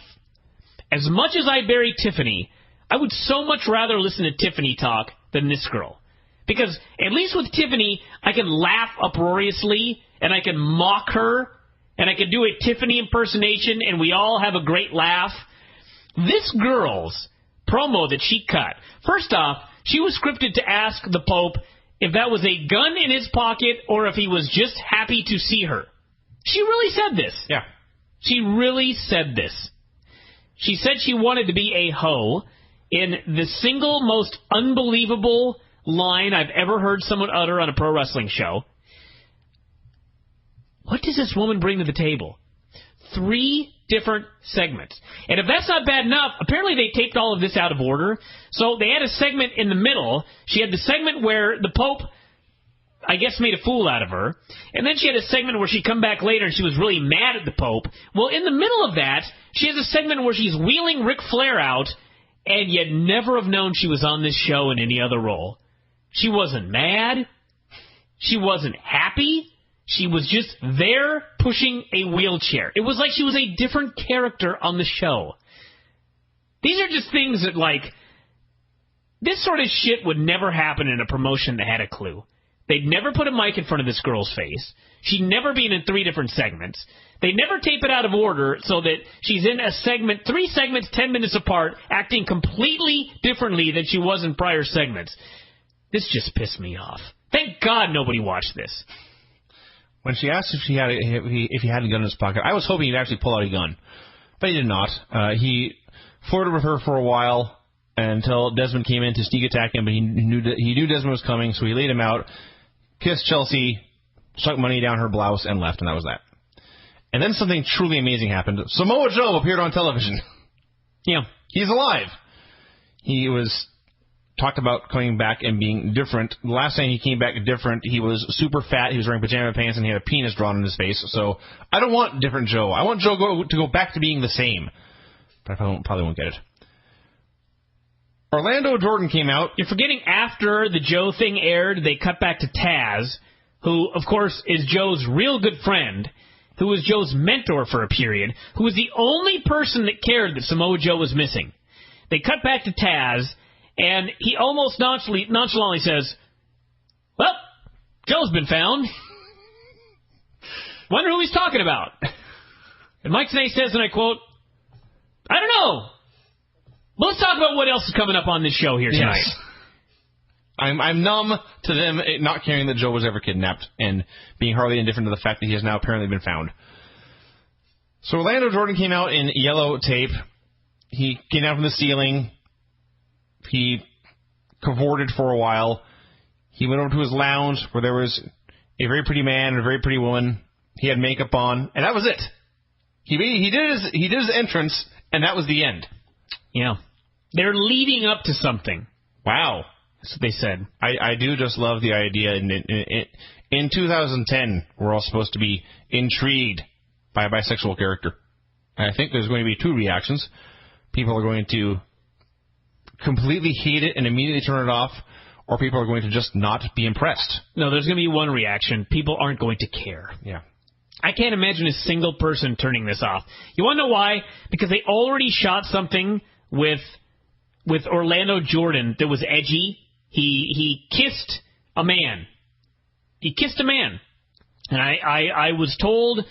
As much as I bury Tiffany, I would so much rather listen to Tiffany talk than this girl. Because at least with Tiffany, I can laugh uproariously, and I can mock her, and I can do a Tiffany impersonation, and we all have a great laugh. This girl's promo that she cut, first off, she was scripted to ask the Pope if that was a gun in his pocket or if he was just happy to see her. She really said this. Yeah. She really said this. She said she wanted to be a hoe in the single most unbelievable line I've ever heard someone utter on a pro wrestling show. What does this woman bring to the table? 3 different segments. And if that's not bad enough, apparently they taped all of this out of order. So they had a segment in the middle. She had the segment where the Pope, I guess, made a fool out of her. And then she had a segment where she'd come back later and she was really mad at the Pope. Well, in the middle of that, she has a segment where she's wheeling Ric Flair out, and you'd never have known she was on this show in any other role. She wasn't mad. She wasn't happy. She was just there pushing a wheelchair. It was like she was a different character on the show. These are just things that, like, this sort of shit would never happen in a promotion that had a clue. They'd never put a mic in front of this girl's face. She'd never been in 3 different segments. They'd never tape it out of order so that she's in a segment, 3 segments, 10 minutes apart, acting completely differently than she was in prior segments. This just pissed me off. Thank God nobody watched this. When she asked if he had a gun in his pocket, I was hoping he'd actually pull out a gun. But he did not. He flirted with her for a while until Desmond came in to sneak attack him, but he knew Desmond was coming, so he laid him out, kissed Chelsea, stuck money down her blouse, and left, and that was that. And then something truly amazing happened. Samoa Joe appeared on television. Yeah. He's alive. He was talked about coming back and being different. The last time he came back different, he was super fat, he was wearing pajama pants, and he had a penis drawn on his face. So I don't want different Joe. I want Joe to go back to being the same. But I probably won't get it. Orlando Jordan came out. You're forgetting after the Joe thing aired, they cut back to Taz, who, of course, is Joe's real good friend. who was Joe's mentor for a period, who was the only person that cared that Samoa Joe was missing. They cut back to Taz, and he almost nonchalantly says, well, Joe's been found. Wonder who he's talking about. And Mike Tenay says, and I quote, I don't know. But let's talk about what else is coming up on this show here tonight. Yes. I'm numb to them not caring that Joe was ever kidnapped and being hardly indifferent to the fact that he has now apparently been found. So Orlando Jordan came out in yellow tape. He came down from the ceiling. He cavorted for a while. He went over to his lounge where there was a very pretty man and a very pretty woman. He had makeup on, and that was it. He did his entrance, and that was the end. Yeah. They're leading up to something. Wow. That's what they said. I do just love the idea. In 2010, we're all supposed to be intrigued by a bisexual character. I think there's going to be two reactions. People are going to completely hate it and immediately turn it off, or people are going to just not be impressed. No, there's going to be one reaction. People aren't going to care. Yeah. I can't imagine a single person turning this off. You want to know why? Because they already shot something with Orlando Jordan that was edgy. He kissed a man. He kissed a man. And I was told,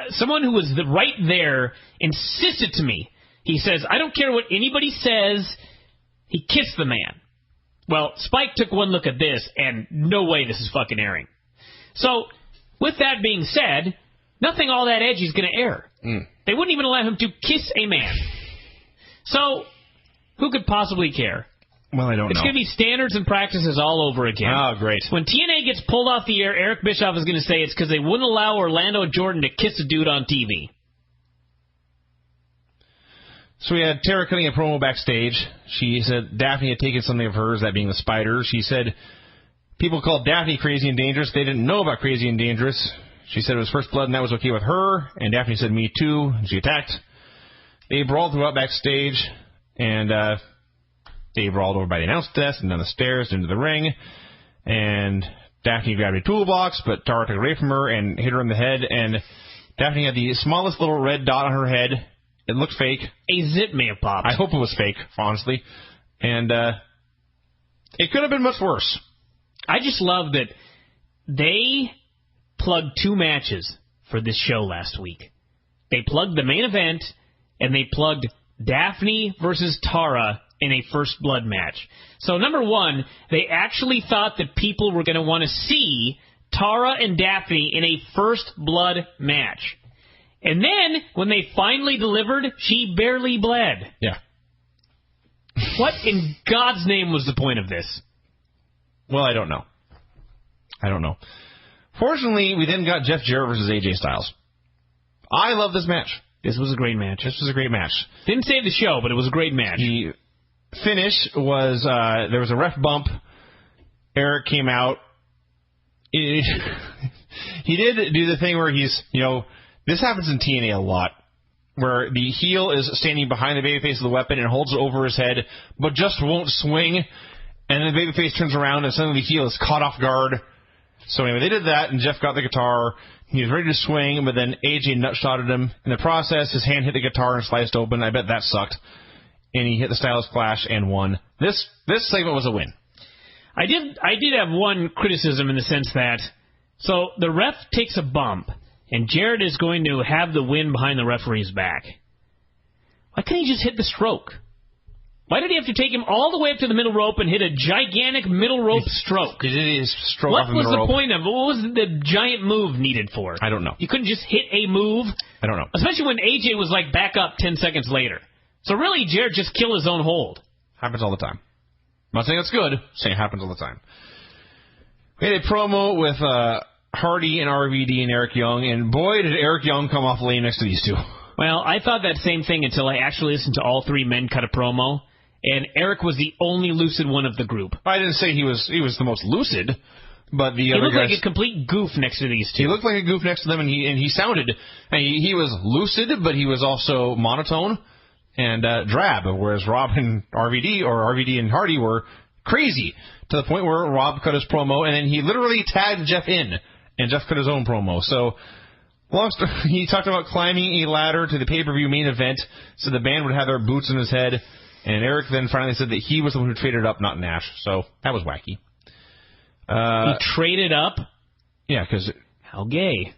someone who was right there insisted to me. He says, I don't care what anybody says. He kissed the man. Well, Spike took one look at this, and no way this is fucking airing. So, with that being said, nothing all that edgy is going to air. They wouldn't even allow him to kiss a man. So, who could possibly care? Well, I don't know. It's going to be standards and practices all over again. Oh, great. When TNA gets pulled off the air, Eric Bischoff is going to say it's because they wouldn't allow Orlando Jordan to kiss a dude on TV. So we had Tara cutting a promo backstage. She said Daffney had taken something of hers, that being the spider. She said people called Daffney crazy and dangerous. They didn't know about crazy and dangerous. She said it was first blood and that was okay with her. And Daffney said me too. And she attacked. They brawled throughout backstage. And they brawled over by the announce desk and down the stairs into the ring. And Daffney grabbed a toolbox, but Tara took it away from her and hit her in the head. And Daffney had the smallest little red dot on her head. It looked fake. A zip may have popped. I hope it was fake, honestly. And it could have been much worse. I just love that they plugged two matches for this show last week. They plugged the main event, and they plugged Daffney versus Tara in a First Blood match. So, number one, they actually thought that people were going to want to see Tara and Daffney in a First Blood match. And then, when they finally delivered, she barely bled. Yeah. What in God's name was the point of this? Well, I don't know. Fortunately, we then got Jeff Jarrett versus AJ Styles. I love this match. This was a great match. Didn't save the show, but it was a great match. The finish was, there was a ref bump. Eric came out. He did do the thing where he's, this happens in TNA a lot, where the heel is standing behind the babyface of the weapon and holds it over his head, but just won't swing, and then the babyface turns around and suddenly the heel is caught off guard. So anyway, they did that, and Jeff got the guitar. He was ready to swing, but then AJ nutshotted him. In the process, his hand hit the guitar and sliced open. I bet that sucked. And he hit the Styles Clash and won. This segment was a win. I did have one criticism in the sense that, so the ref takes a bump, and Jarrett is going to have the win behind the referee's back. Why couldn't he just hit the stroke? Why did he have to take him all the way up to the middle rope and hit a gigantic middle rope stroke? He did his stroke what off the was middle the rope. point of it? What was the giant move needed for? I don't know. You couldn't just hit a move? I don't know. Especially when AJ was back up 10 seconds later. So really, Jarrett just killed his own hold. Happens all the time. I'm not saying it's good. I'm saying it happens all the time. We had a promo with Hardy and RVD and Eric Young, and boy, did Eric Young come off lame next to these two. Well, I thought that same thing until I actually listened to all three men cut a promo, and Eric was the only lucid one of the group. I didn't say he was the most lucid, but the other guys... He looked like a complete goof next to these two. He looked like a goof next to them, and he sounded... He was lucid, but he was also monotone and drab, whereas Rob and RVD, or RVD and Hardy, were crazy, to the point where Rob cut his promo, and then he literally tagged Jeff in, and Jeff cut his own promo. So He talked about climbing a ladder to the pay-per-view main event so the band would have their boots in his head. And Eric then finally said that he was the one who traded up, not Nash. So that was wacky. He traded up? Yeah, because... How gay.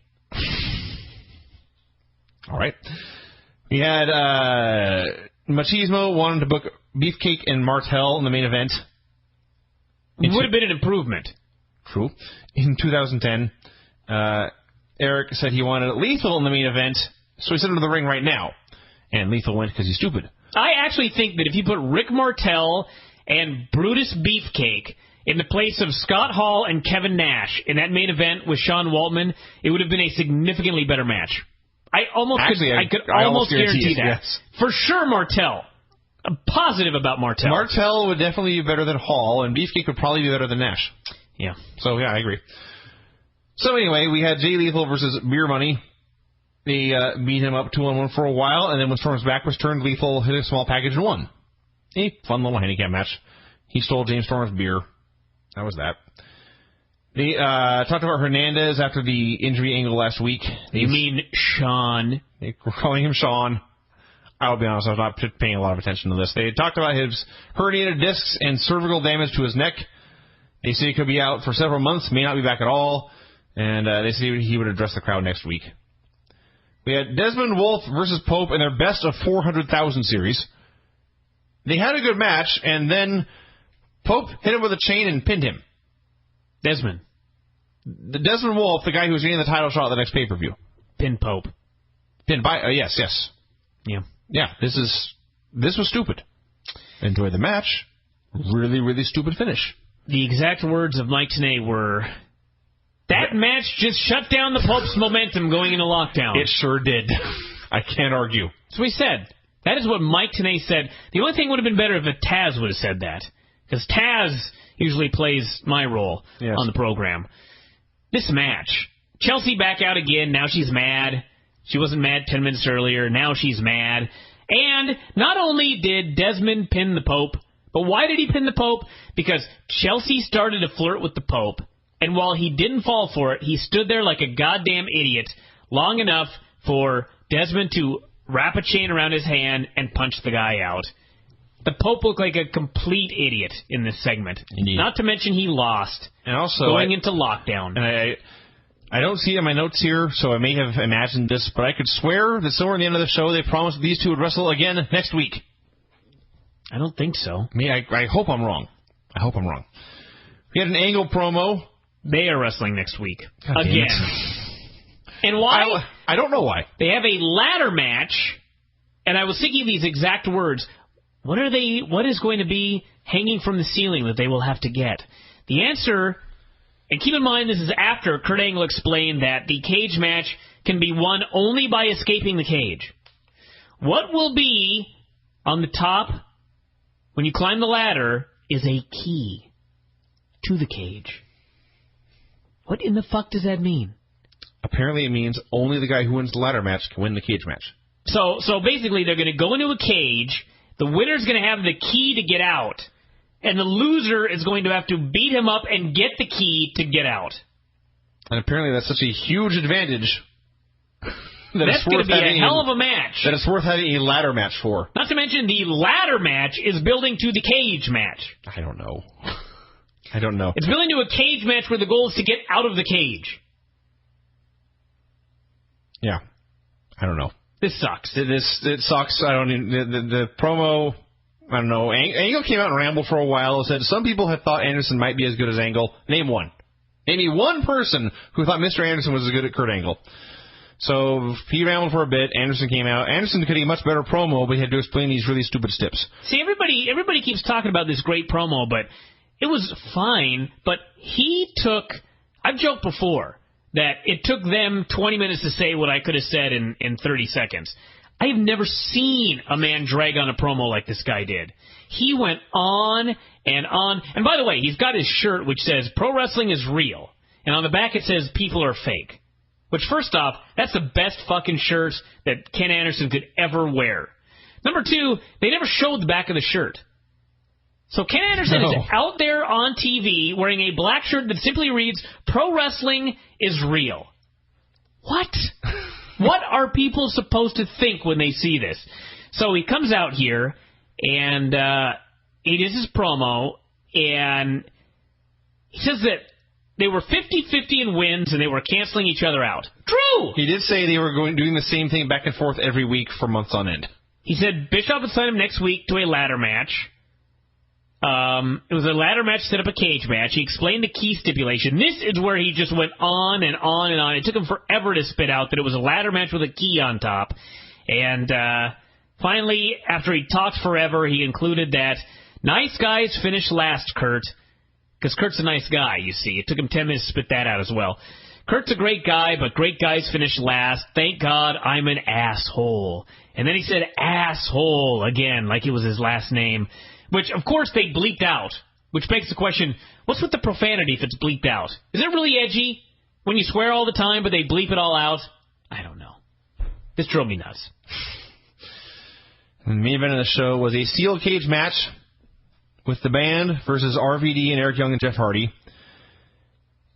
All right. We had Machismo wanted to book Beefcake and Martel in the main event. It would have been an improvement. True. In 2010, Eric said he wanted Lethal in the main event, so he sent him to the ring right now. And Lethal went because he's stupid. I actually think that if you put Rick Martel and Brutus Beefcake in the place of Scott Hall and Kevin Nash in that main event with Sean Waltman, it would have been a significantly better match. I could almost guarantee that. Yes. For sure, Martel. I'm positive about Martel. Martel would definitely be better than Hall, and Beefcake would probably be better than Nash. Yeah. So, yeah, I agree. So, anyway, we had Jay Lethal versus Beer Money. They beat him up 2-on-1 for a while, and then when Storm's back was turned, Lethal hit a small package and won. A fun little handicap match. He stole James Storm's beer. That was that. They talked about Hernandez after the injury angle last week. You mean Sean? They were calling him Sean. I'll be honest, I was not paying a lot of attention to this. They talked about his herniated discs and cervical damage to his neck. They say he could be out for several months, may not be back at all, and they say he would address the crowd next week. We had Desmond Wolf versus Pope in their best of 400,000 series. They had a good match, and then Pope hit him with a chain and pinned him. Desmond Wolf, the guy who was getting the title shot at the next pay-per-view. Pin Pope. Pinned by, yes. Yeah. Yeah, this was stupid. Enjoy the match. Really, really stupid finish. The exact words of Mike Tenay were, that match just shut down the Pope's momentum going into lockdown. It sure did. I can't argue. That's what he said. That is what Mike Tenay said. The only thing would have been better if Taz would have said that. Because Taz usually plays my role on the program. This match. Chelsea back out again. Now she's mad. She wasn't mad 10 minutes earlier. Now she's mad. And not only did Desmond pin the Pope, but why did he pin the Pope? Because Chelsea started to flirt with the Pope. And while he didn't fall for it, he stood there like a goddamn idiot long enough for Desmond to wrap a chain around his hand and punch the guy out. The Pope looked like a complete idiot in this segment. Indeed. Not to mention he lost. And also, going into lockdown. And I don't see it in my notes here, so I may have imagined this, but I could swear that somewhere in the end of the show they promised that these two would wrestle again next week. I don't think so. I hope I'm wrong. We had an Angle promo. They are wrestling next week. God again. And why? I don't know why. They have a ladder match, and I was thinking these exact words. What is going to be hanging from the ceiling that they will have to get? The answer, and keep in mind this is after Kurt Angle explained that the cage match can be won only by escaping the cage. What will be on the top when you climb the ladder is a key to the cage. What in the fuck does that mean? Apparently it means only the guy who wins the ladder match can win the cage match. So basically they're going to go into a cage. The winner's going to have the key to get out. And the loser is going to have to beat him up and get the key to get out. And apparently that's such a huge advantage. That's going to be a hell of a match. That it's worth having a ladder match for. Not to mention the ladder match is building to the cage match. I don't know. It's building to a cage match where the goal is to get out of the cage. Yeah. I don't know. This sucks. It sucks. I don't even... The promo... I don't know. Angle came out and rambled for a while and said some people have thought Anderson might be as good as Angle. Name one. Name me one person who thought Mr. Anderson was as good at Kurt Angle. So he rambled for a bit. Anderson came out. Anderson could get a much better promo, but he had to explain these really stupid steps. See, everybody keeps talking about this great promo, but it was fine. But he took... I've joked before that it took them 20 minutes to say what I could have said in 30 seconds. I have never seen a man drag on a promo like this guy did. He went on and on. And by the way, he's got his shirt which says, Pro Wrestling is real. And on the back it says, people are fake. Which, first off, that's the best fucking shirt that Ken Anderson could ever wear. Number two, they never showed the back of the shirt. So Ken Anderson is out there on TV wearing a black shirt that simply reads, Pro Wrestling is real. What? What are people supposed to think when they see this? So he comes out here, and he does his promo, and he says that they were 50-50 in wins, and they were canceling each other out. True! He did say they were doing the same thing back and forth every week for months on end. He said Bischoff would sign him next week to a ladder match. It was a ladder match, set up a cage match. He explained the key stipulation. This is where he just went on and on and on. It took him forever to spit out that it was a ladder match with a key on top. And finally, after he talked forever, he included that nice guys finish last, Kurt. Because Kurt's a nice guy, you see. It took him 10 minutes to spit that out as well. Kurt's a great guy, but great guys finish last. Thank God I'm an asshole. And then he said asshole again, like it was his last name. Which, of course, they bleeped out. Which begs the question, what's with the profanity if it's bleeped out? Is it really edgy when you swear all the time, but they bleep it all out? I don't know. This drove me nuts. The main event of the show was a steel cage match with the band versus RVD and Eric Young and Jeff Hardy.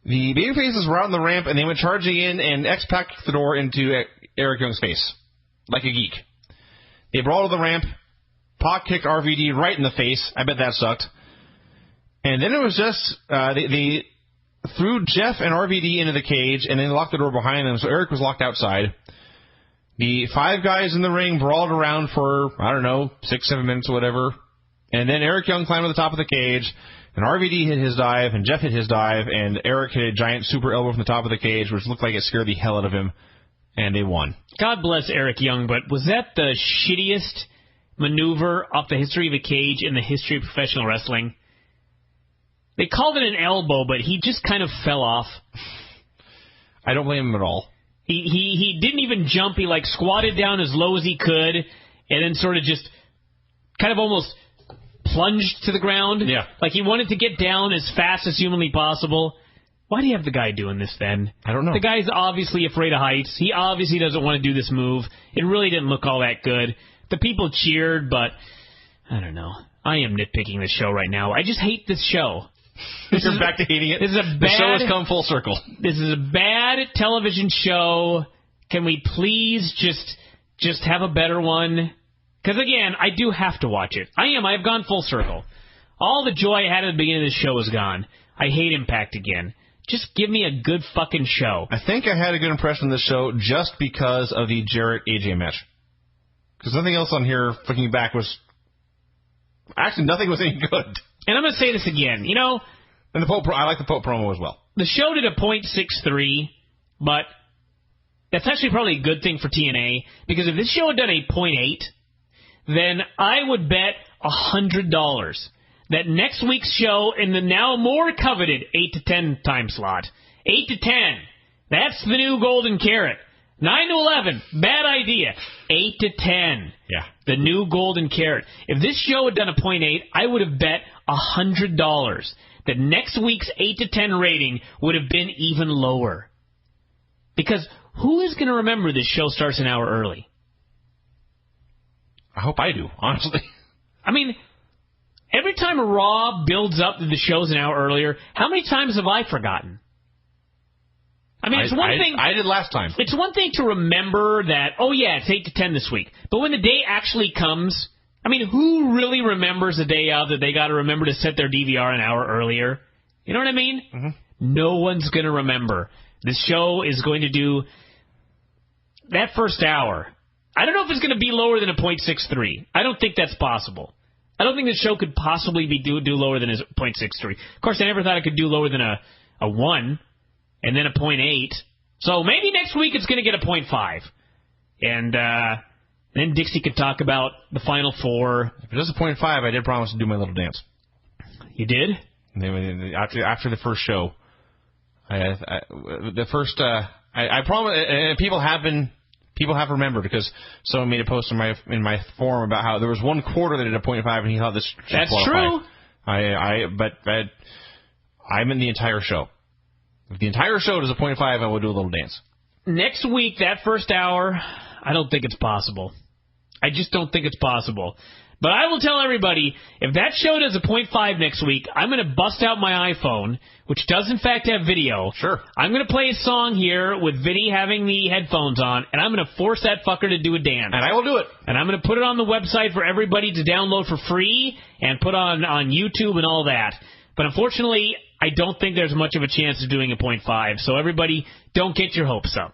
The babyfaces were out on the ramp, and they went charging in, and X-Pac kicked the door into Eric Young's face, like a geek. They brawled to the ramp. Pac kicked RVD right in the face. I bet that sucked. And then it was just, they threw Jeff and RVD into the cage, and then locked the door behind them, so Eric was locked outside. The 5 guys in the ring brawled around for, 6-7 minutes or whatever. And then Eric Young climbed to the top of the cage, and RVD hit his dive, and Jeff hit his dive, and Eric hit a giant super elbow from the top of the cage, which looked like it scared the hell out of him, and they won. God bless Eric Young, but was that the shittiest maneuver off the history of a cage in the history of professional wrestling? They called it an elbow, but he just kind of fell off. I don't blame him at all. He didn't even jump. He squatted down as low as he could, and then sort of just kind of almost plunged to the ground. Yeah. Like he wanted to get down as fast as humanly possible. Why do you have the guy doing this then? I don't know. The guy's obviously afraid of heights. He obviously doesn't want to do this move. It really didn't look all that good. The people cheered, but I don't know. I am nitpicking this show right now. I just hate this show. You're back to hating it? This is a bad, the show has come full circle. This is a bad television show. Can we please just have a better one? Because, again, I do have to watch it. I've gone full circle. All the joy I had at the beginning of the show is gone. I hate Impact again. Just give me a good fucking show. I think I had a good impression of the show just because of the Jarrett AJ match. Because nothing else on here, looking back, was... Actually, nothing was any good. And I'm going to say this again. And I like the Pope promo as well. The show did a .63, but that's actually probably a good thing for TNA, because if this show had done a .8, then I would bet $100 that next week's show in the now more coveted 8 to 10 time slot, 8 to 10, that's the new golden carrot. 9 to 11, bad idea. 8 to 10, yeah, the new golden carrot. If this show had done a .8, I would have bet $100 that next week's 8 to 10 rating would have been even lower. Because who is going to remember this show starts an hour early? I hope I do, honestly. I mean, every time Raw builds up to the show's an hour earlier, how many times have I forgotten? I mean, it's one thing... I did last time. It's one thing to remember that, it's 8 to 10 this week. But when the day actually comes, I mean, who really remembers the day of that they got to remember to set their DVR an hour earlier? You know what I mean? Mm-hmm. No one's going to remember. This show is going to do that first hour. I don't know if it's going to be lower than a .63. I don't think that's possible. I don't think the show could possibly do lower than a .63. Of course, I never thought it could do lower than a 1 and then a .8. So maybe next week it's going to get a .5. And then Dixie could talk about the Final Four. If it is a .5, I did promise to do my little dance. You did? After the first show. I promise, and people have remembered, because someone made a post in my forum about how there was one quarter that did a .5 and he thought this should qualify. That's true. But I'm in the entire show. If the entire show does a .5, I will do a little dance. Next week, that first hour, I don't think it's possible. I just don't think it's possible. But I will tell everybody, if that show does a 0.5 next week, I'm going to bust out my iPhone, which does in fact have video. Sure. I'm going to play a song here with Vinny having the headphones on, and I'm going to force that fucker to do a dance. And I will do it. And I'm going to put it on the website for everybody to download for free and put on YouTube and all that. But unfortunately, I don't think there's much of a chance of doing a 0.5, so everybody, don't get your hopes up.